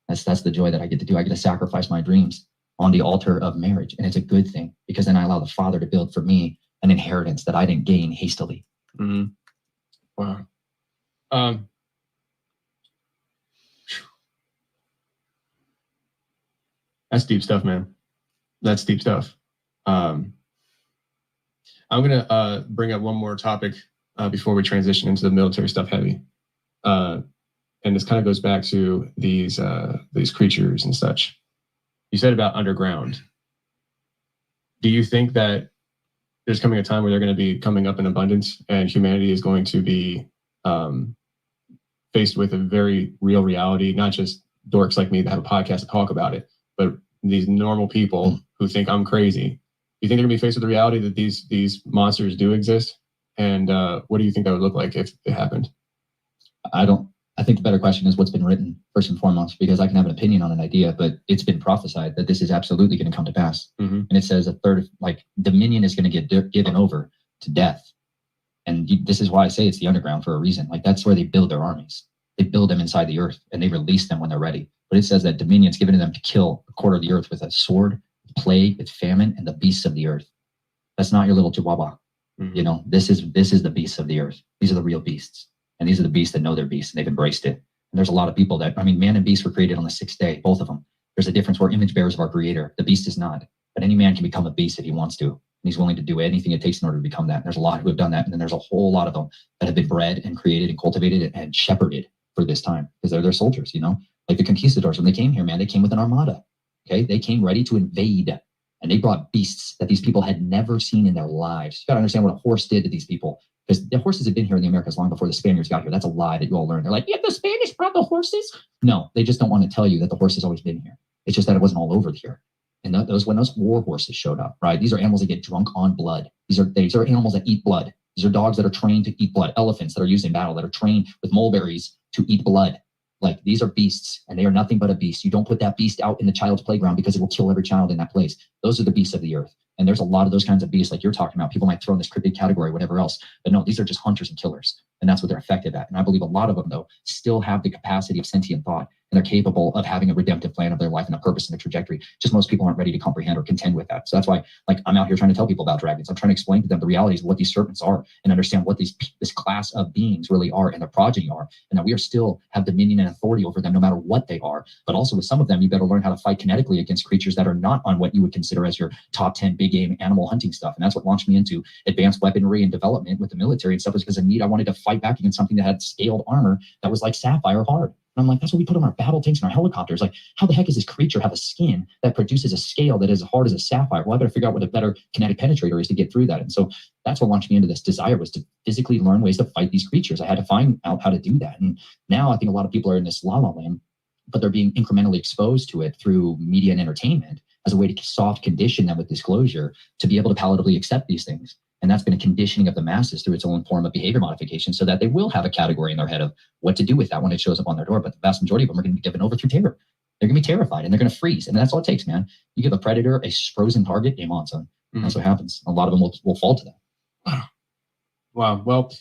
That's the joy that I get to do. I get to sacrifice my dreams on the altar of marriage, and it's a good thing because then I allow the Father to build for me an inheritance that I didn't gain hastily. Wow. That's deep stuff, man. That's deep stuff. I'm going to bring up one more topic before we transition into the military stuff heavy. And this kind of goes back to these creatures and such. You said about underground. Do you think that there's coming a time where they're going to be coming up in abundance and humanity is going to be faced with a very real reality, not just dorks like me that have a podcast to talk about it. But these normal people who think I'm crazy, you think they're gonna be faced with the reality that these monsters do exist? And what do you think that would look like if it happened? I think the better question is what's been written, first and foremost, because I can have an opinion on an idea, but it's been prophesied that this is absolutely going to come to pass. Mm-hmm. And it says a third of, like, dominion is going to get given over to death. And this is why I say it's the underground for a reason. Like, that's where they build their armies. They build them inside the earth and they release them when they're ready. But it says that dominion is given to them to kill a quarter of the earth with a sword, plague, with famine, and the beasts of the earth. That's not your little chihuahua. Mm-hmm. You know, this is the beasts of the earth. These are the real beasts. And these are the beasts that know they're beasts and they've embraced it. And there's a lot of people that, I mean, man and beast were created on the 6th day, both of them. There's a difference. We're image bearers of our creator. The beast is not. But any man can become a beast if he wants to. And he's willing to do anything it takes in order to become that. And there's a lot who have done that. And then there's a whole lot of them that have been bred and created and cultivated and shepherded for this time. Because they're their soldiers, you know? Like the conquistadors, when they came here, man, they came with an armada. Okay? They came ready to invade. And they brought beasts that these people had never seen in their lives. You got to understand what a horse did to these people. Because the horses had been here in the Americas long before the Spaniards got here. That's a lie that you all learned. They're like, yeah, the Spanish brought the horses. No, they just don't want to tell you that the horse has always been here. It's just that it wasn't all over here. And when those war horses showed up, right? These are animals that get drunk on blood. These are animals that eat blood. These are dogs that are trained to eat blood. Elephants that are used in battle that are trained with mulberries to eat blood. Like, these are beasts, and they are nothing but a beast. You don't put that beast out in the child's playground because it will kill every child in that place. Those are the beasts of the earth. And there's a lot of those kinds of beasts like you're talking about. People might throw in this cryptid category, whatever else. But no, these are just hunters and killers. And that's what they're effective at. And I believe a lot of them, though, still have the capacity of sentient thought. And they're capable of having a redemptive plan of their life and a purpose and a trajectory. Just most people aren't ready to comprehend or contend with that. So that's why, like, I'm out here trying to tell people about dragons. I'm trying to explain to them the realities of what these serpents are and understand what this class of beings really are and their progeny are. And that we are still have dominion and authority over them no matter what they are. But also with some of them, you better learn how to fight kinetically against creatures that are not on what you would consider as your top 10 big game animal hunting stuff. And that's what launched me into advanced weaponry and development with the military and stuff, is because I wanted to fight back against something that had scaled armor that was like sapphire hard. And I'm like, that's what we put on our battle tanks and our helicopters. Like, how the heck does this creature have a skin that produces a scale that is as hard as a sapphire? Well, I better figure out what a better kinetic penetrator is to get through that. And so that's what launched me into this desire, was to physically learn ways to fight these creatures. I had to find out how to do that. And now I think a lot of people are in this la-la land, but they're being incrementally exposed to it through media and entertainment as a way to soft condition them with disclosure to be able to palatably accept these things. And that's been a conditioning of the masses through its own form of behavior modification, so that they will have a category in their head of what to do with that when it shows up on their door. But the vast majority of them are going to be given over through terror. They're going to be terrified and they're going to freeze. And that's all it takes, man. You give a predator a frozen target, game on, son. Mm-hmm. That's what happens. A lot of them will fall to that. Wow. Well,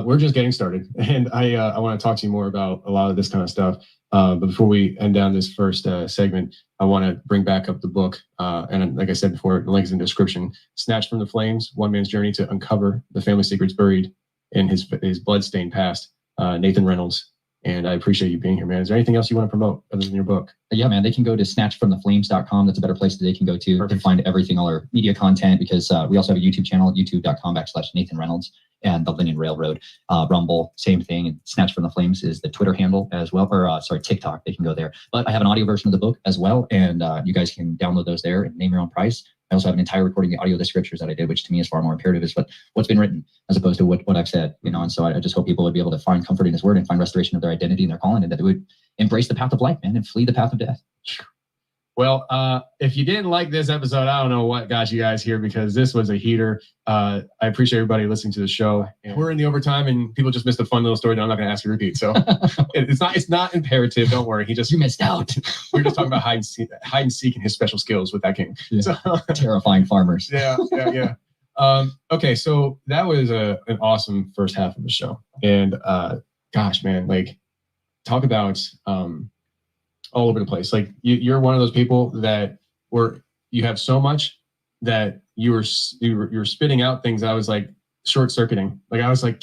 we're just getting started. And I want to talk to you more about a lot of this kind of stuff. But before we end down this first segment, I want to bring back up the book. And like I said before, the link is in the description. Snatched from the Flames, One Man's Journey to Uncover the Family Secrets Buried in His Bloodstained Past, Nathan Reynolds. And I appreciate you being here, man. Is there anything else you want to promote other than your book? Yeah, man, they can go to snatchedfromtheflames.com. That's a better place that they can go to. Perfect. To find everything, all our media content, because we also have a YouTube channel at youtube.com/Nathan Reynolds. And the Linen Railroad, Rumble, same thing. And Snatch from the Flames is the Twitter handle as well, or TikTok. They can go there. But I have an audio version of the book as well, and you guys can download those there and name your own price. I also have an entire recording of the audio of the scriptures that I did, which to me is far more imperative, is what's been written as opposed to what I've said, you know. And so I just hope people would be able to find comfort in His Word and find restoration of their identity and their calling, and that they would embrace the path of life, man, and flee the path of death. Well, if you didn't like this episode, I don't know what got you guys here, because this was a heater. I appreciate everybody listening to the show. We're in the overtime, and people just missed a fun little story that I'm not going to ask you to repeat. So it's not imperative. Don't worry. You missed out. We're just talking about hide and seek and his special skills with that king. Yeah. So, terrifying farmers. Yeah. Okay, so that was an awesome first half of the show, and gosh, man, like, talk about all over the place. Like, you're one of those people that you have so much that you're spitting out things that I was like short circuiting. Like, I was like,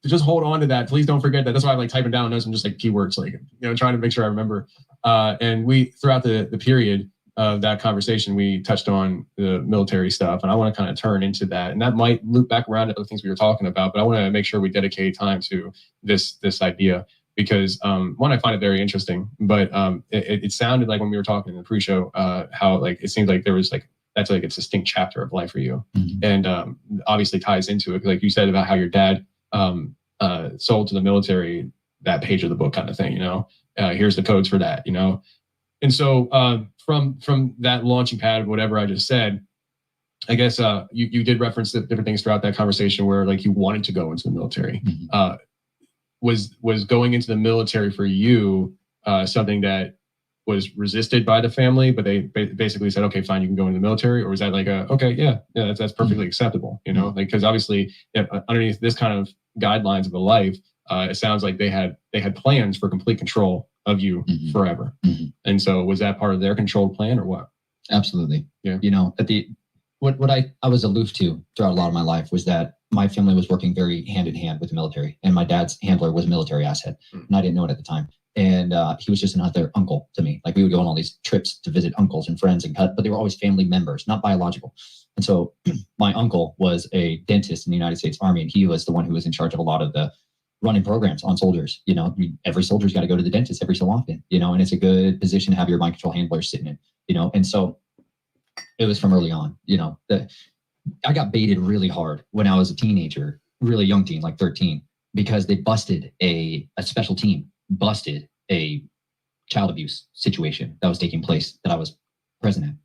just hold on to that. Please don't forget that. That's why I'm like typing down notes and just like keywords, like, you know, trying to make sure I remember. And we, throughout the period of that conversation, we touched on the military stuff, and I want to kind of turn into that. And that might loop back around to the things we were talking about, but I want to make sure we dedicate time to this idea. Because one, I find it very interesting, but it sounded like when we were talking in the pre-show, how like it seems like there was like that's like a distinct chapter of life for you, and obviously ties into it, like you said about how your dad sold to the military that page of the book kind of thing, here's the codes for that, And so from that launching pad of whatever I just said, I guess you did reference the different things throughout that conversation where like you wanted to go into the military. Was going into the military for you something that was resisted by the family, but they basically said, okay, fine, you can go into the military? Or was that like that's perfectly acceptable, like, because obviously underneath this kind of guidelines of a life, it sounds like they had plans for complete control of you forever. And so was that part of their controlled plan or what? Absolutely. Yeah. What I was aloof to throughout a lot of my life was that my family was working very hand in hand with the military, and my dad's handler was a military asset, and I didn't know it at the time. And he was just another uncle to me. Like we would go on all these trips to visit uncles and friends but they were always family members, not biological. And so my uncle was a dentist in the United States Army, and he was the one who was in charge of a lot of the running programs on soldiers. Every soldier's got to go to the dentist every so often, and it's a good position to have your mind control handler sitting in, and so it was from early on, I got baited really hard when I was a teenager, really young teen, like 13, because they busted a special team, busted a child abuse situation that was taking place that I was present at.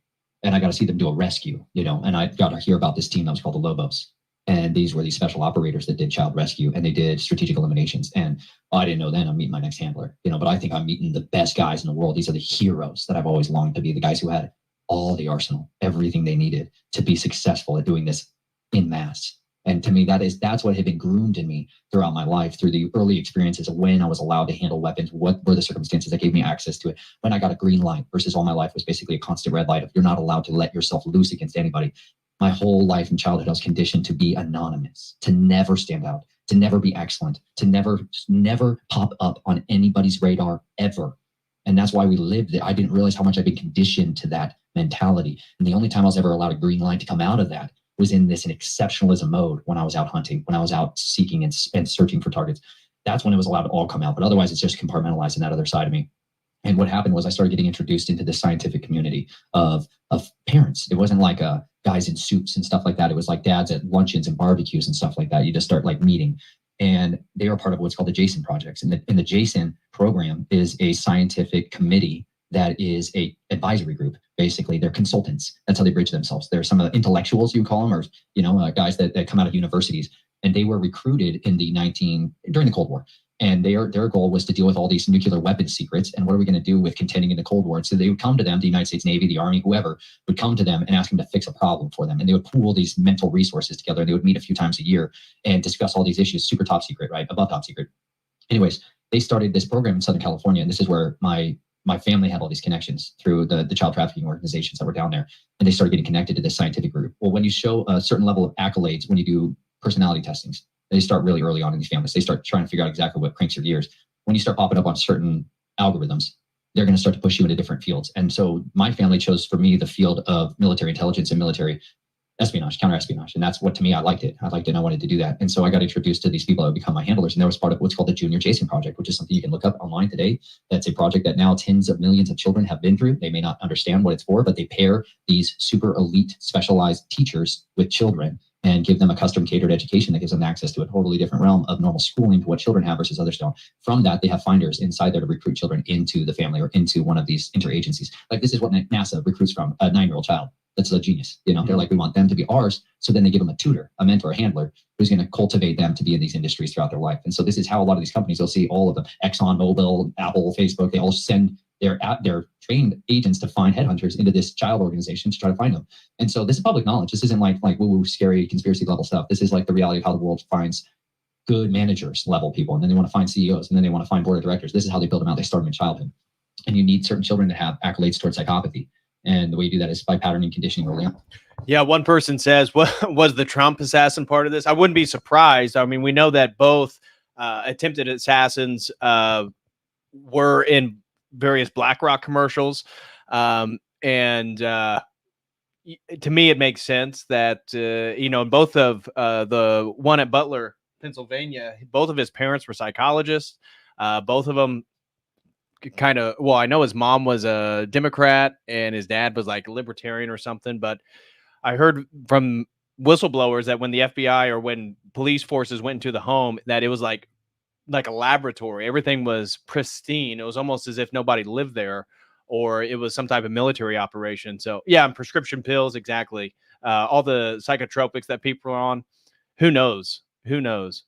And I got to see them do a rescue, and I got to hear about this team that was called the Lobos. And these were these special operators that did child rescue, and they did strategic eliminations. And I didn't know then I'm meeting my next handler, but I think I'm meeting the best guys in the world. These are the heroes that I've always longed to be, the guys who had all the arsenal, everything they needed to be successful at doing this in mass. And to me, that's what had been groomed in me throughout my life, through the early experiences of when I was allowed to handle weapons, what were the circumstances that gave me access to it, when I got a green light versus all my life was basically a constant red light of you're not allowed to let yourself loose against anybody. My whole life in childhood, I was conditioned to be anonymous, to never stand out, to never be excellent, to never pop up on anybody's radar ever. And that's why we lived it. I didn't realize how much I'd been conditioned to that mentality. And the only time I was ever allowed a green light to come out of that was in this exceptionalism mode when I was out hunting, when I was out seeking and searching for targets. That's when it was allowed to all come out. But otherwise, it's just compartmentalized in that other side of me. And what happened was I started getting introduced into this scientific community of parents. It wasn't like guys in suits and stuff like that. It was like dads at luncheons and barbecues and stuff like that. You just start like meeting. And they are part of what's called the Jason projects. And the Jason program is a scientific committee that is a advisory group. Basically, they're consultants. That's how they bridge themselves. They're some of the intellectuals, you call them, or guys that come out of universities. And they were recruited during the Cold War. And their goal was to deal with all these nuclear weapons secrets. And what are we going to do with contending in the Cold War? And so they would come to them, the United States Navy, the Army, whoever would come to them and ask them to fix a problem for them. And they would pool these mental resources together. And they would meet a few times a year and discuss all these issues, super top secret, right? Above top secret. Anyways, they started this program in Southern California. And this is where my family had all these connections through the child trafficking organizations that were down there. And they started getting connected to this scientific group. Well, when you show a certain level of accolades, when you do personality testings, they start really early on in these families. They start trying to figure out exactly what cranks your gears. When you start popping up on certain algorithms, they're going to start to push you into different fields. And so my family chose for me the field of military intelligence and military espionage, counter-espionage. And that's what, to me, I liked it. And I wanted to do that. And so I got introduced to these people that would become my handlers. And there was part of what's called the Junior Jason Project, which is something you can look up online today. That's a project that now tens of millions of children have been through. They may not understand what it's for, but they pair these super elite specialized teachers with children and give them a custom catered education that gives them access to a totally different realm of normal schooling to what children have versus others don't. From that, they have finders inside there to recruit children into the family or into one of these interagencies. Like this is what NASA recruits from a 9-year-old child. That's a genius. They're like, we want them to be ours. So then they give them a tutor, a mentor, a handler who's going to cultivate them to be in these industries throughout their life. And so this is how a lot of these companies, you'll see all of them, Exxon, Mobil, Apple, Facebook, they all send their trained agents to find headhunters into this child organization to try to find them. And so this is public knowledge. This isn't like woo-woo, scary conspiracy level stuff. This is like the reality of how the world finds good managers level people. And then they want to find CEOs, and then they want to find board of directors. This is how they build them out. They start them in childhood. And you need certain children to have accolades towards psychopathy. And the way you do that is by patterning conditioning early on. Yeah, one person says, "What was the Trump assassin part of this?" I wouldn't be surprised. I mean, we know that both attempted assassins were in various BlackRock commercials, and to me, it makes sense that both of the one at Butler, Pennsylvania, both of his parents were psychologists. Both of them I know his mom was a Democrat and his dad was like a libertarian or something, but I heard from whistleblowers that when the FBI or when police forces went into the home, that it was like like a laboratory. Everything was pristine. It was almost as if nobody lived there, or it was some type of military operation. So yeah, and prescription pills, exactly. All the psychotropics that people are on. Who knows? Who knows?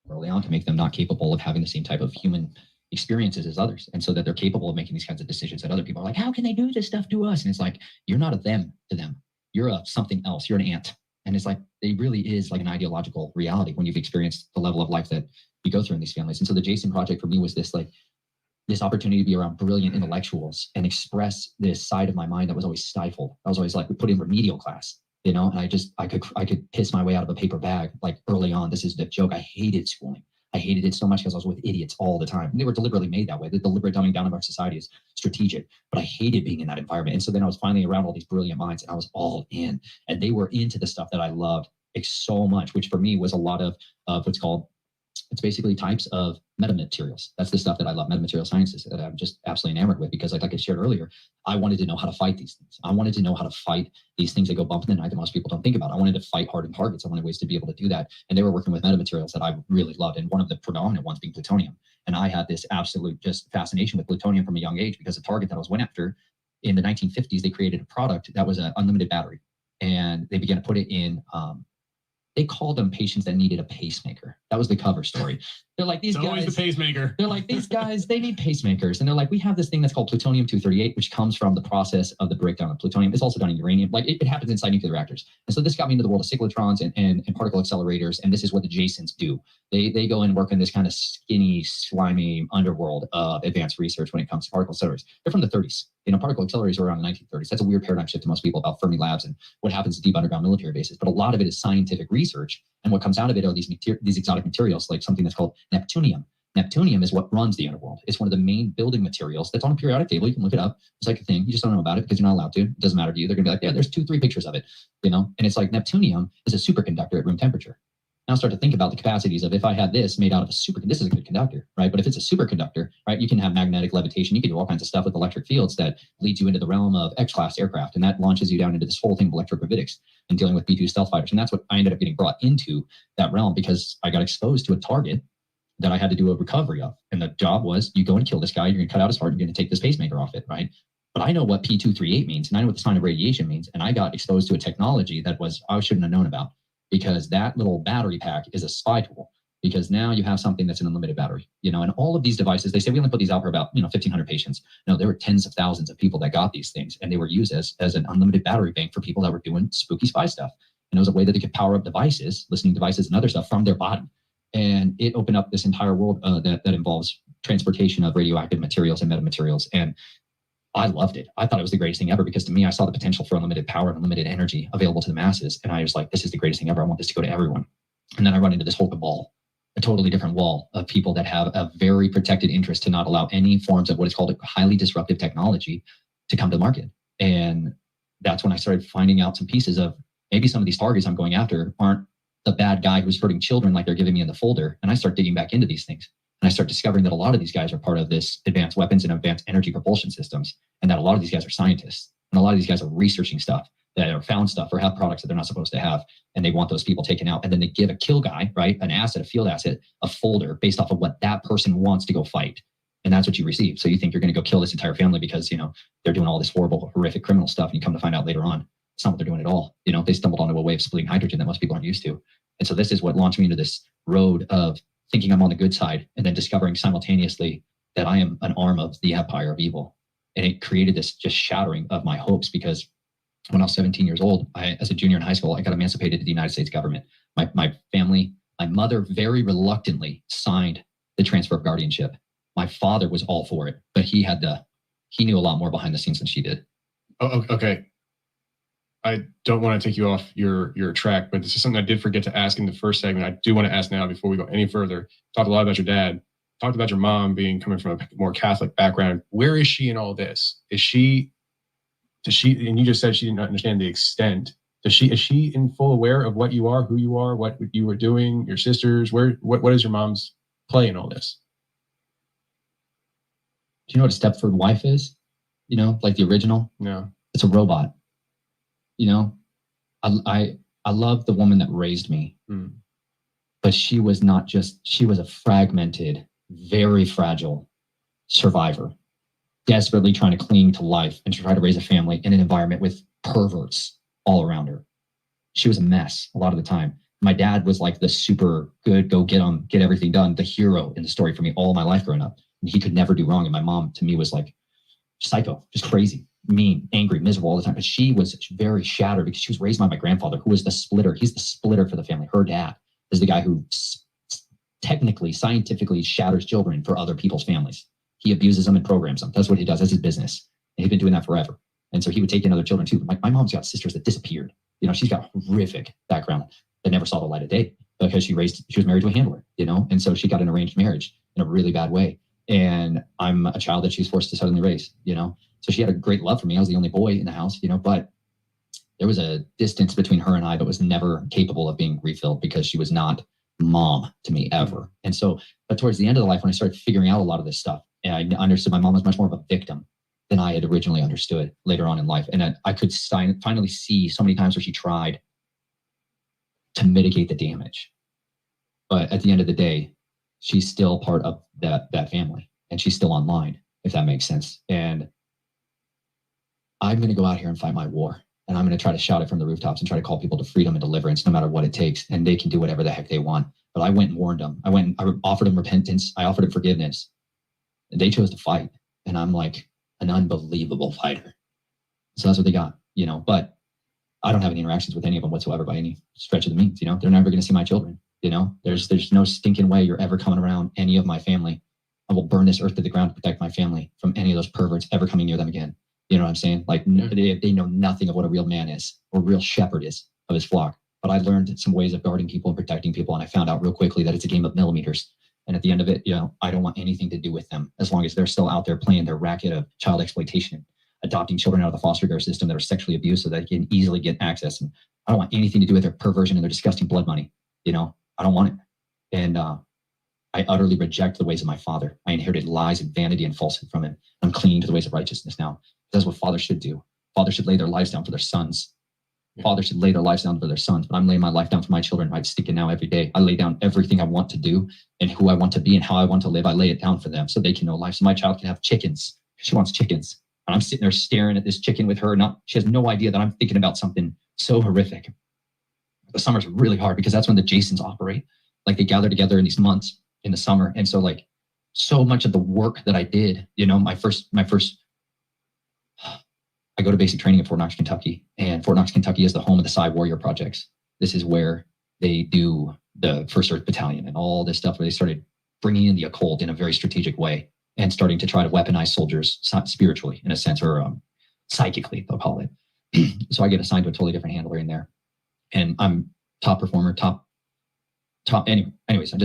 Early on to make them not capable of having the same type of human experiences as others, and so that they're capable of making these kinds of decisions that other people are like, how can they do this stuff to us? And it's like, you're not a them to them. You're a something else. You're an ant. And it's like, it really is like an ideological reality when you've experienced the level of life that you go through in these families. And so the Jason Project for me was this opportunity to be around brilliant intellectuals and express this side of my mind that was always stifled. I was always like, we put in remedial class, you know, and I could piss my way out of a paper bag like early on. This is the joke. I hated schooling. I hated it so much because I was with idiots all the time. And they were deliberately made that way. The deliberate dumbing down of our society is strategic, but I hated being in that environment. And so then I was finally around all these brilliant minds, and I was all in, and they were into the stuff that I loved so much, which for me was a lot of what's called, it's basically types of metamaterials. That's the stuff that I love, metamaterial sciences, that I'm just absolutely enamored with, because like I shared earlier, I wanted to know how to fight these things. I wanted to know how to fight these things that go bump in the night that most people don't think about. I wanted to fight hardened targets. I wanted ways to be able to do that. And they were working with metamaterials that I really loved, and one of the predominant ones being plutonium. And I had this absolute just fascination with plutonium from a young age, because the target that I was went after in the 1950s, they created a product that was an unlimited battery, and they began to put it in they called them patients that needed a pacemaker. That was the cover story. They're like, these guys, always the pacemaker. They're like, these guys, they need pacemakers. And they're like, we have this thing that's called plutonium-238, which comes from the process of the breakdown of plutonium. It's also done in uranium. Like it happens inside nuclear reactors. And so this got me into the world of cyclotrons and particle accelerators. And this is what the Jasons do. They go and work in this kind of skinny, slimy underworld of advanced research when it comes to particle accelerators. They're from the 30s. You know, particle accelerators were around the 1930s. That's a weird paradigm shift to most people about Fermi labs and what happens to deep underground military bases. But a lot of it is scientific research. And what comes out of it are these exotic materials, like something that's called neptunium. Neptunium is what runs the underworld. It's one of the main building materials that's on a periodic table. You can look it up. It's like a thing. You just don't know about it because you're not allowed to. It doesn't matter to you. They're going to be like, yeah, there's 2-3 pictures of it, you know? And it's like neptunium is a superconductor at room temperature. Now start to think about the capacities of, if I had this made out of a superconductor, this is a good conductor, right? But if it's a superconductor, right, you can have magnetic levitation. You can do all kinds of stuff with electric fields that leads you into the realm of X-class aircraft. And that launches you down into this whole thing of electrogravitics and dealing with B-2 stealth fighters. And that's what I ended up getting brought into, that realm, because I got exposed to a target that I had to do a recovery of. And the job was, you go and kill this guy, you're going to cut out his heart, you're going to take this pacemaker off it, right? But I know what P238 means, and I know what the sign of radiation means. And I got exposed to a technology that I shouldn't have known about, because that little battery pack is a spy tool. Because now you have something that's an unlimited battery, you know, and all of these devices, they say we only put these out for about, 1,500 patients. No, there were tens of thousands of people that got these things, and they were used as an unlimited battery bank for people that were doing spooky spy stuff. And it was a way that they could power up devices, listening devices and other stuff from their body. And it opened up this entire world that involves transportation of radioactive materials and metamaterials. And I loved it. I thought it was the greatest thing ever, because to me, I saw the potential for unlimited power and unlimited energy available to the masses. And I was like, this is the greatest thing ever. I want this to go to everyone. And then I run into this whole cabal, a totally different wall of people that have a very protected interest to not allow any forms of what is called a highly disruptive technology to come to the market. And that's when I started finding out some pieces of, maybe some of these targets I'm going after aren't the bad guy who's hurting children like they're giving me in the folder. And I start digging back into these things. And I start discovering that a lot of these guys are part of this advanced weapons and advanced energy propulsion systems. And that a lot of these guys are scientists. And a lot of these guys are researching stuff, that are found stuff, or have products that they're not supposed to have. And they want those people taken out. And then they give a kill guy, right, an asset, a field asset, a folder based off of what that person wants to go fight. And that's what you receive. So you think you're going to go kill this entire family because, they're doing all this horrible, horrific criminal stuff. And you come to find out later on, it's not what they're doing at all. They stumbled onto a way of splitting hydrogen that most people aren't used to. And so this is what launched me into this road of thinking I'm on the good side, and then discovering simultaneously that I am an arm of the empire of evil. And it created this just shattering of my hopes, because when I was 17 years old, as a junior in high school, I got emancipated to the United States government. My family, my mother very reluctantly signed the transfer of guardianship. My father was all for it, but he knew a lot more behind the scenes than she did. Oh, okay. I don't want to take you off your track, but this is something I did forget to ask in the first segment. I do want to ask now before we go any further. Talked a lot about your dad. Talked about your mom coming from a more Catholic background. Where is she in all this? Does she, and you just said she didn't understand the extent. Is she in full aware of what you are, who you are, what you were doing, your sisters? What is your mom's play in all this? Do you know what a Stepford wife is? Like the original? No. It's a robot. I love the woman that raised me, But she was not just, she was a fragmented, very fragile survivor, desperately trying to cling to life and to try to raise a family in an environment with perverts all around her. She was a mess a lot of the time. My dad was like the super good, go get everything done, the hero in the story for me all my life growing up. And he could never do wrong. And my mom, to me, was like psycho, just crazy, mean, angry, miserable all the time. But she was very shattered because she was raised by my grandfather, who was the splitter. He's the splitter for the family. Her dad is the guy who technically, scientifically shatters children for other people's families. He abuses them and programs them. That's what he does. That's his business. And he's been doing that forever. And so he would take in other children too. My mom's got sisters that disappeared. You know, she's got a horrific background that never saw the light of day because she was married to a handler, you know? And so she got an arranged marriage in a really bad way. And I'm a child that she's forced to suddenly raise, you know? So she had a great love for me. I was the only boy in the house, you know, but there was a distance between her and I that was never capable of being refilled because she was not mom to me ever. And so, but towards the end of the life, when I started figuring out a lot of this stuff, and I understood my mom was much more of a victim than I had originally understood later on in life. And I could finally see so many times where she tried to mitigate the damage. But at the end of the day, she's still part of that family, and she's still online, if that makes sense. And I'm going to go out here and fight my war. And I'm going to try to shout it from the rooftops and try to call people to freedom and deliverance, no matter what it takes. And they can do whatever the heck they want. But I went and warned them. I offered them repentance. I offered them forgiveness. And they chose to fight. And I'm like an unbelievable fighter. So that's what they got, you know. But I don't have any interactions with any of them whatsoever by any stretch of the means, you know. They're never going to see my children, you know. There's no stinking way you're ever coming around any of my family. I will burn this earth to the ground to protect my family from any of those perverts ever coming near them again. You know what I'm saying? Like they know nothing of what a real man is or a real shepherd is of his flock. But I learned some ways of guarding people and protecting people. And I found out real quickly that it's a game of millimeters. And at the end of it, you know, I don't want anything to do with them as long as they're still out there playing their racket of child exploitation, adopting children out of the foster care system that are sexually abused so that they can easily get access. And I don't want anything to do with their perversion and their disgusting blood money. You know, I don't want it. And I utterly reject the ways of my father. I inherited lies and vanity and falsehood from him. I'm clinging to the ways of righteousness now. That's what fathers should do. Fathers should lay their lives down for their sons. Fathers should lay their lives down for their sons. But I'm laying my life down for my children. I'm sticking now every day. I lay down everything I want to do and who I want to be and how I want to live. I lay it down for them so they can know life. So my child can have chickens. She wants chickens. And I'm sitting there staring at this chicken with her. She has no idea that I'm thinking about something so horrific. The summers are really hard because that's when the Jasons operate. Like they gather together in these months in the summer. And so like so much of the work that I did, you know, my first I go to basic training in Fort Knox, Kentucky, and Fort Knox, Kentucky is the home of the Psy Warrior Projects. This is where they do the First Earth Battalion and all this stuff where they started bringing in the occult in a very strategic way and starting to try to weaponize soldiers spiritually in a sense, or psychically, they'll call it. So I get assigned to a totally different handler in there, and I'm top performer, top. Anyways, you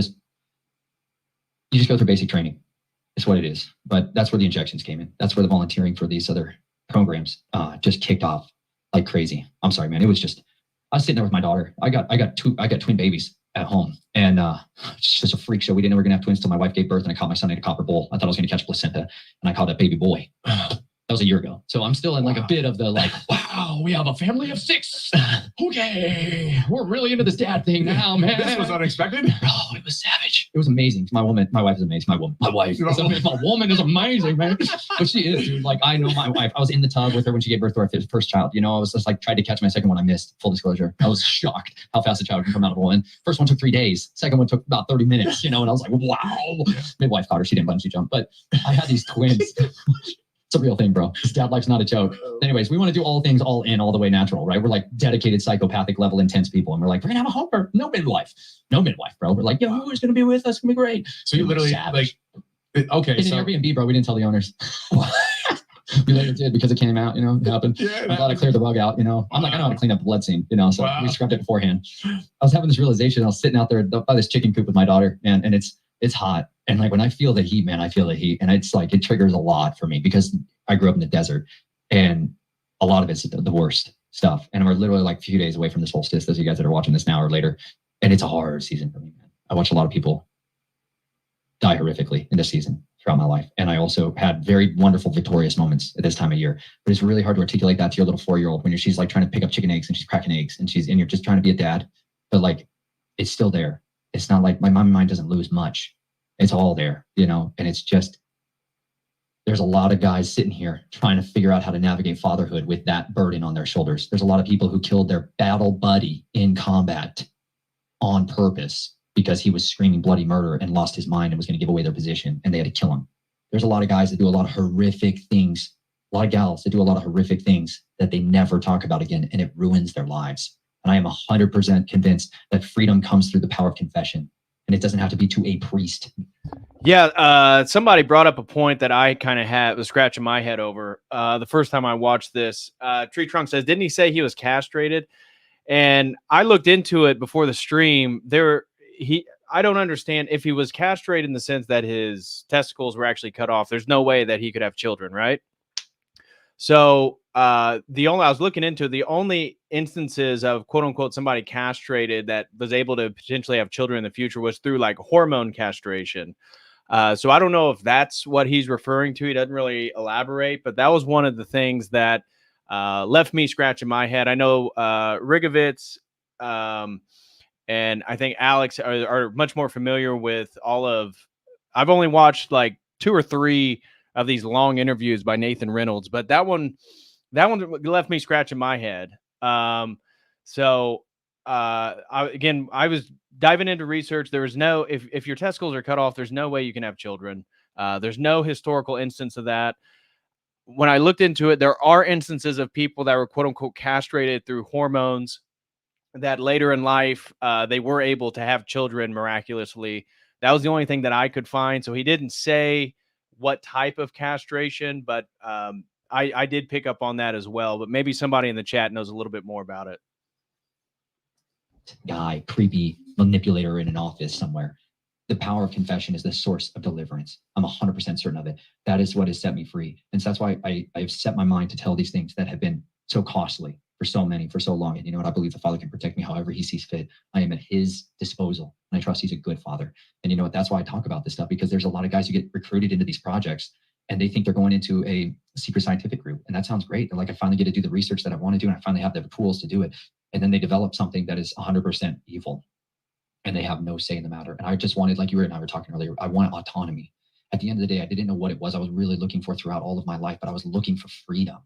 just go through basic training. It's what it is. But that's where the injections came in. That's where the volunteering for these other programs just kicked off like crazy. I'm sorry, man. It was just, I was sitting there with my daughter. I got twin babies at home, and it's just a freak show. We didn't know we were gonna have twins till my wife gave birth, and I caught my son in a copper bowl. I thought I was gonna catch placenta, and I caught a baby boy. That was a year ago. So I'm still in like a bit of the like, wow, we have a family of 6. Okay, we're really into this dad thing now, man. This was unexpected. Oh, it was savage. It was amazing. My wife is amazing. My wife is amazing, man. But she is, dude. Like, I know my wife. I was in the tub with her when she gave birth to our first child. You know, I was just like, tried to catch my second one. I missed, full disclosure. I was shocked how fast a child can come out of a woman. First one took 3 days. Second one took about 30 minutes, you know, and I was like, wow. Midwife caught her. She didn't bungee jump, but I had these twins. It's a real thing, bro. This dad life's not a joke. Anyways, we want to do all things all in, all the way natural, right? We're like dedicated, psychopathic level, intense people. And we're like, we're going to have a helper. No midwife, bro. We're like, yo, who's going to be with us? It's going to be great. So you literally savage. Like, okay. In an Airbnb, bro. We didn't tell the owners. We later did because it came out, you know, it happened. Yeah, I'm glad I cleared the rug out, you know. I'm like, I know how to clean up the blood scene, you know, so we scrubbed it beforehand. I was having this realization. I was sitting out there by this chicken coop with my daughter, man, and it's hot. And like when I feel the heat, man, I feel the heat. And it's like, it triggers a lot for me because I grew up in the desert and a lot of it's the worst stuff. And we're literally like a few days away from the solstice, those of you guys that are watching this now or later. And it's a hard season for me, man. I watch a lot of people die horrifically in this season throughout my life. And I also had very wonderful, victorious moments at this time of year. But it's really hard to articulate that to your little 4-year-old when she's like trying to pick up chicken eggs and she's cracking eggs and you're just trying to be a dad. But like, it's still there. It's not like my mind doesn't lose much. It's all there, you know, and it's just, there's a lot of guys sitting here trying to figure out how to navigate fatherhood with that burden on their shoulders. There's a lot of people who killed their battle buddy in combat on purpose because he was screaming bloody murder and lost his mind and was going to give away their position, and they had to kill him. There's a lot of guys that do a lot of horrific things, a lot of gals that do a lot of horrific things that they never talk about again, and it ruins their lives. And I am 100% convinced that freedom comes through the power of confession, and it doesn't have to be to a priest. Yeah, somebody brought up a point that I kind of was scratching my head over the first time I watched this. Tree Trunk says, didn't he say he was castrated? And I looked into it before the stream. I don't understand if he was castrated in the sense that his testicles were actually cut off. There's no way that he could have children, right? So I was looking into the only instances of quote unquote somebody castrated that was able to potentially have children in the future was through like hormone castration. So I don't know if that's what he's referring to. He doesn't really elaborate, but that was one of the things that left me scratching my head. I know Rigovitz and I think Alex are much more familiar with I've only watched like 2 or 3 of these long interviews by Nathan Reynolds, but that one left me scratching my head. I was diving into research. There was no, if your testicles are cut off, there's no way you can have children. There's no historical instance of that. When I looked into it, there are instances of people that were quote unquote castrated through hormones that later in life, they were able to have children miraculously. That was the only thing that I could find. So he didn't say what type of castration, but I did pick up on that as well. But maybe somebody in the chat knows a little bit more about it. Guy, creepy manipulator in an office somewhere. The power of confession is the source of deliverance. I'm 100% certain of it. That is what has set me free. And so that's why I've set my mind to tell these things that have been so costly for so many, for so long. And you know what? I believe the Father can protect me however he sees fit. I am at his disposal, and I trust he's a good father. And you know what? That's why I talk about this stuff, because there's a lot of guys who get recruited into these projects and they think they're going into a secret scientific group. And that sounds great. They're like, I finally get to do the research that I want to do, and I finally have the tools to do it. And then they develop something that is 100% evil, and they have no say in the matter. And I just wanted, like you and I were talking earlier, I want autonomy. At the end of the day, I didn't know what it was I was really looking for throughout all of my life, but I was looking for freedom.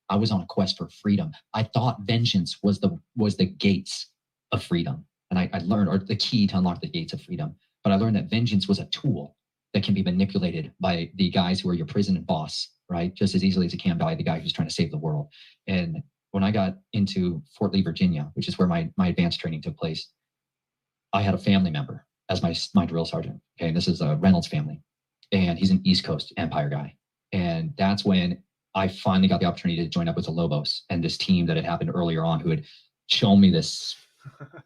I was on a quest for freedom. I thought vengeance was the gates of freedom. And I learned, or the key to unlock the gates of freedom. But I learned that vengeance was a tool that can be manipulated by the guys who are your prison boss, right? Just as easily as it can by the guy who's trying to save the world. And when I got into Fort Lee, Virginia, which is where my advanced training took place, I had a family member as my drill sergeant. Okay, and this is a Reynolds family. And he's an East Coast Empire guy. And that's when I finally got the opportunity to join up with the Lobos and this team that had happened earlier on, who had shown me this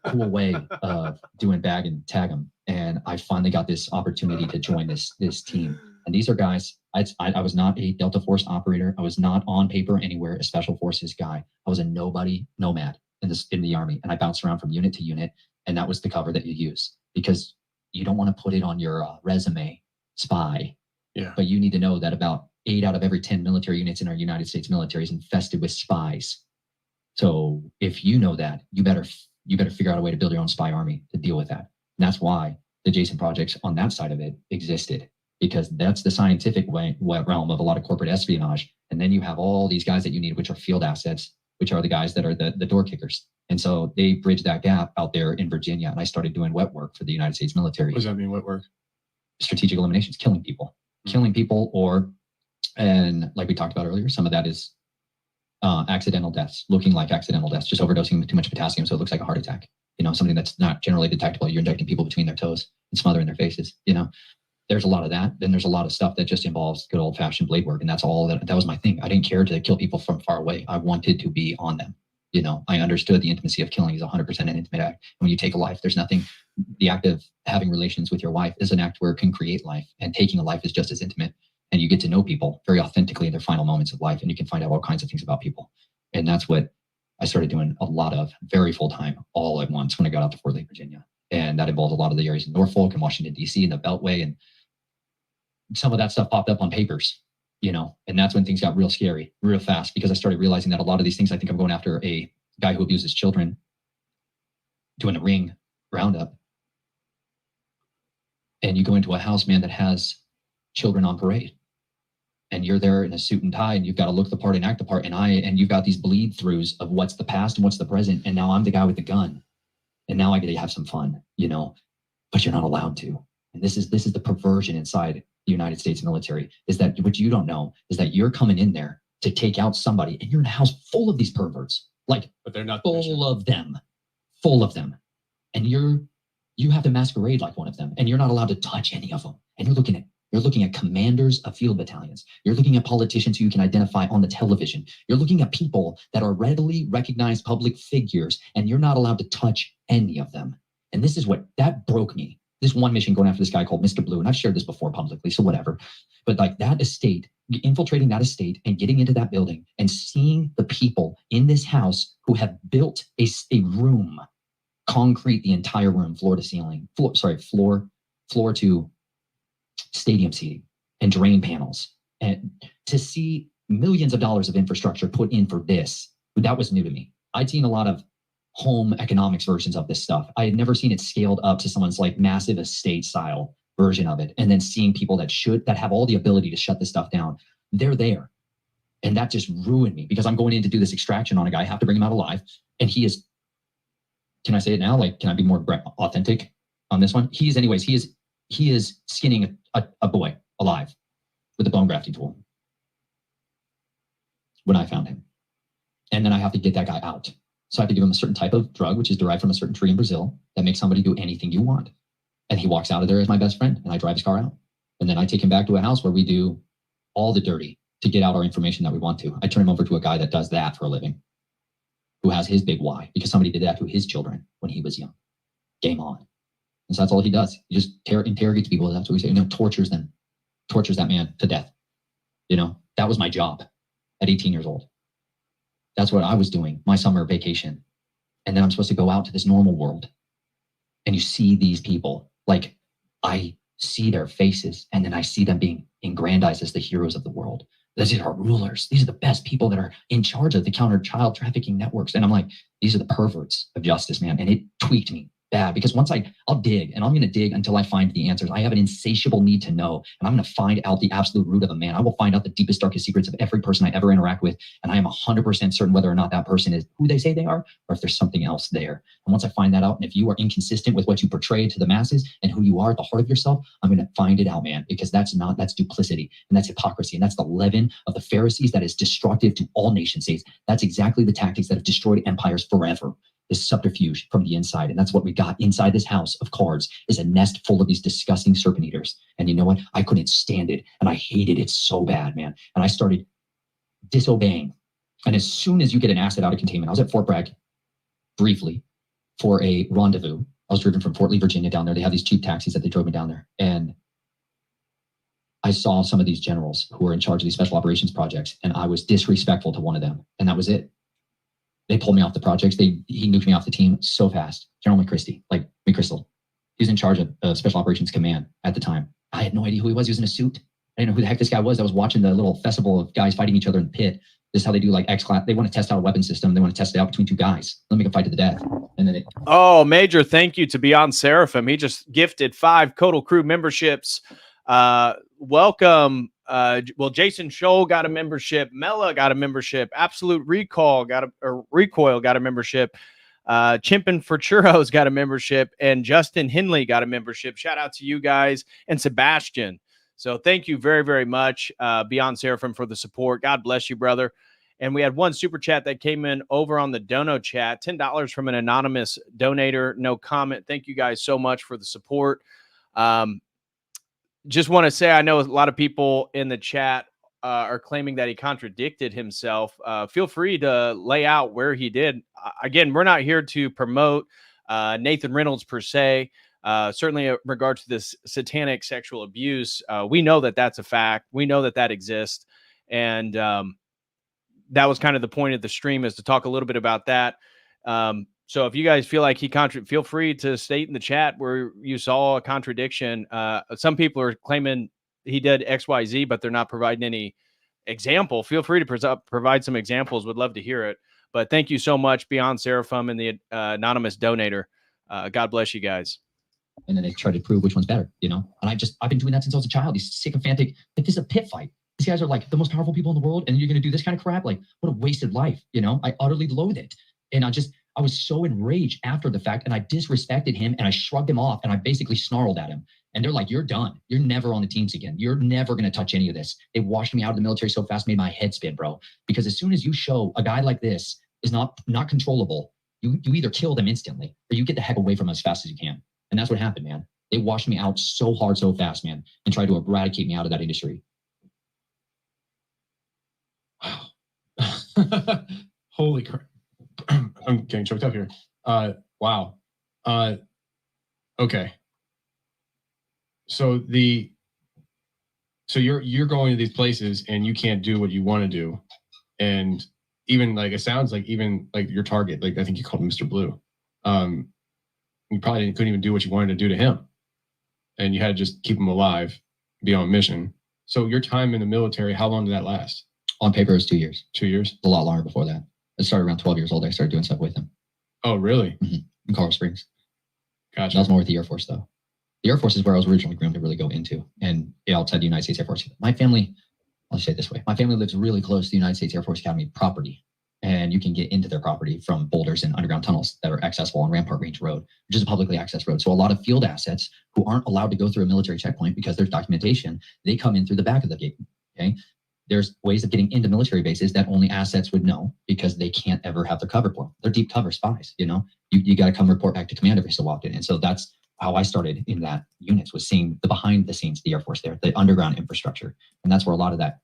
cool way of doing bag and tag them. And I finally got this opportunity to join this team. And these are guys, I was not a Delta Force operator. I was not on paper anywhere a special forces guy. I was a nobody nomad in the Army. And I bounced around from unit to unit. And that was the cover that you use, because you don't want to put it on your resume, spy. Yeah. But you need to know that about 8 out of every 10 military units in our United States military is infested with spies. So if you know that, you better figure out a way to build your own spy army to deal with that. And that's why the Jason projects on that side of it existed, because that's the scientific realm of a lot of corporate espionage. And then you have all these guys that you need, which are field assets, which are the guys that are the door kickers. And so they bridged that gap out there in Virginia. And I started doing wet work for the United States military. What does that mean, wet work? Strategic eliminations, killing people, and like we talked about earlier, some of that is accidental deaths, looking like accidental deaths, just overdosing with too much potassium, so it looks like a heart attack. You know, something that's not generally detectable. You're injecting people between their toes and smothering their faces. You know, there's a lot of that. Then there's a lot of stuff that just involves good old fashioned blade work, and that's all that was my thing. I didn't care to kill people from far away. I wanted to be on them. You know, I understood the intimacy of killing is 100% an intimate act. When you take a life, there's nothing. The act of having relations with your wife is an act where it can create life, and taking a life is just as intimate. And you get to know people very authentically in their final moments of life, and you can find out all kinds of things about people. And that's what I started doing a lot of, very full time, all at once when I got out to Fort Lee, Virginia. And that involved a lot of the areas in Norfolk and Washington, D.C. and the Beltway. And some of that stuff popped up on papers, you know, and that's when things got real scary, real fast, because I started realizing that a lot of these things, I think I'm going after a guy who abuses children, doing a ring roundup. and you go into a house, man, that has children on parade, and you're there in a suit and tie, and you've got to look the part and act the part, and you've got these bleed throughs of what's the past and what's the present, and now I'm the guy with the gun, and now I get to have some fun, you know, but you're not allowed to. And this is the perversion inside the United States military, is that what you don't know is that you're coming in there to take out somebody, and you're in a house full of these perverts, like, but they're not full of them, and you have to masquerade like one of them, and you're not allowed to touch any of them. And you're looking at commanders of field battalions. You're looking at politicians who you can identify on the television. You're looking at people that are readily recognized public figures, and you're not allowed to touch any of them. And this is what that broke me. This one mission going after this guy called Mr. Blue, and I've shared this before publicly, so whatever. But like that estate, infiltrating that estate and getting into that building and seeing the people in this house who have built a room, concrete, the entire room, floor to stadium seating and drain panels, and to see millions of dollars of infrastructure put in for this, that was new to me. I'd seen a lot of home economics versions of this stuff. I had never seen it scaled up to someone's like massive estate style version of it. And then seeing people that have all the ability to shut this stuff down, they're there. And that just ruined me, because I'm going in to do this extraction on a guy. I have to bring him out alive. And he is, can I say it now? Like, can I be more authentic on this one? He is skinning a boy alive with a bone grafting tool when I found him. And then I have to get that guy out. So I have to give him a certain type of drug, which is derived from a certain tree in Brazil, that makes somebody do anything you want. And he walks out of there as my best friend, and I drive his car out. And then I take him back to a house where we do all the dirty to get out our information that we want to. I turn him over to a guy that does that for a living, who has his big why, because somebody did that to his children when he was young. Game on. And so that's all he does. He just interrogates people. That's what we say. You know, tortures them. Tortures that man to death. You know, that was my job at 18 years old. That's what I was doing, my summer vacation. And then I'm supposed to go out to this normal world. And you see these people, like, I see their faces, and then I see them being aggrandized as the heroes of the world. These are rulers. These are the best people that are in charge of the counter child trafficking networks. And I'm like, these are the perverts of justice, man. And it tweaked me bad, because once I'll dig, and I'm going to dig until I find the answers. I have an insatiable need to know, and I'm going to find out the absolute root of a man. I will find out the deepest, darkest secrets of every person I ever interact with, and I am 100% certain whether or not that person is who they say they are, or if there's something else there. And once I find that out, and if you are inconsistent with what you portray to the masses and who you are at the heart of yourself, I'm going to find it out, man, because that's duplicity, and that's hypocrisy, and that's the leaven of the Pharisees that is destructive to all nation states. That's exactly the tactics that have destroyed empires forever. This subterfuge from the inside. And that's what we got inside this house of cards, is a nest full of these disgusting serpent eaters. And you know what? I couldn't stand it. And I hated it so bad, man. And I started disobeying. And as soon as you get an asset out of containment, I was at Fort Bragg briefly for a rendezvous. I was driven from Fort Lee, Virginia down there. They have these cheap taxis that they drove me down there. And I saw some of these generals who were in charge of these special operations projects. And I was disrespectful to one of them. And that was it. They pulled me off the projects. He nuked me off the team so fast. General McChrystal. He was in charge of Special Operations Command at the time. I had no idea who he was. He was in a suit. I didn't know who the heck this guy was. I was watching the little festival of guys fighting each other in the pit. This is how they do like X-Class. They want to test out a weapon system. They want to test it out between two guys. Let me go fight to the death. And then Major thank you to Beyond Seraphim. He just gifted 5 COTEL crew memberships. Welcome. Jason Scholl got a membership. Mela got a membership. Absolute Recoil got a membership. Chimpin' for Churros got a membership, and Justin Henley got a membership. Shout out to you guys, and Sebastian. So thank you very, very much, Beyond Seraphim, for the support. God bless you, brother. And we had one super chat that came in over on the Dono chat, $10 from an anonymous donator. No comment. Thank you guys so much for the support. Just want to say, I know a lot of people in the chat are claiming that he contradicted himself. Feel free to lay out where he did. Again, we're not here to promote Nathan Reynolds per se. Certainly in regard to this satanic sexual abuse, we know that that's a fact. We know that that exists. And that was kind of the point of the stream, is to talk a little bit about that. So if you guys feel like feel free to state in the chat where you saw a contradiction. Some people are claiming he did XYZ, but they're not providing any example. Feel free to provide some examples. Would love to hear it. But thank you so much, Beyond Seraphim and the anonymous donator. God bless you guys. And then they try to prove which one's better, you know? And I've been doing that since I was a child. These sycophantic, like this is a pit fight. These guys are like the most powerful people in the world. And you're going to do this kind of crap? Like, what a wasted life, you know? I utterly loathe it. And I was so enraged after the fact, and I disrespected him, and I shrugged him off, and I basically snarled at him. And they're like, you're done. You're never on the teams again. You're never going to touch any of this. They washed me out of the military so fast, made my head spin, bro. Because as soon as you show a guy like this is not controllable, you either kill them instantly, or you get the heck away from them as fast as you can. And that's what happened, man. They washed me out so hard, so fast, man, and tried to eradicate me out of that industry. Wow. Holy crap. I'm getting choked up here. Wow. Okay. So you're going to these places and you can't do what you want to do. And even like, it sounds like even like your target, like I think you called him Mr. Blue. You probably couldn't even do what you wanted to do to him. And you had to just keep him alive, be on mission. So your time in the military, how long did that last? On paper, it was 2 years. 2 years? A lot longer before that. I started around 12 years old. I started doing stuff with him. Oh, really? Mm-hmm. In Colorado Springs. Gotcha. That was more with the Air Force, though. The Air Force is where I was originally groomed to really go into. And outside the United States Air Force. My family, I'll say it this way. My family lives really close to the United States Air Force Academy property. And you can get into their property from boulders and underground tunnels that are accessible on Rampart Range Road, which is a publicly accessed road. So a lot of field assets who aren't allowed to go through a military checkpoint because there's documentation, they come in through the back of the gate. Okay. There's ways of getting into military bases that only assets would know because they can't ever have their cover blown. They're deep cover spies, you know? You got to come report back to command every so often. And so that's how I started in that units, was seeing the behind the scenes, the Air Force there, the underground infrastructure. And that's where a lot of that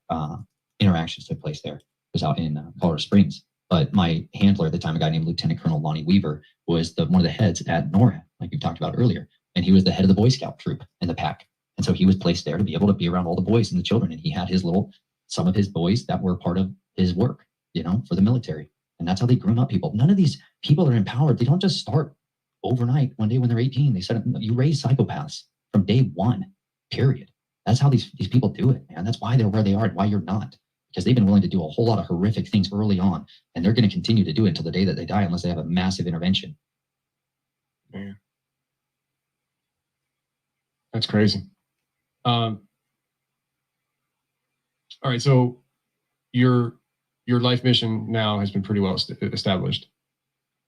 interactions took place there. It was out in Colorado Springs. But my handler at the time, a guy named Lieutenant Colonel Lonnie Weaver, was one of the heads at NORAD, like you talked about earlier. And he was the head of the Boy Scout troop in the pack. And so he was placed there to be able to be around all the boys and the children. And he had some of his boys that were part of his work, you know, for the military. And that's how they groom up people. None of these people that are empowered, they don't just start overnight one day when they're 18. They said, you raise psychopaths from day one, period. That's how these people do it, man. That's why they're where they are and why you're not. Because they've been willing to do a whole lot of horrific things early on, and they're going to continue to do it until the day that they die unless they have a massive intervention. Man. That's crazy. All right, so your life mission now has been pretty well established.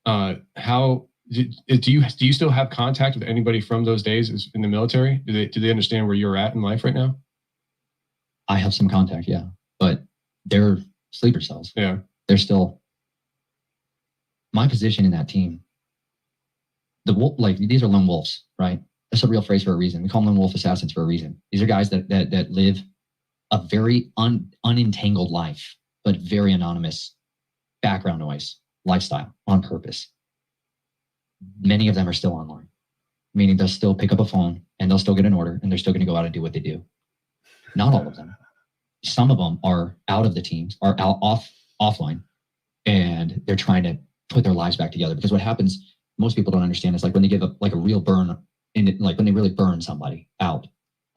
How do you still have contact with anybody from those days in the military? Do they understand where you're at in life right now? I have some contact, yeah, but they're sleeper cells. Yeah, they're still my position in that team. The wolf, like these are lone wolves, right? That's a real phrase for a reason. We call them lone wolf assassins for a reason. These are guys that live a very unentangled life, but very anonymous background noise lifestyle on purpose. Many of them are still online, meaning they'll still pick up a phone and they'll still get an order and they're still going to go out and do what they do. Not all of them. Some of them are out of the teams, are out offline, and they're trying to put their lives back together. Because what happens, most people don't understand, is like when they give a real burn, like when they really burn somebody out,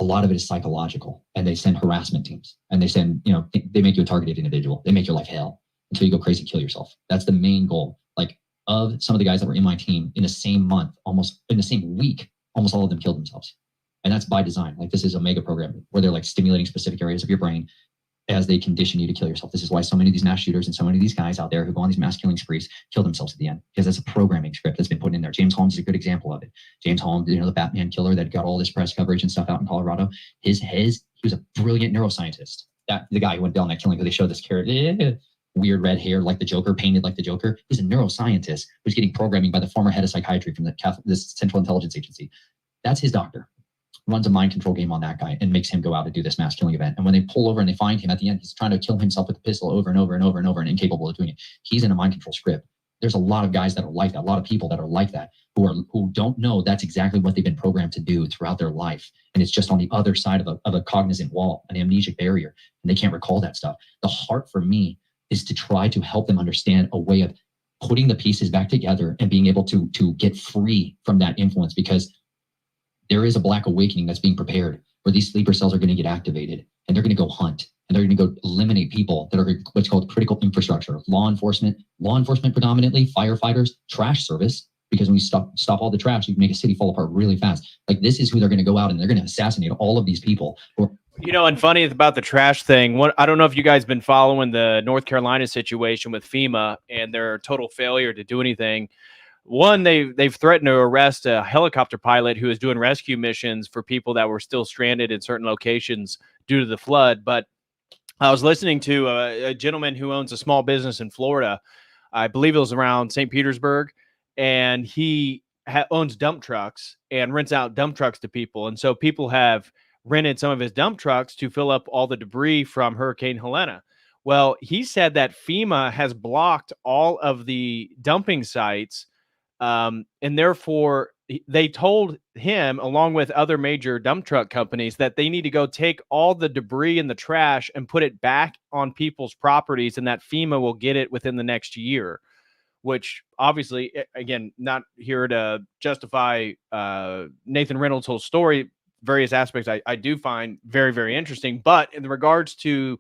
a lot of it is psychological, and they send harassment teams, and they send, they make you a targeted individual. They make your life hell until you go crazy and kill yourself. That's the main goal. Like, of some of the guys that were in my team in the same month, almost in the same week, almost all of them killed themselves. And that's by design. Like, this is a mega program where they're like stimulating specific areas of your brain as they condition you to kill yourself. This is why so many of these mass shooters and so many of these guys out there who go on these mass killing sprees kill themselves at the end, because that's a programming script that's been put in there. James Holmes is a good example of it. James Holmes, the Batman killer that got all this press coverage and stuff out in Colorado. He was a brilliant neuroscientist. The guy who went down that killing, who they showed this character, weird red hair like the Joker, painted like the Joker. He's a neuroscientist who's getting programming by the former head of psychiatry from this Central Intelligence Agency. That's his doctor. Runs a mind control game on that guy and makes him go out and do this mass killing event. And when they pull over and they find him at the end, he's trying to kill himself with a pistol over and over and over and over and incapable of doing it. He's in a mind control script. There's a lot of guys that are like that, a lot of people that are like that, who don't know that's exactly what they've been programmed to do throughout their life. And it's just on the other side of a cognizant wall, an amnesic barrier, and they can't recall that stuff. The heart for me is to try to help them understand a way of putting the pieces back together and being able to get free from that influence, because there is a black awakening that's being prepared where these sleeper cells are going to get activated, and they're going to go hunt, and they're going to go eliminate people that are what's called critical infrastructure, law enforcement predominantly, firefighters, trash service, Because when you stop all the trash, you can make a city fall apart really fast. Like, this is who they're going to go out and they're going to assassinate all of these people. You know, and funny about the trash thing, I don't know if you guys been following the North Carolina situation with FEMA and their total failure to do anything. One, they've threatened to arrest a helicopter pilot who was doing rescue missions for people that were still stranded in certain locations due to the flood. But I was listening to a gentleman who owns a small business in Florida. I believe it was around St. Petersburg, and he owns dump trucks and rents out dump trucks to people. And so people have rented some of his dump trucks to fill up all the debris from Hurricane Helena. Well, he said that FEMA has blocked all of the dumping sites. And therefore, they told him, along with other major dump truck companies, that they need to go take all the debris and the trash and put it back on people's properties, and that FEMA will get it within the next year. Which obviously, again, not here to justify Nathan Reynolds' whole story. Various aspects I do find very, very interesting. But in regards to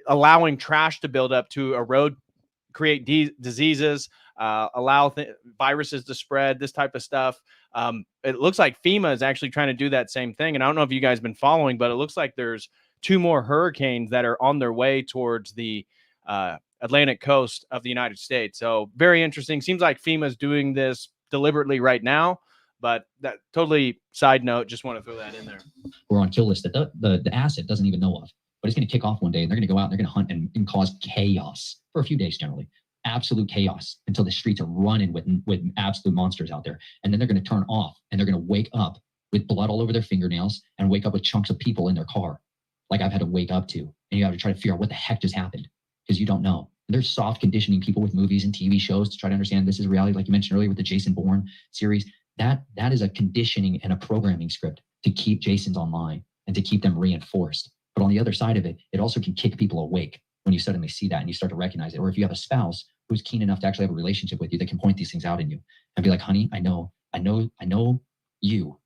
allowing trash to build up to erode, create diseases, allow viruses to spread, this type of stuff. It looks like FEMA is actually trying to do that same thing. And I don't know if you guys have been following, but it looks like there's 2 more hurricanes that are on their way towards the Atlantic coast of the United States. So very interesting. Seems like FEMA is doing this deliberately right now, but that totally side note, just want to throw that in there. We're on kill list that the asset doesn't even know of, but it's going to kick off one day and they're going to go out and they're going to hunt and cause chaos for a few days, generally. Absolute chaos until the streets are running with absolute monsters out there. And then they're going to turn off and they're going to wake up with blood all over their fingernails and wake up with chunks of people in their car. Like I've had to wake up to, and you have to try to figure out what the heck just happened because you don't know. And there's soft conditioning people with movies and TV shows to try to understand this is reality. Like you mentioned earlier with the Jason Bourne series, that is a conditioning and a programming script to keep Jasons online and to keep them reinforced. But on the other side of it, it also can kick people awake when you suddenly see that and you start to recognize it. Or if you have a spouse who's keen enough to actually have a relationship with you that can point these things out in you and be like, honey, I know you,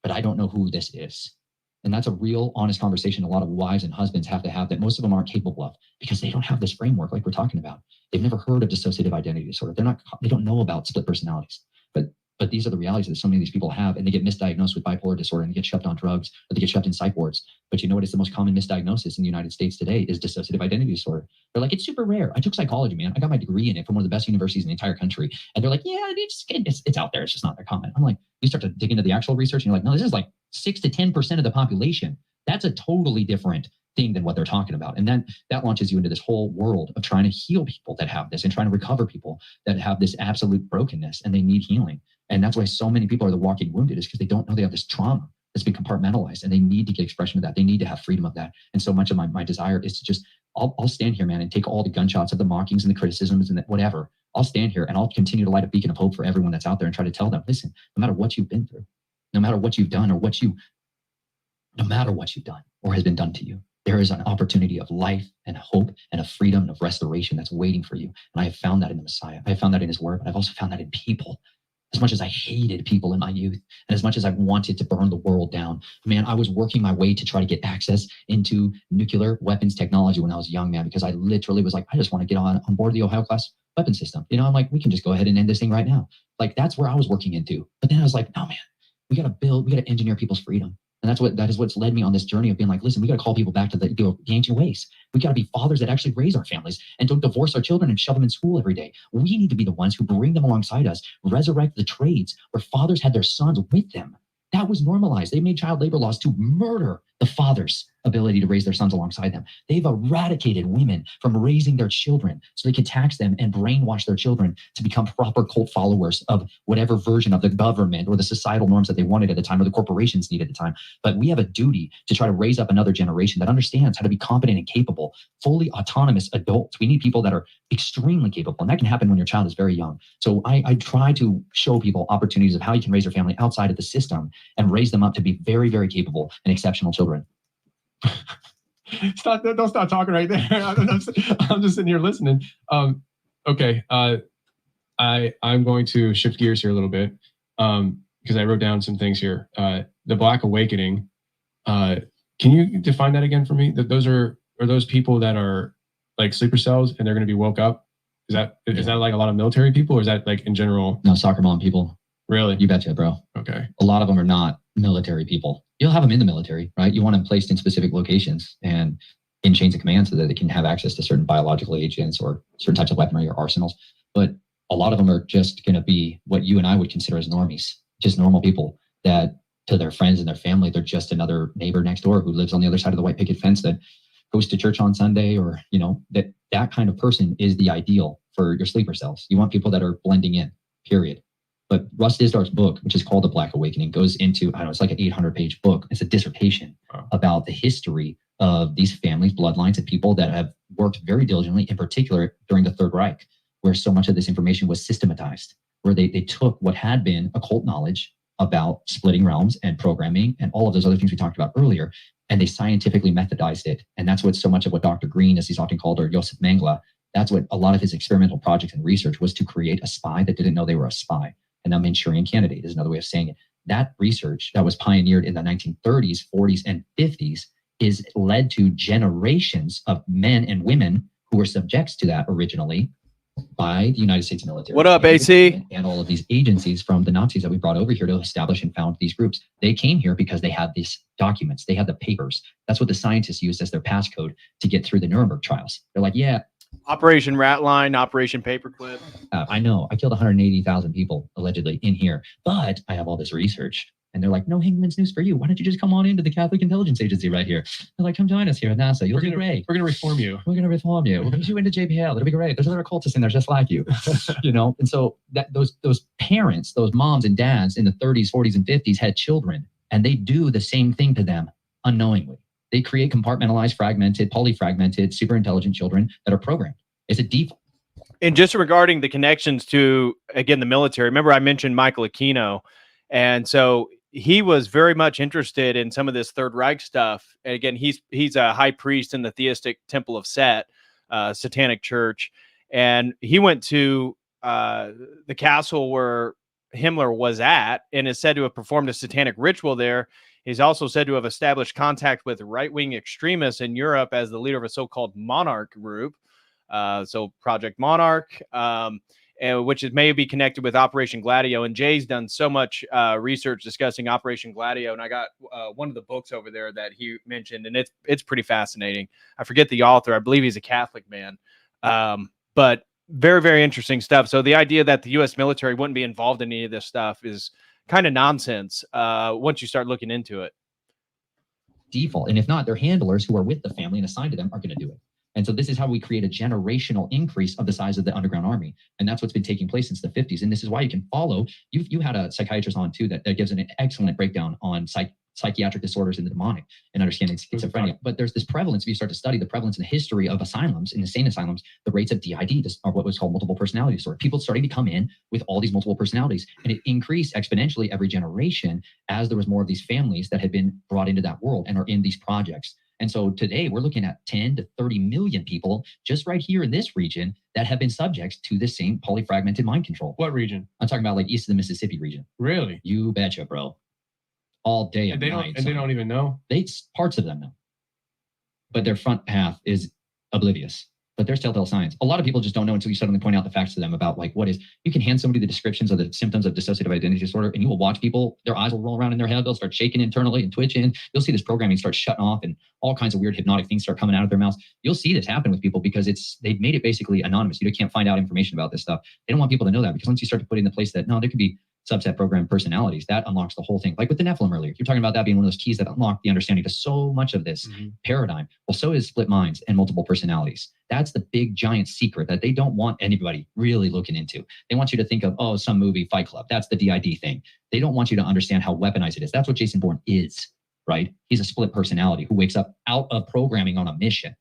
but I don't know who this is. And that's a real honest conversation a lot of wives and husbands have to have that most of them aren't capable of because they don't have this framework like we're talking about. They've never heard of dissociative identity disorder. They don't know about split personalities. But these are the realities that so many of these people have, and they get misdiagnosed with bipolar disorder and they get shoved on drugs or they get shoved in psych wards. But you know what is the most common misdiagnosis in the United States today is dissociative identity disorder. They're like, it's super rare. I took psychology, man. I got my degree in it from one of the best universities in the entire country. And they're like, yeah, it's out there. It's just not that common. I'm like, you start to dig into the actual research and you're like, no, this is like 6 to 10% of the population. That's a totally different thing than what they're talking about. And then that launches you into this whole world of trying to heal people that have this and trying to recover people that have this absolute brokenness and they need healing. And that's why so many people are the walking wounded is because they don't know they have this trauma that's been compartmentalized and they need to get expression of that. They need to have freedom of that. And so much of my desire is to just, I'll stand here, man, and take all the gunshots of the mockings and the criticisms and whatever. I'll stand here and I'll continue to light a beacon of hope for everyone that's out there and try to tell them, listen, no matter what you've been through, no matter what you've done or no matter what you've done or has been done to you, there is an opportunity of life and hope and of freedom and of restoration that's waiting for you. And I have found that in the Messiah. I have found that in his word, but I've also found that in people. As much as I hated people in my youth and as much as I wanted to burn the world down, man, I was working my way to try to get access into nuclear weapons technology when I was young, man, because I literally was like, I just want to get on board the Ohio class weapon system. You know, I'm like, we can just go ahead and end this thing right now. Like, that's where I was working into. But then I was like, no, man, we got to engineer people's freedom. And that is what's led me on this journey of being like, listen, we got to call people back to the ancient ways. We got to be fathers that actually raise our families and don't divorce our children and shove them in school every day. We need to be the ones who bring them alongside us, resurrect the trades where fathers had their sons with them. That was normalized. They made child labor laws to murder the father's ability to raise their sons alongside them. They've eradicated women from raising their children so they can tax them and brainwash their children to become proper cult followers of whatever version of the government or the societal norms that they wanted at the time or the corporations needed at the time. But we have a duty to try to raise up another generation that understands how to be competent and capable, fully autonomous adults. We need people that are extremely capable, and that can happen when your child is very young. So I try to show people opportunities of how you can raise your family outside of the system and raise them up to be very, very capable and exceptional children. Don't stop talking right there. I'm just sitting here listening. Okay. I'm going to shift gears here a little bit because I wrote down some things here. The Black Awakening. Can you define that again for me? That those are those people that are like sleeper cells and they're going to be woke up Is that like a lot of military people, or is that like in general? No, soccer mom people. Really? You betcha, bro. Okay. A lot of them are not military people. You'll have them in the military, right? You want them placed in specific locations and in chains of command so that they can have access to certain biological agents or certain types of weaponry or arsenals. But a lot of them are just going to be what you and I would consider as normies, just normal people that to their friends and their family, they're just another neighbor next door who lives on the other side of the white picket fence that goes to church on Sunday, or, you know, that kind of person is the ideal for your sleeper cells. You want people that are blending in, period. But Russ Disdar's book, which is called The Black Awakening, goes into, I don't know, it's like an 800-page book. It's a dissertation about the history of these families, bloodlines, and people that have worked very diligently, in particular during the Third Reich, where so much of this information was systematized, where they took what had been occult knowledge about splitting realms and programming and all of those other things we talked about earlier, and they scientifically methodized it. And that's what so much of what Dr. Green, as he's often called, or Josef Mengele, that's what a lot of his experimental projects and research was, to create a spy that didn't know they were a spy. And a Manchurian candidate is another way of saying it. That research that was pioneered in the 1930s, 40s, and 50s is led to generations of men and women who were subjects to that originally by the United States military. What up, AC? And all of these agencies from the Nazis that we brought over here to establish and found these groups. They came here because they had these documents. They had the papers. That's what the scientists used as their passcode to get through the Nuremberg trials. They're like, yeah. Operation Ratline, Operation Paperclip. I know. I killed 180,000 people, allegedly, in here. But I have all this research. And they're like, no Hingman's news for you. Why don't you just come on into the Catholic Intelligence Agency right here? They're like, come join us here at NASA. You'll do great. We're going to reform you. We're going to reform you. We'll put you into JPL. It'll be great. There's other occultists in there just like you. You know? And so that those parents, those moms and dads in the 30s, 40s, and 50s had children. And they do the same thing to them unknowingly. They create compartmentalized, fragmented, polyfragmented, super intelligent children that are programmed. It's a default. And just regarding the connections to, again, the military, remember I mentioned Michael Aquino. And so he was very much interested in some of this Third Reich stuff. And again, he's a high priest in the Theistic Temple of Set, Satanic Church. And he went to the castle where Himmler was at and is said to have performed a satanic ritual there. He's also said to have established contact with right-wing extremists in Europe as the leader of a so-called monarch group. So Project Monarch, which is maybe connected with Operation Gladio. And Jay's done so much research discussing Operation Gladio. And I got one of the books over there that he mentioned, and it's pretty fascinating. I forget the author. I believe he's a Catholic man. But very, very interesting stuff. So the idea that the U.S. military wouldn't be involved in any of this stuff is kind of nonsense once you start looking into it. Default. And if not, their handlers who are with the family and assigned to them are going to do it. And so this is how we create a generational increase of the size of the underground army. And that's what's been taking place since the 50s. And this is why you can follow. You had a psychiatrist on too that gives an excellent breakdown on psychiatric disorders in the demonic and understanding schizophrenia. But there's this prevalence. If you start to study the prevalence and the history of asylums, in insane asylums, the rates of DID are what was called multiple personality disorder. People starting to come in with all these multiple personalities, and it increased exponentially every generation as there was more of these families that had been brought into that world and are in these projects. And so today we're looking at 10 to 30 million people just right here in this region that have been subjects to this same polyfragmented mind control. What region? I'm talking about like east of the Mississippi region. Really? You betcha, bro. All day and night. They don't even know? Parts of them know. But their front path is oblivious. But there's telltale signs. A lot of people just don't know until you suddenly point out the facts to them about like what is. You can hand somebody the descriptions of the symptoms of dissociative identity disorder, and you will watch people, their eyes will roll around in their head, they'll start shaking internally and twitching. You'll see this programming start shutting off and all kinds of weird hypnotic things start coming out of their mouths. You'll see this happen with people because they've made it basically anonymous. You can't find out information about this stuff. They don't want people to know that, because once you start to put in the place that, no, there could be subset program personalities, that unlocks the whole thing. Like with the Nephilim earlier, you're talking about that being one of those keys that unlock the understanding to so much of this paradigm. Well, so is split minds and multiple personalities. That's the big giant secret that they don't want anybody really looking into. They want you to think of, oh, some movie, Fight Club. That's the DID thing. They don't want you to understand how weaponized it is. That's what Jason Bourne is, right? He's a split personality who wakes up out of programming on a mission.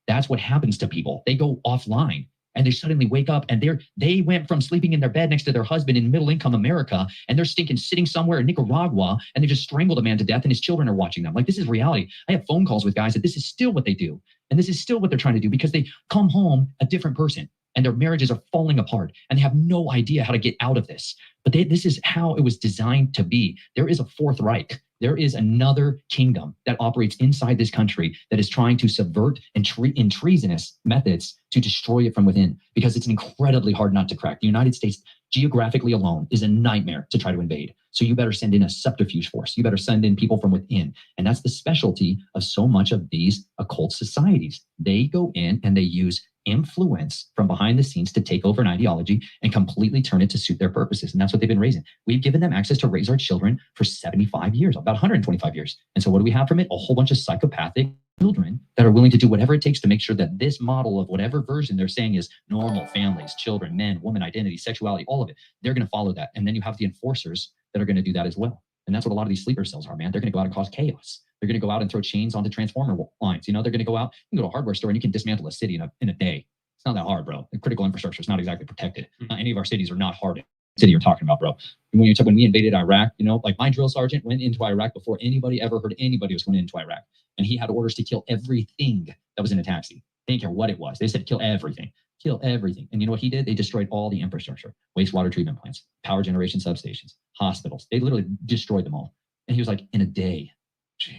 That's what happens to people. They go offline. And they suddenly wake up and they went from sleeping in their bed next to their husband in middle income America, and they're sitting somewhere in Nicaragua, and they just strangled a man to death, and his children are watching them. Like, this is reality. I have phone calls with guys that this is still what they do. And this is still what they're trying to do, because they come home a different person and their marriages are falling apart and they have no idea how to get out of this. But this is how it was designed to be. There is a Fourth Reich There is another kingdom that operates inside this country that is trying to subvert and in treasonous methods to destroy it from within, because it's incredibly hard not to crack. The United States, geographically alone, is a nightmare to try to invade. So you better send in a subterfuge force. You better send in people from within. And that's the specialty of so much of these occult societies. They go in and they use influence from behind the scenes to take over an ideology and completely turn it to suit their purposes. And that's what they've been raising. We've given them access to raise our children for 75 years, about 125 years. And so what do we have from it? A whole bunch of psychopathic children that are willing to do whatever it takes to make sure that this model of whatever version they're saying is normal, families, children, men, woman, identity, sexuality, all of it, they're going to follow that. And then you have the enforcers that are going to do that as well. And that's what a lot of these sleeper cells are, man. They're going to go out and cause chaos. They're going to go out and throw chains onto transformer lines. You know, they're going to go out, you can go to a hardware store and you can dismantle a city in a day. It's not that hard, bro. The critical infrastructure is not exactly protected. Any of our cities are not hard. City you're talking about, bro. And when we invaded Iraq, you know, like my drill sergeant went into Iraq before anybody ever heard anybody was going into Iraq. And he had orders to kill everything that was in a taxi. They didn't care what it was. They said, kill everything. Kill everything. And you know what he did? They destroyed all the infrastructure, wastewater treatment plants, power generation substations, hospitals. They literally destroyed them all. And he was like, in a day. Jeez.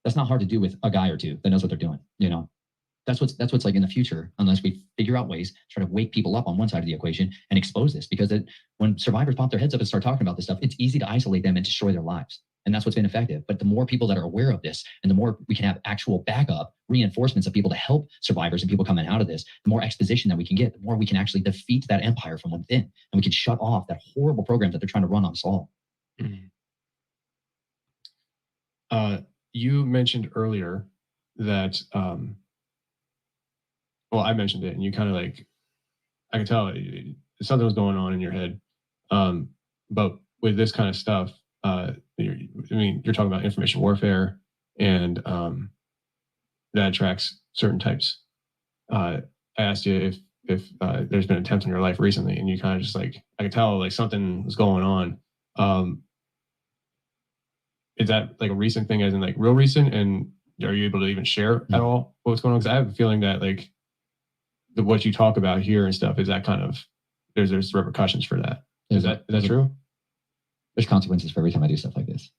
That's not hard to do with a guy or two that knows what they're doing, you know? That's what's like in the future, unless we figure out ways to try to wake people up on one side of the equation and expose this. Because when survivors pop their heads up and start talking about this stuff, it's easy to isolate them and destroy their lives. And that's what's been effective. But the more people that are aware of this, and the more we can have actual backup reinforcements of people to help survivors and people coming out of this, the more exposition that we can get, the more we can actually defeat that empire from within. And we can shut off that horrible program that they're trying to run on us all. You mentioned earlier that, well, I mentioned it, and you kind of like, I can tell something was going on in your head. But with this kind of stuff, you're talking about information warfare, and that attracts certain types. I asked you if there's been attempts in your life recently, and you kind of just like, I could tell like something was going on. Is that like a recent thing, as in like real recent? And are you able to even share at all what's going on? Because I have a feeling that like what you talk about here and stuff is that kind of there's repercussions for that. Is that true? There's consequences for every time I do stuff like this.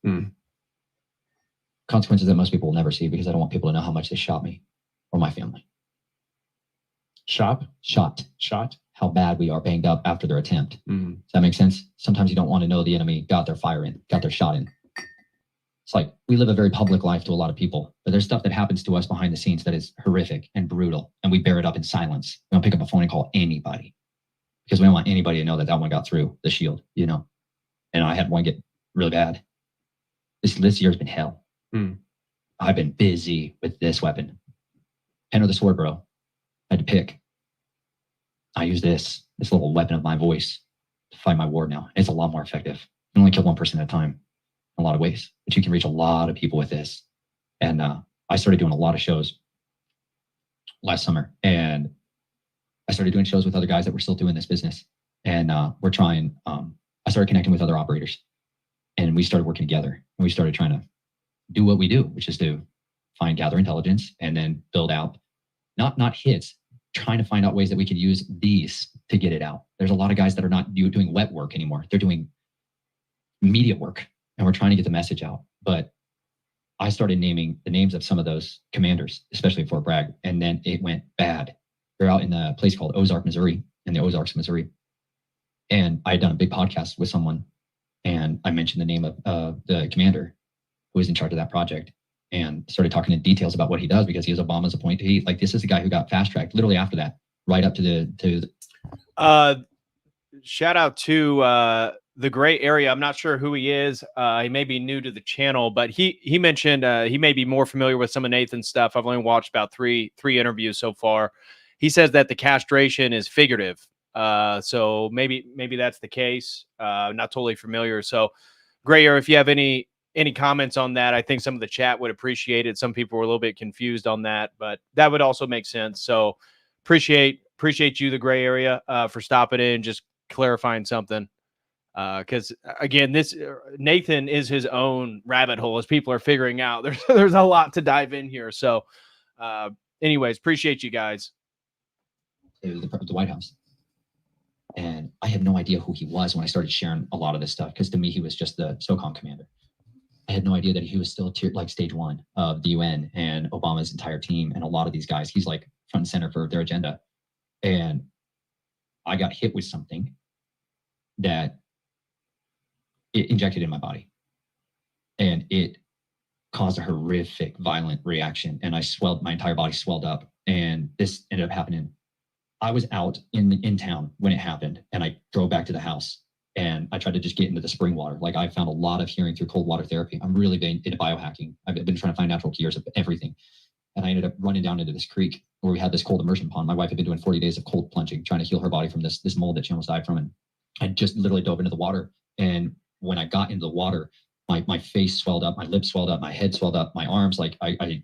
Consequences that most people will never see, because I don't want people to know how much they shot me or my family. Shot. How bad we are banged up after their attempt. Does that make sense? Sometimes you don't want to know the enemy got their fire in, got their shot in. It's like we live a very public life to a lot of people, but there's stuff that happens to us behind the scenes that is horrific and brutal, and we bear it up in silence. We don't pick up a phone and call anybody because we don't want anybody to know that one got through the shield, you know. And I had one get really bad. This year's been hell. I've been busy with this weapon. Pen or the sword, bro. I had to pick. I use this little weapon of my voice to fight my war now. It's a lot more effective. You can only kill one person at a time in a lot of ways, but you can reach a lot of people with this. And I started doing a lot of shows last summer, and I started doing shows with other guys that were still doing this business. And we're trying, I started connecting with other operators, and we started working together, and we started trying to do what we do, which is to gather intelligence and then build out, not hits, trying to find out ways that we can use these to get it out. There's a lot of guys that are not doing wet work anymore. They're doing media work, and we're trying to get the message out. But I started naming the names of some of those commanders, especially at Fort Bragg, and then it went bad. They're out in a place called Ozark, Missouri, in the Ozarks, Missouri. And I had done a big podcast with someone, and I mentioned the name of the commander who was in charge of that project, and started talking in details about what he does, because he was Obama's appointee. Like, this is the guy who got fast tracked literally after that, right up to the shout out to the gray area. I'm not sure who he is. He may be new to the channel, but he mentioned he may be more familiar with some of Nathan's stuff. I've only watched about three interviews so far. He says that the castration is figurative. So maybe that's the case. Not totally familiar. So gray area, if you have any comments on that, I think some of the chat would appreciate it. Some people were a little bit confused on that, but that would also make sense. So appreciate you, the gray area, for stopping in, just clarifying something. Because again, Nathan is his own rabbit hole, as people are figuring out. There's a lot to dive in here. So anyways, appreciate you guys. The White House. And I had no idea who he was when I started sharing a lot of this stuff, because to me, he was just the SOCOM commander. I had no idea that he was still like stage 1 of the UN and Obama's entire team and a lot of these guys. He's like front and center for their agenda. And I got hit with something that it injected in my body. And it caused a horrific, violent reaction. And my entire body swelled up. And this ended up happening. I was out in town when it happened, and I drove back to the house. And I tried to just get into the spring water. Like, I found a lot of healing through cold water therapy. I'm really big into biohacking. I've been trying to find natural cures of everything. And I ended up running down into this creek where we had this cold immersion pond. My wife had been doing 40 days of cold plunging, trying to heal her body from this mold that she almost died from. And I just literally dove into the water. And when I got into the water, my face swelled up, my lips swelled up, my head swelled up, my arms, like I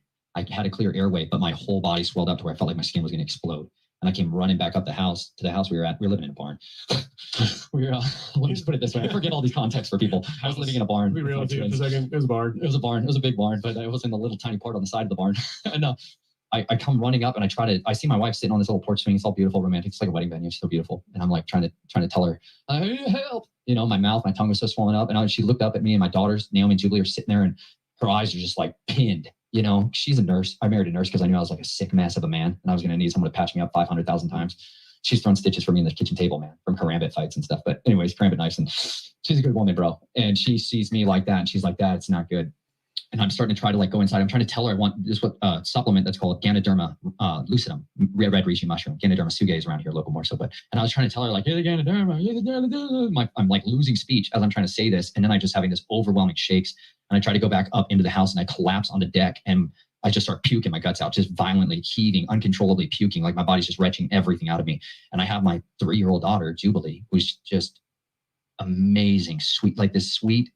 had a clear airway, but my whole body swelled up to where I felt like my skin was going to explode. And I came running back up to the house we were at. We were living in a barn. Let me just put it this way. I forget all these contexts for people. I was living in a barn. We realized it for a second. It was a barn. It was a barn. It was a big barn, but it was in the little tiny part on the side of the barn. And I come running up and I see my wife sitting on this little porch swing. It's all beautiful, romantic. It's like a wedding venue. It's so beautiful. And I'm like trying to tell her, I need help. You know, my tongue was so swollen up. And she looked up at me, and my daughters, Naomi and Jubilee, are sitting there, and her eyes are just like pinned. You know, she's a nurse. I married a nurse because I knew I was like a sick mess of a man, and I was going to need someone to patch me up 500,000 times. She's thrown stitches for me in the kitchen table, man, from karambit fights and stuff. But anyways, karambit knives, and she's a good woman, bro. And she sees me like that, and she's like, "That it's not good." And I'm starting to try to like go inside. I'm trying to tell her I want this supplement that's called Ganoderma lucidum, red reishi mushroom. Ganoderma suge is around here, local more so. But and I was trying to tell her like, "Hey, Ganoderma." I'm like losing speech as I'm trying to say this, and then I just having this overwhelming shakes. And I try to go back up into the house, and I collapse on the deck, and I just start puking my guts out, just violently heaving, uncontrollably puking, like my body's just retching everything out of me. And I have my 3-year-old daughter, Jubilee, who's just amazing, sweet, like this sweet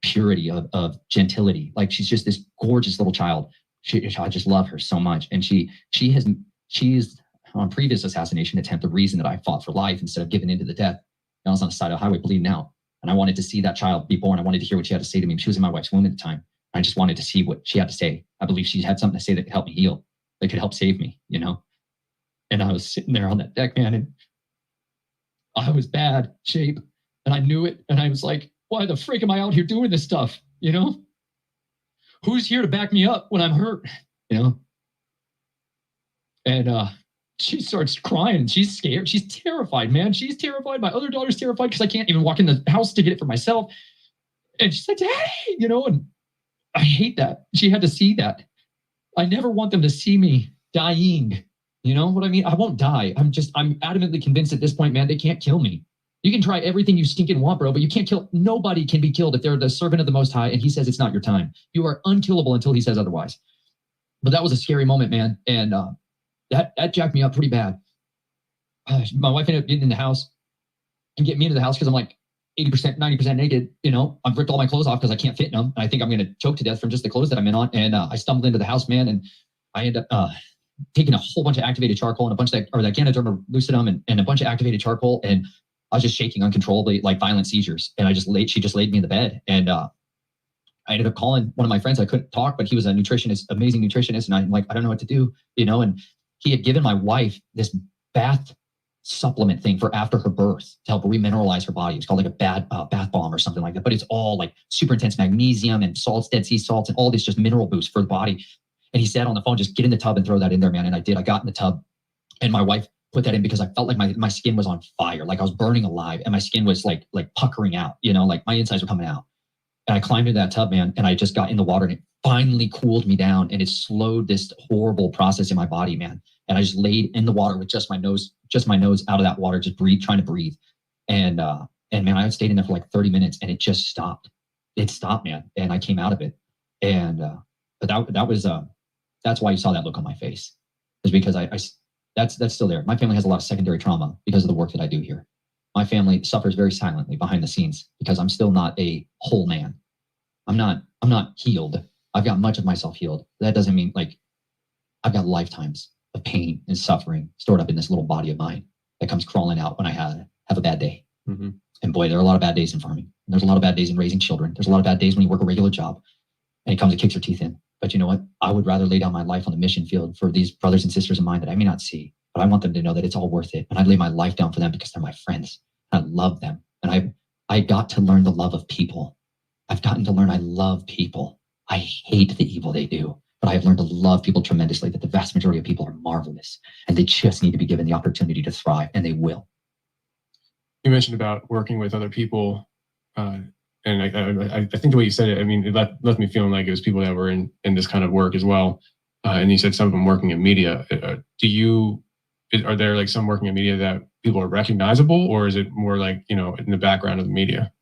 purity of gentility. Like she's just this gorgeous little child. I just love her so much. And she is on previous assassination attempt, the reason that I fought for life instead of giving into the death. I was on the side of the highway bleeding out. And I wanted to see that child be born. I wanted to hear what she had to say to me. She was in my wife's womb at the time. I just wanted to see what she had to say. I believe she had something to say that could help me heal, that could help save me, you know? And I was sitting there on that deck, man, and I was bad shape, and I knew it. And I was like, why the freak am I out here doing this stuff? You know? Who's here to back me up when I'm hurt? You know? And she starts crying. She's scared. She's terrified, man. She's terrified. My other daughter's terrified because I can't even walk in the house to get it for myself. And she's like, "Daddy," you know, and I hate that. She had to see that. I never want them to see me dying. You know what I mean? I won't die. I'm adamantly convinced at this point, man, they can't kill me. You can try everything you stinking want, bro, but you can't kill. Nobody can be killed if they're the servant of the Most High and he says it's not your time. You are unkillable until he says otherwise. But that was a scary moment, man. And that jacked me up pretty bad. My wife ended up getting in the house and getting me into the house because I'm like 80%, 90% naked. You know, I've ripped all my clothes off because I can't fit in them. And I think I'm going to choke to death from just the clothes that I'm in on. And I stumbled into the house, man, and I end up taking a whole bunch of activated charcoal and a bunch of that Ganoderma lucidum and a bunch of activated charcoal. And I was just shaking uncontrollably, like violent seizures. And she just laid me in the bed. And I ended up calling one of my friends. I couldn't talk, but he was a nutritionist, amazing nutritionist. And I'm like, I don't know what to do, you know, and he had given my wife this bath supplement thing for after her birth to help remineralize her body. It's called like a bath bomb or something like that. But it's all like super intense magnesium and salts, Dead Sea salts, and all this just mineral boost for the body. And he said on the phone, just get in the tub and throw that in there, man. And I did. I got in the tub, and my wife put that in because I felt like my skin was on fire, like I was burning alive, and my skin was like puckering out, you know, like my insides were coming out. And I climbed into that tub, man, and I just got in the water, and it finally cooled me down, and it slowed this horrible process in my body, man. And I just laid in the water with just my nose out of that water, just trying to breathe. And man, I stayed in there for like 30 minutes, and it just stopped. It stopped, man. And I came out of it. And but that was that's why you saw that look on my face, is because that's still there. My family has a lot of secondary trauma because of the work that I do here. My family suffers very silently behind the scenes because I'm still not a whole man. I'm not healed. I've got much of myself healed. That doesn't mean like I've got lifetimes of pain and suffering stored up in this little body of mine that comes crawling out when I have a bad day. Mm-hmm. And boy, there are a lot of bad days in farming. There's a lot of bad days in raising children. There's a lot of bad days when you work a regular job and it comes and kicks your teeth in. But you know what? I would rather lay down my life on the mission field for these brothers and sisters of mine that I may not see, but I want them to know that it's all worth it. And I'd lay my life down for them because they're my friends. I love them. And I got to learn the love of people. I've gotten to learn I love people. I hate the evil they do, but I have learned to love people tremendously, that the vast majority of people are marvelous and they just need to be given the opportunity to thrive, and they will. You mentioned about working with other people, and I think the way you said it, I mean, it left me feeling like it was people that were in this kind of work as well. And you said some of them working in media. Are there like some working in media that people are recognizable, or is it more like, you know, in the background of the media?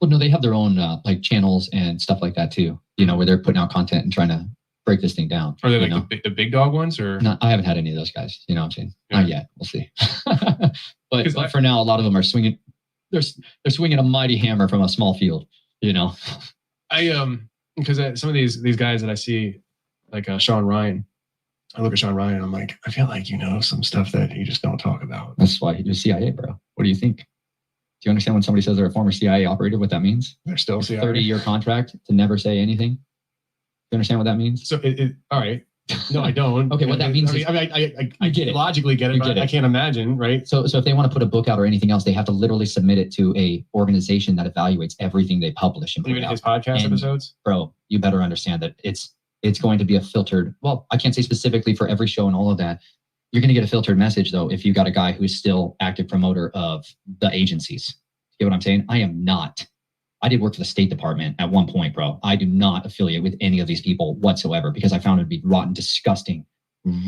Well, no, they have their own like channels and stuff like that too, you know, where they're putting out content and trying to break this thing down. Are they like the big dog ones, or? No, I haven't had any of those guys, you know what I'm saying? Yeah. Not yet, we'll see. but for now, a lot of them are swinging, they're swinging a mighty hammer from a small field, you know? Because some of these guys that I see, like Sean Ryan, I look at Sean Ryan and I'm like, I feel like you know some stuff that you just don't talk about. That's why you're CIA, bro. What do you think? Do you understand when somebody says they're a former CIA operator, what that means? They're still CIA. 30-year contract to never say anything. Do you understand what that means? So all right. No, I don't. Okay, what that means is I get it. Logically get it, but I can't imagine, right? So if they want to put a book out or anything else, they have to literally submit it to a organization that evaluates everything they publish and put even out. His podcast episodes? Bro, you better understand that it's going to be a filtered, well, I can't say specifically for every show and all of that. You're going to get a filtered message, though, if you got a guy who's still active promoter of the agencies. You get what I'm saying? I am not. I did work for the State Department at one point, bro. I do not affiliate with any of these people whatsoever because I found it to be rotten, disgusting,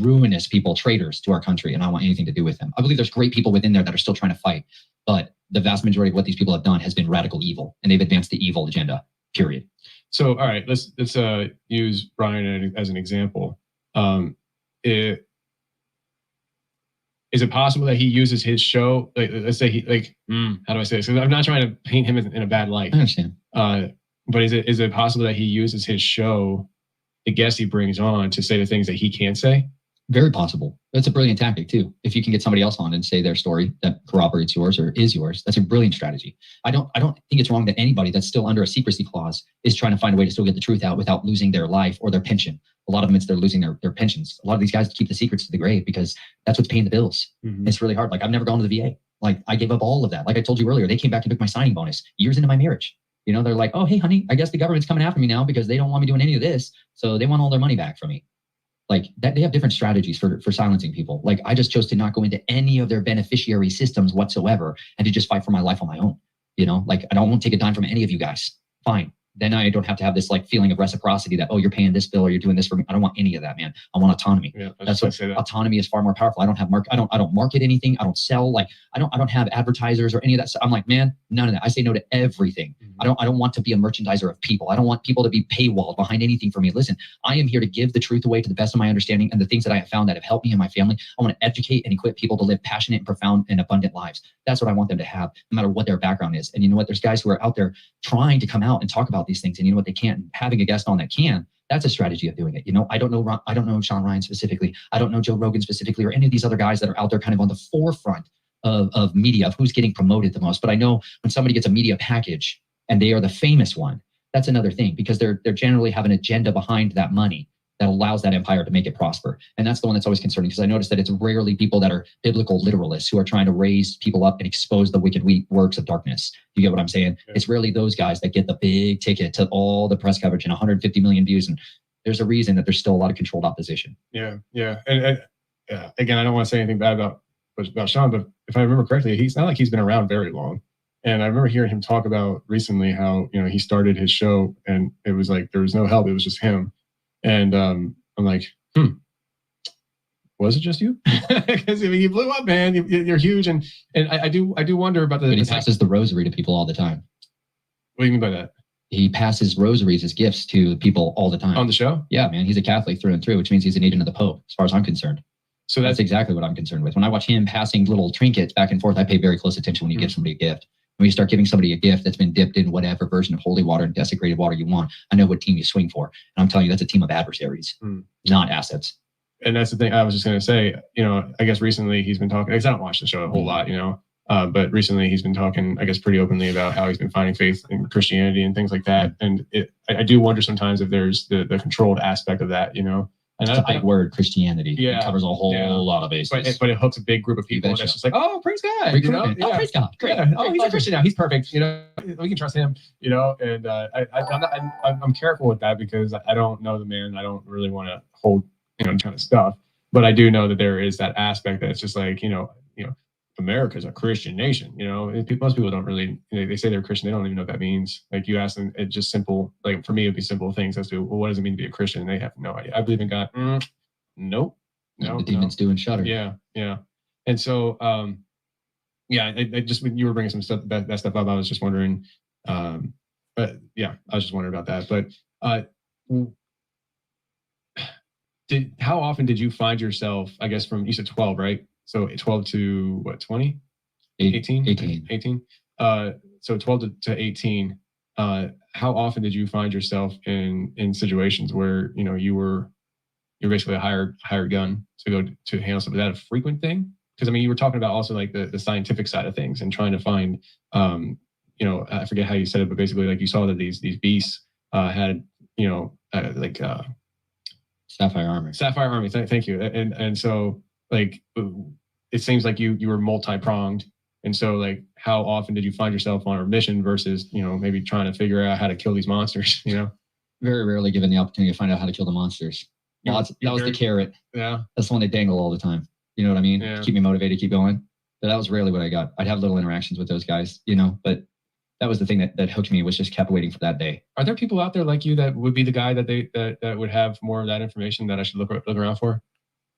ruinous people, traitors to our country, and I don't want anything to do with them. I believe there's great people within there that are still trying to fight, but the vast majority of what these people have done has been radical evil, and they've advanced the evil agenda, period. So, all right, let's use Brian as an example. Is it possible that he uses his show? Like, let's say how do I say this? 'Cause I'm not trying to paint him in a bad light. I understand. But is it possible that he uses his show, the guests he brings on, to say the things that he can't say? Very possible. That's a brilliant tactic too. If you can get somebody else on and say their story that corroborates yours or is yours, that's a brilliant strategy. I don't think it's wrong that anybody that's still under a secrecy clause is trying to find a way to still get the truth out without losing their life or their pension. A lot of them, they're losing their pensions. A lot of these guys keep the secrets to the grave because that's what's paying the bills. Mm-hmm. It's really hard. Like, I've never gone to the VA. Like, I gave up all of that. Like I told you earlier, they came back and took my signing bonus years into my marriage. You know, they're like, oh, hey, honey, I guess the government's coming after me now because they don't want me doing any of this. So they want all their money back from me. Like that, they have different strategies for silencing people. Like, I just chose to not go into any of their beneficiary systems whatsoever and to just fight for my life on my own. You know, like, I won't take a dime from any of you guys. Fine. Then I don't have to have this like feeling of reciprocity that, oh, you're paying this bill or you're doing this for me. I don't want any of that, man. I want autonomy. Yeah, that's what autonomy is. Far more powerful. I don't have I don't market anything. I don't sell. Like, I don't have advertisers or any of that stuff. I'm like, man, none of that. I say no to everything. Mm-hmm. I don't want to be a merchandiser of people. I don't want people to be paywalled behind anything for me. Listen, I am here to give the truth away to the best of my understanding and the things that I have found that have helped me and my family. I want to educate and equip people to live passionate and profound and abundant lives. That's what I want them to have, no matter what their background is. And you know what? There's guys who are out there trying to come out and talk about these things, and you know what? They can't. Having a guest on that can. That's a strategy of doing it. You know, I don't know Sean Ryan specifically. I don't know Joe Rogan specifically, or any of these other guys that are out there kind of on the forefront of media, of who's getting promoted the most. But I know when somebody gets a media package and they are the famous one, that's another thing, because they're generally have an agenda behind that money that allows that empire to make it prosper. And that's the one that's always concerning, because I noticed that it's rarely people that are biblical literalists who are trying to raise people up and expose the wicked works of darkness. You get what I'm saying? Yeah. It's rarely those guys that get the big ticket to all the press coverage and 150 million views. And there's a reason that there's still a lot of controlled opposition. Yeah. And yeah, again, I don't want to say anything bad about Sean, but if I remember correctly, he's not like he's been around very long. And I remember hearing him talk about recently how, you know, he started his show and it was like, there was no help. It was just him. And I'm like, was it just you? Because I mean, you blew up, man. You're huge, and I do wonder about the. But he passes the rosary to people all the time. What do you mean by that? He passes rosaries as gifts to people all the time on the show. Yeah, man, he's a Catholic through and through, which means he's an agent of the Pope, as far as I'm concerned. So that's exactly what I'm concerned with. When I watch him passing little trinkets back and forth, I pay very close attention when you give somebody a gift. When you start giving somebody a gift that's been dipped in whatever version of holy water and desecrated water you want, I know what team you swing for. And I'm telling you, that's a team of adversaries, not assets. And that's the thing I was just going to say, you know, I guess recently he's been talking, because I don't watch the show a whole lot, you know, but recently he's been talking, I guess, pretty openly about how he's been finding faith in Christianity and things like that. And I do wonder sometimes if there's the controlled aspect of that, you know, And it's a big word, Christianity. Yeah, it covers a whole lot of bases. But it hooks a big group of people. And it's just like, oh, praise God. You know? Oh, praise God. Great. Yeah. Oh, he's a Christian now. He's perfect. You know, we can trust him. You know, and I'm careful with that because I don't know the man. I don't really want to hold kind of stuff. But I do know that there is that aspect that it's just like America's a Christian nation. You know, most people don't really. They say they're Christian. They don't even know what that means. Like you ask them, it's just simple. Like for me, it'd be simple things as to what does it mean to be a Christian? And they have no idea. I believe in God. Nope. No, the demons do and shudder. Yeah. And so, I just when you were bringing some stuff that stuff up, I was just wondering. But yeah, I was just wondering about that. But how often did you find yourself? I guess from you said 12, right? So 12 to what? 20? 18. 18. So 12 to 18. How often did you find yourself in situations where you're basically a hired gun to go to handle something? Is that a frequent thing? Because I mean, you were talking about also like the scientific side of things and trying to find, I forget how you said it, but basically like you saw that these beasts had, sapphire armor. Sapphire armor. Thank you. And so like it seems like you were multi-pronged. And so like how often did you find yourself on a mission versus maybe trying to figure out how to kill these monsters? Very rarely given the opportunity to find out how to kill the monsters. That was the carrot. Yeah. That's the one they dangle all the time. You know what I mean? Yeah. Keep me motivated, keep going. But that was rarely what I got. I'd have little interactions with those guys, but that was the thing that hooked me, was just kept waiting for that day. Are there people out there like you that would be the guy that would have more of that information that I should look around for?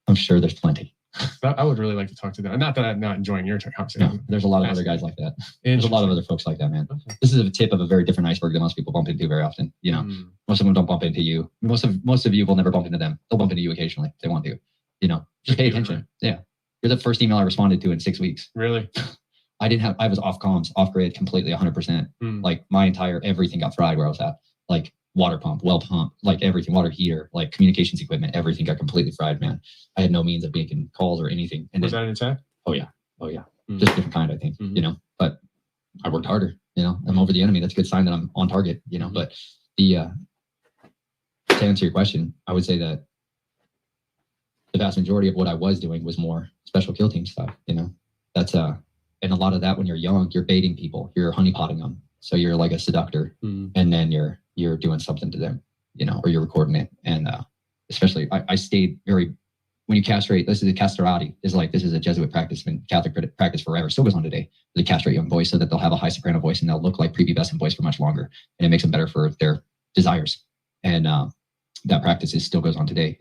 I'm sure there's plenty. I would really like to talk to them. Not that I'm not enjoying your conversation. No, there's a lot of other guys like that. There's a lot of other folks like that, man. Okay. This is a tip of a very different iceberg that most people bump into very often. Most of them don't bump into you. Most of you will never bump into them. They'll bump into you occasionally if they want to. Just pay attention. Right. Yeah. You're the first email I responded to in 6 weeks. Really? I was off comms, off grid, completely 100%. Like my entire everything got fried where I was at. Like water pump, well pump, like everything, water heater, like communications equipment, everything got completely fried, man. I had no means of making calls or anything. And was that an attack? Oh yeah. Just a different kind, I think. But I worked harder. I'm over the enemy. That's a good sign that I'm on target. But to answer your question, I would say that the vast majority of what I was doing was more special kill team stuff. That's and a lot of that when you're young, you're baiting people, you're honeypotting them. So you're like a seductor, and then you're doing something to them, or you're recording it. And especially, I stayed very. When you castrate, this is a castrati. This is a Jesuit practice, been Catholic practice forever. Still goes on today. They castrate young boys so that they'll have a high soprano voice and they'll look like prepubescent boys for much longer, and it makes them better for their desires. And that practice still goes on today.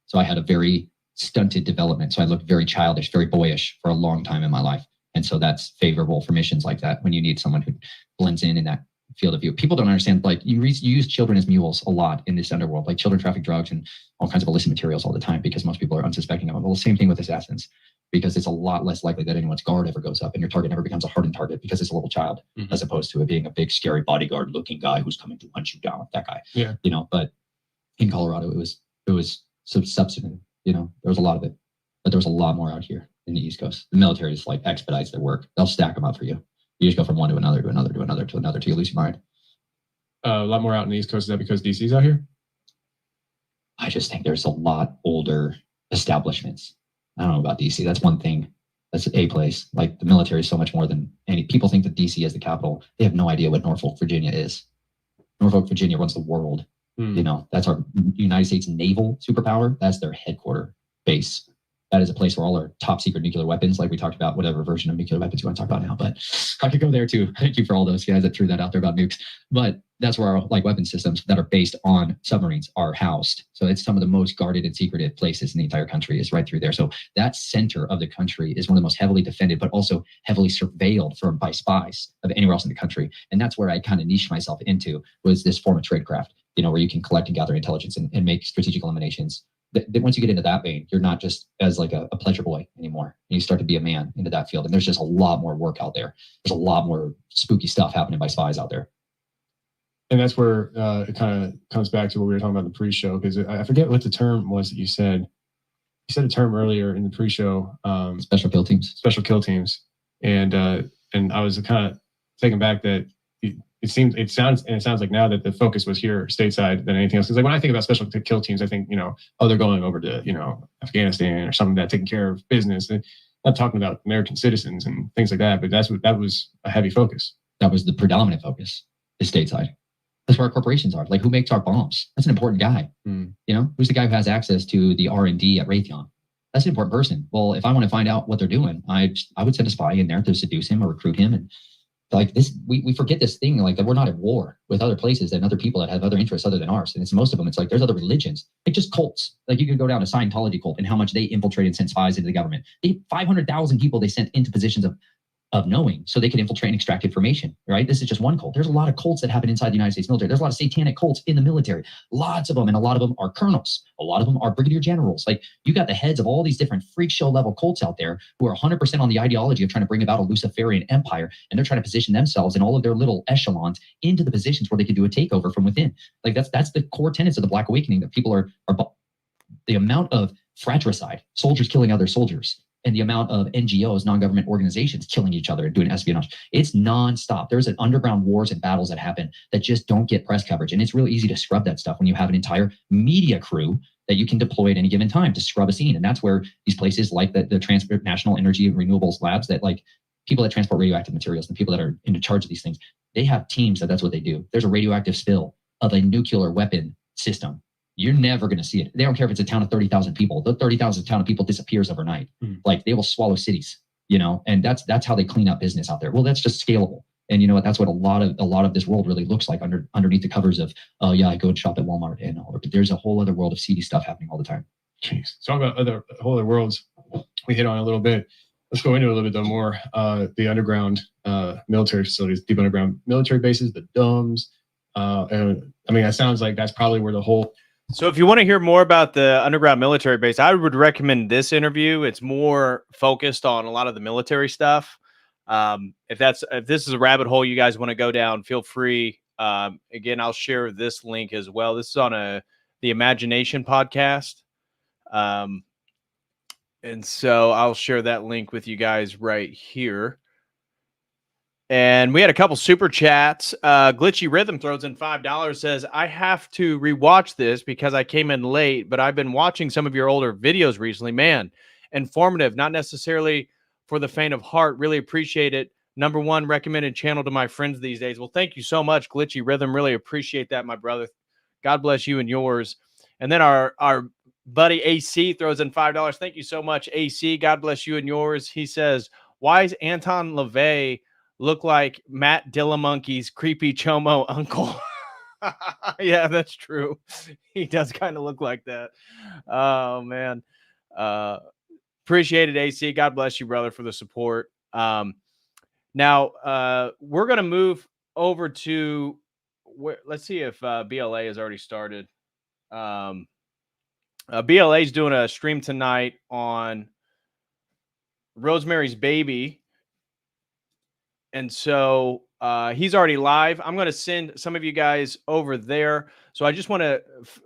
So I had a very stunted development. So I looked very childish, very boyish for a long time in my life. And so that's favorable for missions like that when you need someone who blends in that field of view. People don't understand, like you use children as mules a lot in this underworld, like children traffic drugs and all kinds of illicit materials all the time because most people are unsuspecting of them. Well, the same thing with assassins, because it's a lot less likely that anyone's guard ever goes up and your target never becomes a hardened target because it's a little child, as opposed to it being a big, scary bodyguard looking guy who's coming to hunt you down, that guy. Yeah. But in Colorado, it was substantive, there was a lot of it, but there was a lot more out here in the East Coast. The military is like expedites their work. They'll stack them up for you. You just go from one to another to another to another to another till you lose your mind. A lot more out in the East Coast. Is that because DC's out here? I just think there's a lot older establishments. I don't know about DC. That's one thing. That's a place. Like the military is so much more than any. People think that DC is the capital. They have no idea what Norfolk, Virginia is. Norfolk, Virginia runs the world. That's our United States naval superpower. That's their headquarter base. That is a place where all our top secret nuclear weapons, like we talked about, whatever version of nuclear weapons you want to talk about now, but I could go there too. Thank you for all those guys that threw that out there about nukes. But that's where our weapon systems that are based on submarines are housed. So it's some of the most guarded and secretive places in the entire country is right through there. So that center of the country is one of the most heavily defended, but also heavily surveilled by spies of anywhere else in the country. And that's where I kind of niched myself into, was this form of tradecraft, where you can collect and gather intelligence and make strategic eliminations. Once you get into that vein, you're not just as like a pleasure boy anymore. You start to be a man into that field. And there's just a lot more work out there. There's a lot more spooky stuff happening by spies out there. And that's where it kind of comes back to what we were talking about in the pre-show, because I forget what the term was that you said. You said a term earlier in the pre-show. Special kill teams. Special kill teams. And I was kind of taken back that it sounds like now that the focus was here stateside than anything else. Because like when I think about special kill teams, I think, they're going over to, Afghanistan or something that taking care of business. And not talking about American citizens and things like that, but that was a heavy focus. That was the predominant focus, is stateside. That's where our corporations are. Like, who makes our bombs? That's an important guy. Who's the guy who has access to the R&D at Raytheon? That's an important person. Well, if I want to find out what they're doing, I would send a spy in there to seduce him or recruit him. And like this, we forget this thing, like that we're not at war with other places and other people that have other interests other than ours. And it's most of them. It's like there's other religions, like just cults. Like you could go down to Scientology cult and how much they infiltrated and sent spies into the government. 500,000 people they sent into positions of knowing so they could infiltrate and extract information, right? This is just one cult. There's a lot of cults that happen inside the United States military. There's a lot of satanic cults in the military, lots of them. And a lot of them are colonels. A lot of them are brigadier generals. Like you got the heads of all these different freak show level cults out there who are 100% on the ideology of trying to bring about a Luciferian empire. And they're trying to position themselves in all of their little echelons into the positions where they could do a takeover from within. Like that's the core tenets of the Black Awakening, that people are the amount of fratricide, soldiers killing other soldiers, and the amount of NGOs, non-government organizations, killing each other and doing espionage. It's nonstop. There's an underground wars and battles that happen that just don't get press coverage. And it's really easy to scrub that stuff when you have an entire media crew that you can deploy at any given time to scrub a scene. And that's where these places like the National Energy and Renewables Labs, that like people that transport radioactive materials and people that are in charge of these things, they have teams that's what they do. There's a radioactive spill of a nuclear weapon system. You're never going to see it. They don't care if it's a town of 30,000 people. The 30,000 town of people disappears overnight. Like they will swallow cities, and that's how they clean up business out there. Well, that's just scalable. And you know what? That's what a lot of this world really looks like underneath the covers of, oh yeah, I go and shop at Walmart and all. But there's a whole other world of seedy stuff happening all the time. Jeez. Talk about whole other worlds. We hit on a little bit. Let's go into a little bit though more. The underground military facilities, deep underground military bases, the domes. And I mean, that sounds like that's probably where the whole. So if you want to hear more about the underground military base, I would recommend this interview. It's more focused on a lot of the military stuff. If this is a rabbit hole you guys want to go down, feel free. Again, I'll share this link as well. This is on the Imagination podcast. And so I'll share that link with you guys right here. And we had a couple super chats. Glitchy Rhythm throws in $5, says, I have to rewatch this because I came in late, but I've been watching some of your older videos recently. Man, informative, not necessarily for the faint of heart. Really appreciate it. #1 recommended channel to my friends these days. Well, thank you so much, Glitchy Rhythm. Really appreciate that, my brother. God bless you and yours. And then our buddy AC throws in $5. Thank you so much, AC. God bless you and yours. He says, why is Anton LaVey look like Matt Dillamonkey's creepy chomo uncle? Yeah, that's true. He does kind of look like that. Oh, man. Appreciate it, AC. God bless you, brother, for the support. Now, we're going to move over to let's see if BLA has already started. BLA is doing a stream tonight on Rosemary's Baby. And so he's already live. I'm going to send some of you guys over there. So I just want to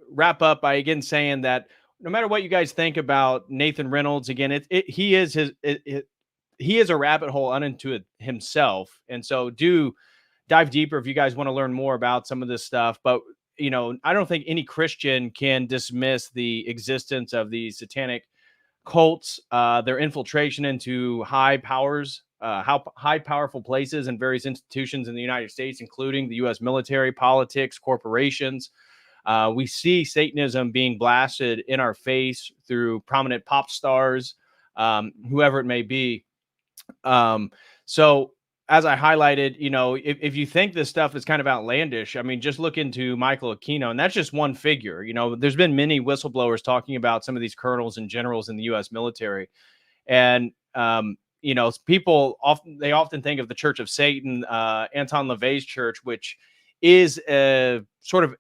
wrap up by again saying that no matter what you guys think about Nathan Reynolds, again, he is a rabbit hole unto himself. And so do dive deeper if you guys want to learn more about some of this stuff. But, I don't think any Christian can dismiss the existence of the satanic cults, their infiltration into high powerful places and various institutions in the United States, including the U.S. military, politics, corporations. We see Satanism being blasted in our face through prominent pop stars, whoever it may be. So as I highlighted, if you think this stuff is kind of outlandish, I mean, just look into Michael Aquino, and that's just one figure. There's been many whistleblowers talking about some of these colonels and generals in the U.S. military. And, people often think of the Church of Satan, Anton LaVey's church, which is a sort of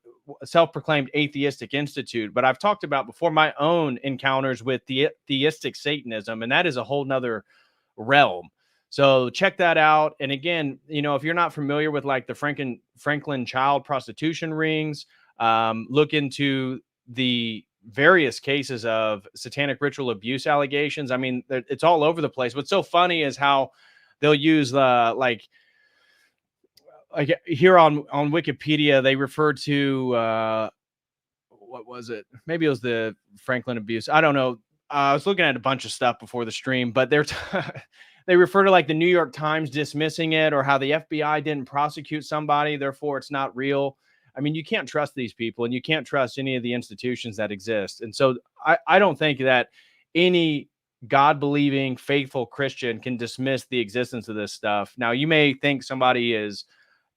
self-proclaimed atheistic institute. But I've talked about before my own encounters with the Theistic Satanism, and that is a whole nother realm. So check that out. And again, if you're not familiar with like the Franklin child prostitution rings, look into the various cases of satanic ritual abuse allegations. I mean, it's all over the place. What's so funny is how they'll use like here on Wikipedia, they refer to what was it? Maybe it was the Franklin abuse. I don't know. I was looking at a bunch of stuff before the stream, but they refer to like the New York Times dismissing it, or how the FBI didn't prosecute somebody, therefore it's not real. I mean, you can't trust these people, and you can't trust any of the institutions that exist. And so I don't think that any God-believing, faithful Christian can dismiss the existence of this stuff. Now, you may think somebody is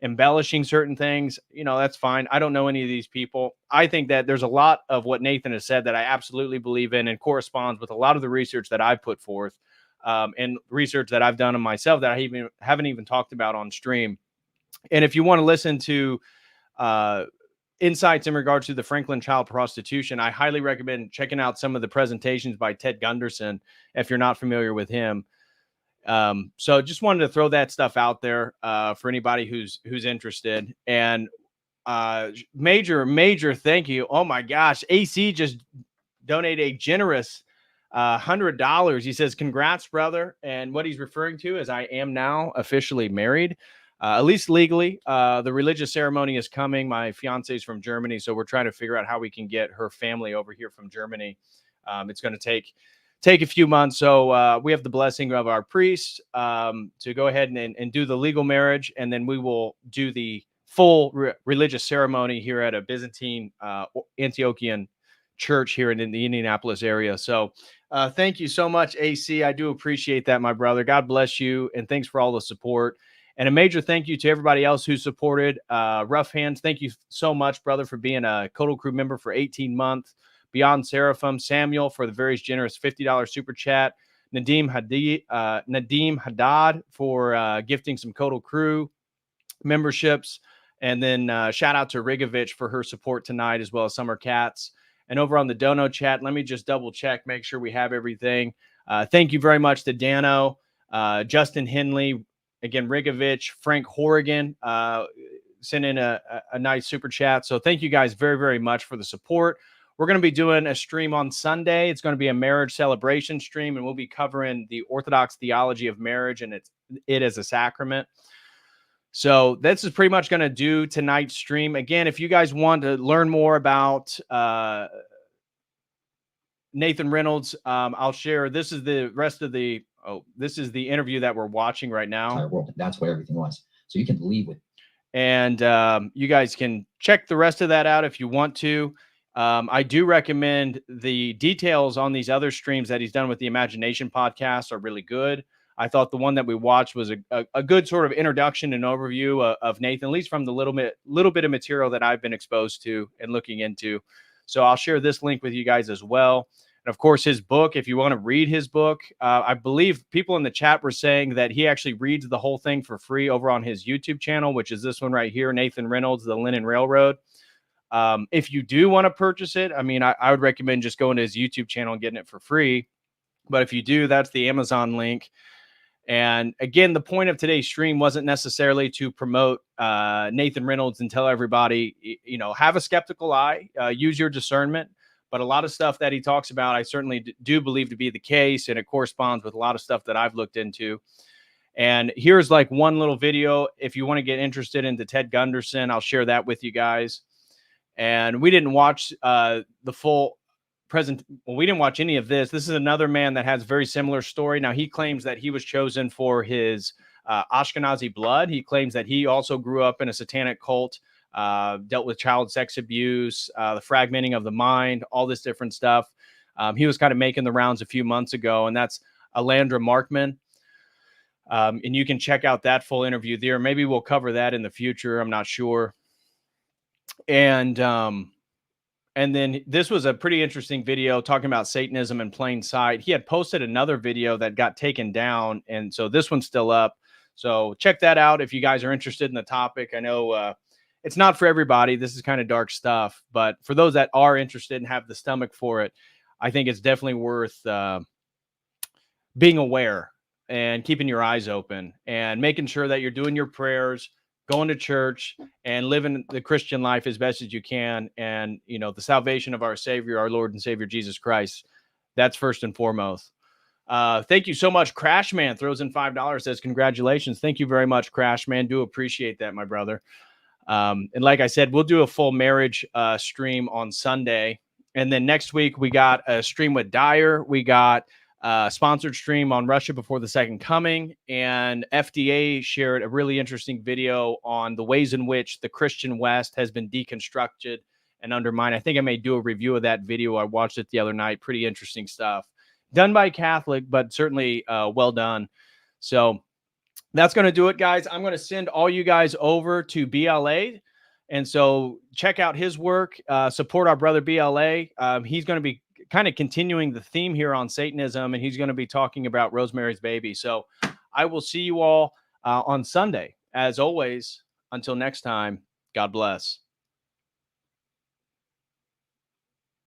embellishing certain things, that's fine. I don't know any of these people. I think that there's a lot of what Nathan has said that I absolutely believe in, and corresponds with a lot of the research that I've put forth, and research that I've done on myself that I haven't even talked about on stream. And if you want to listen to insights in regards to the Franklin child prostitution, I highly recommend checking out some of the presentations by Ted Gunderson, if you're not familiar with him. So just wanted to throw that stuff out there for anybody who's interested. And major thank you. Oh my gosh, AC just donated a generous $100. He says, "Congrats, brother." And what he's referring to is I am now officially married, at least legally. The religious ceremony is coming. My fiance is from Germany, so we're trying to figure out how we can get her family over here from Germany. It's going to take a few months. So we have the blessing of our priest to go ahead and do the legal marriage. And then we will do the full religious ceremony here at a Byzantine Antiochian church here in the Indianapolis area. So thank you so much, AC. I do appreciate that, my brother. God bless you. And thanks for all the support. And a major thank you to everybody else who supported. Rough Hands, thank you so much, brother, for being a COTEL crew member for 18 months. Beyond Seraphim, Samuel for the very generous $50 super chat. Nadim Haddad for gifting some COTEL crew memberships. And then shout out to Rigovich for her support tonight, as well as Summer Cats. And over on the Dono chat, let me just double check, make sure we have everything. Thank you very much to Dano, Justin Henley, again, Rigovich, Frank Horrigan, sent in a nice super chat. So thank you guys very, very much for the support. We're going to be doing a stream on Sunday. It's going to be a marriage celebration stream, and we'll be covering the Orthodox theology of marriage and it as a sacrament. So this is pretty much going to do tonight's stream. Again, if you guys want to learn more about Nathan Reynolds, I'll share. This is the rest of the, this is the interview that we're watching right now. That's where everything was. So you can leave with. And you guys can check the rest of that out if you want to. I do recommend the details on these other streams that he's done with the Imagination podcast are really good. I thought the one that we watched was a good sort of introduction and overview of Nathan, at least from the little bit of material that I've been exposed to and looking into. So I'll share this link with you guys as well. And of course, his book, if you want to read his book, I believe people in the chat were saying that he actually reads the whole thing for free over on his YouTube channel, which is this one right here, Nathan Reynolds, The Linen Railroad. If you do want to purchase it, I mean, I would recommend just going to his YouTube channel and getting it for free. But if you do, that's the Amazon link. And again, the point of today's stream wasn't necessarily to promote Nathan Reynolds and tell everybody, have a skeptical eye, use your discernment. But a lot of stuff that he talks about, I certainly do believe to be the case. And it corresponds with a lot of stuff that I've looked into. And here's like one little video. If you want to get interested into Ted Gunderson, I'll share that with you guys. And we didn't watch the full we didn't watch any of this. This is another man that has a very similar story. Now, he claims that he was chosen for his Ashkenazi blood. He claims that he also grew up in a satanic cult, dealt with child sex abuse, the fragmenting of the mind, all this different stuff. He was kind of making the rounds a few months ago, and that's Alandra Markman. And you can check out that full interview there. Maybe we'll cover that in the future. I'm not sure. And then this was a pretty interesting video talking about Satanism in plain sight. He had posted another video that got taken down, and so this one's still up. So check that out if you guys are interested in the topic. I know it's not for everybody. This is kind of dark stuff, but for those that are interested and have the stomach for it, I think it's definitely worth being aware and keeping your eyes open and making sure that you're doing your prayers, going to church, and living the Christian life as best as you can. And, the salvation of our Savior, our Lord and Savior, Jesus Christ, that's first and foremost. Thank you so much. Crashman throws in $5, says congratulations. Thank you very much, Crashman. Do appreciate that, my brother. And like I said, we'll do a full marriage stream on Sunday. And then next week, we got a stream with Dyer. We got a sponsored stream on Russia Before the Second Coming. And FDA shared a really interesting video on the ways in which the Christian West has been deconstructed and undermined. I think I may do a review of that video. I watched it the other night. Pretty interesting stuff. Done by Catholic, but certainly well done. So that's going to do it, guys. I'm going to send all you guys over to BLA. And so check out his work. Support our brother BLA. He's going to be kind of continuing the theme here on Satanism, and he's going to be talking about Rosemary's Baby. So I will see you all on Sunday. As always, until next time, God bless.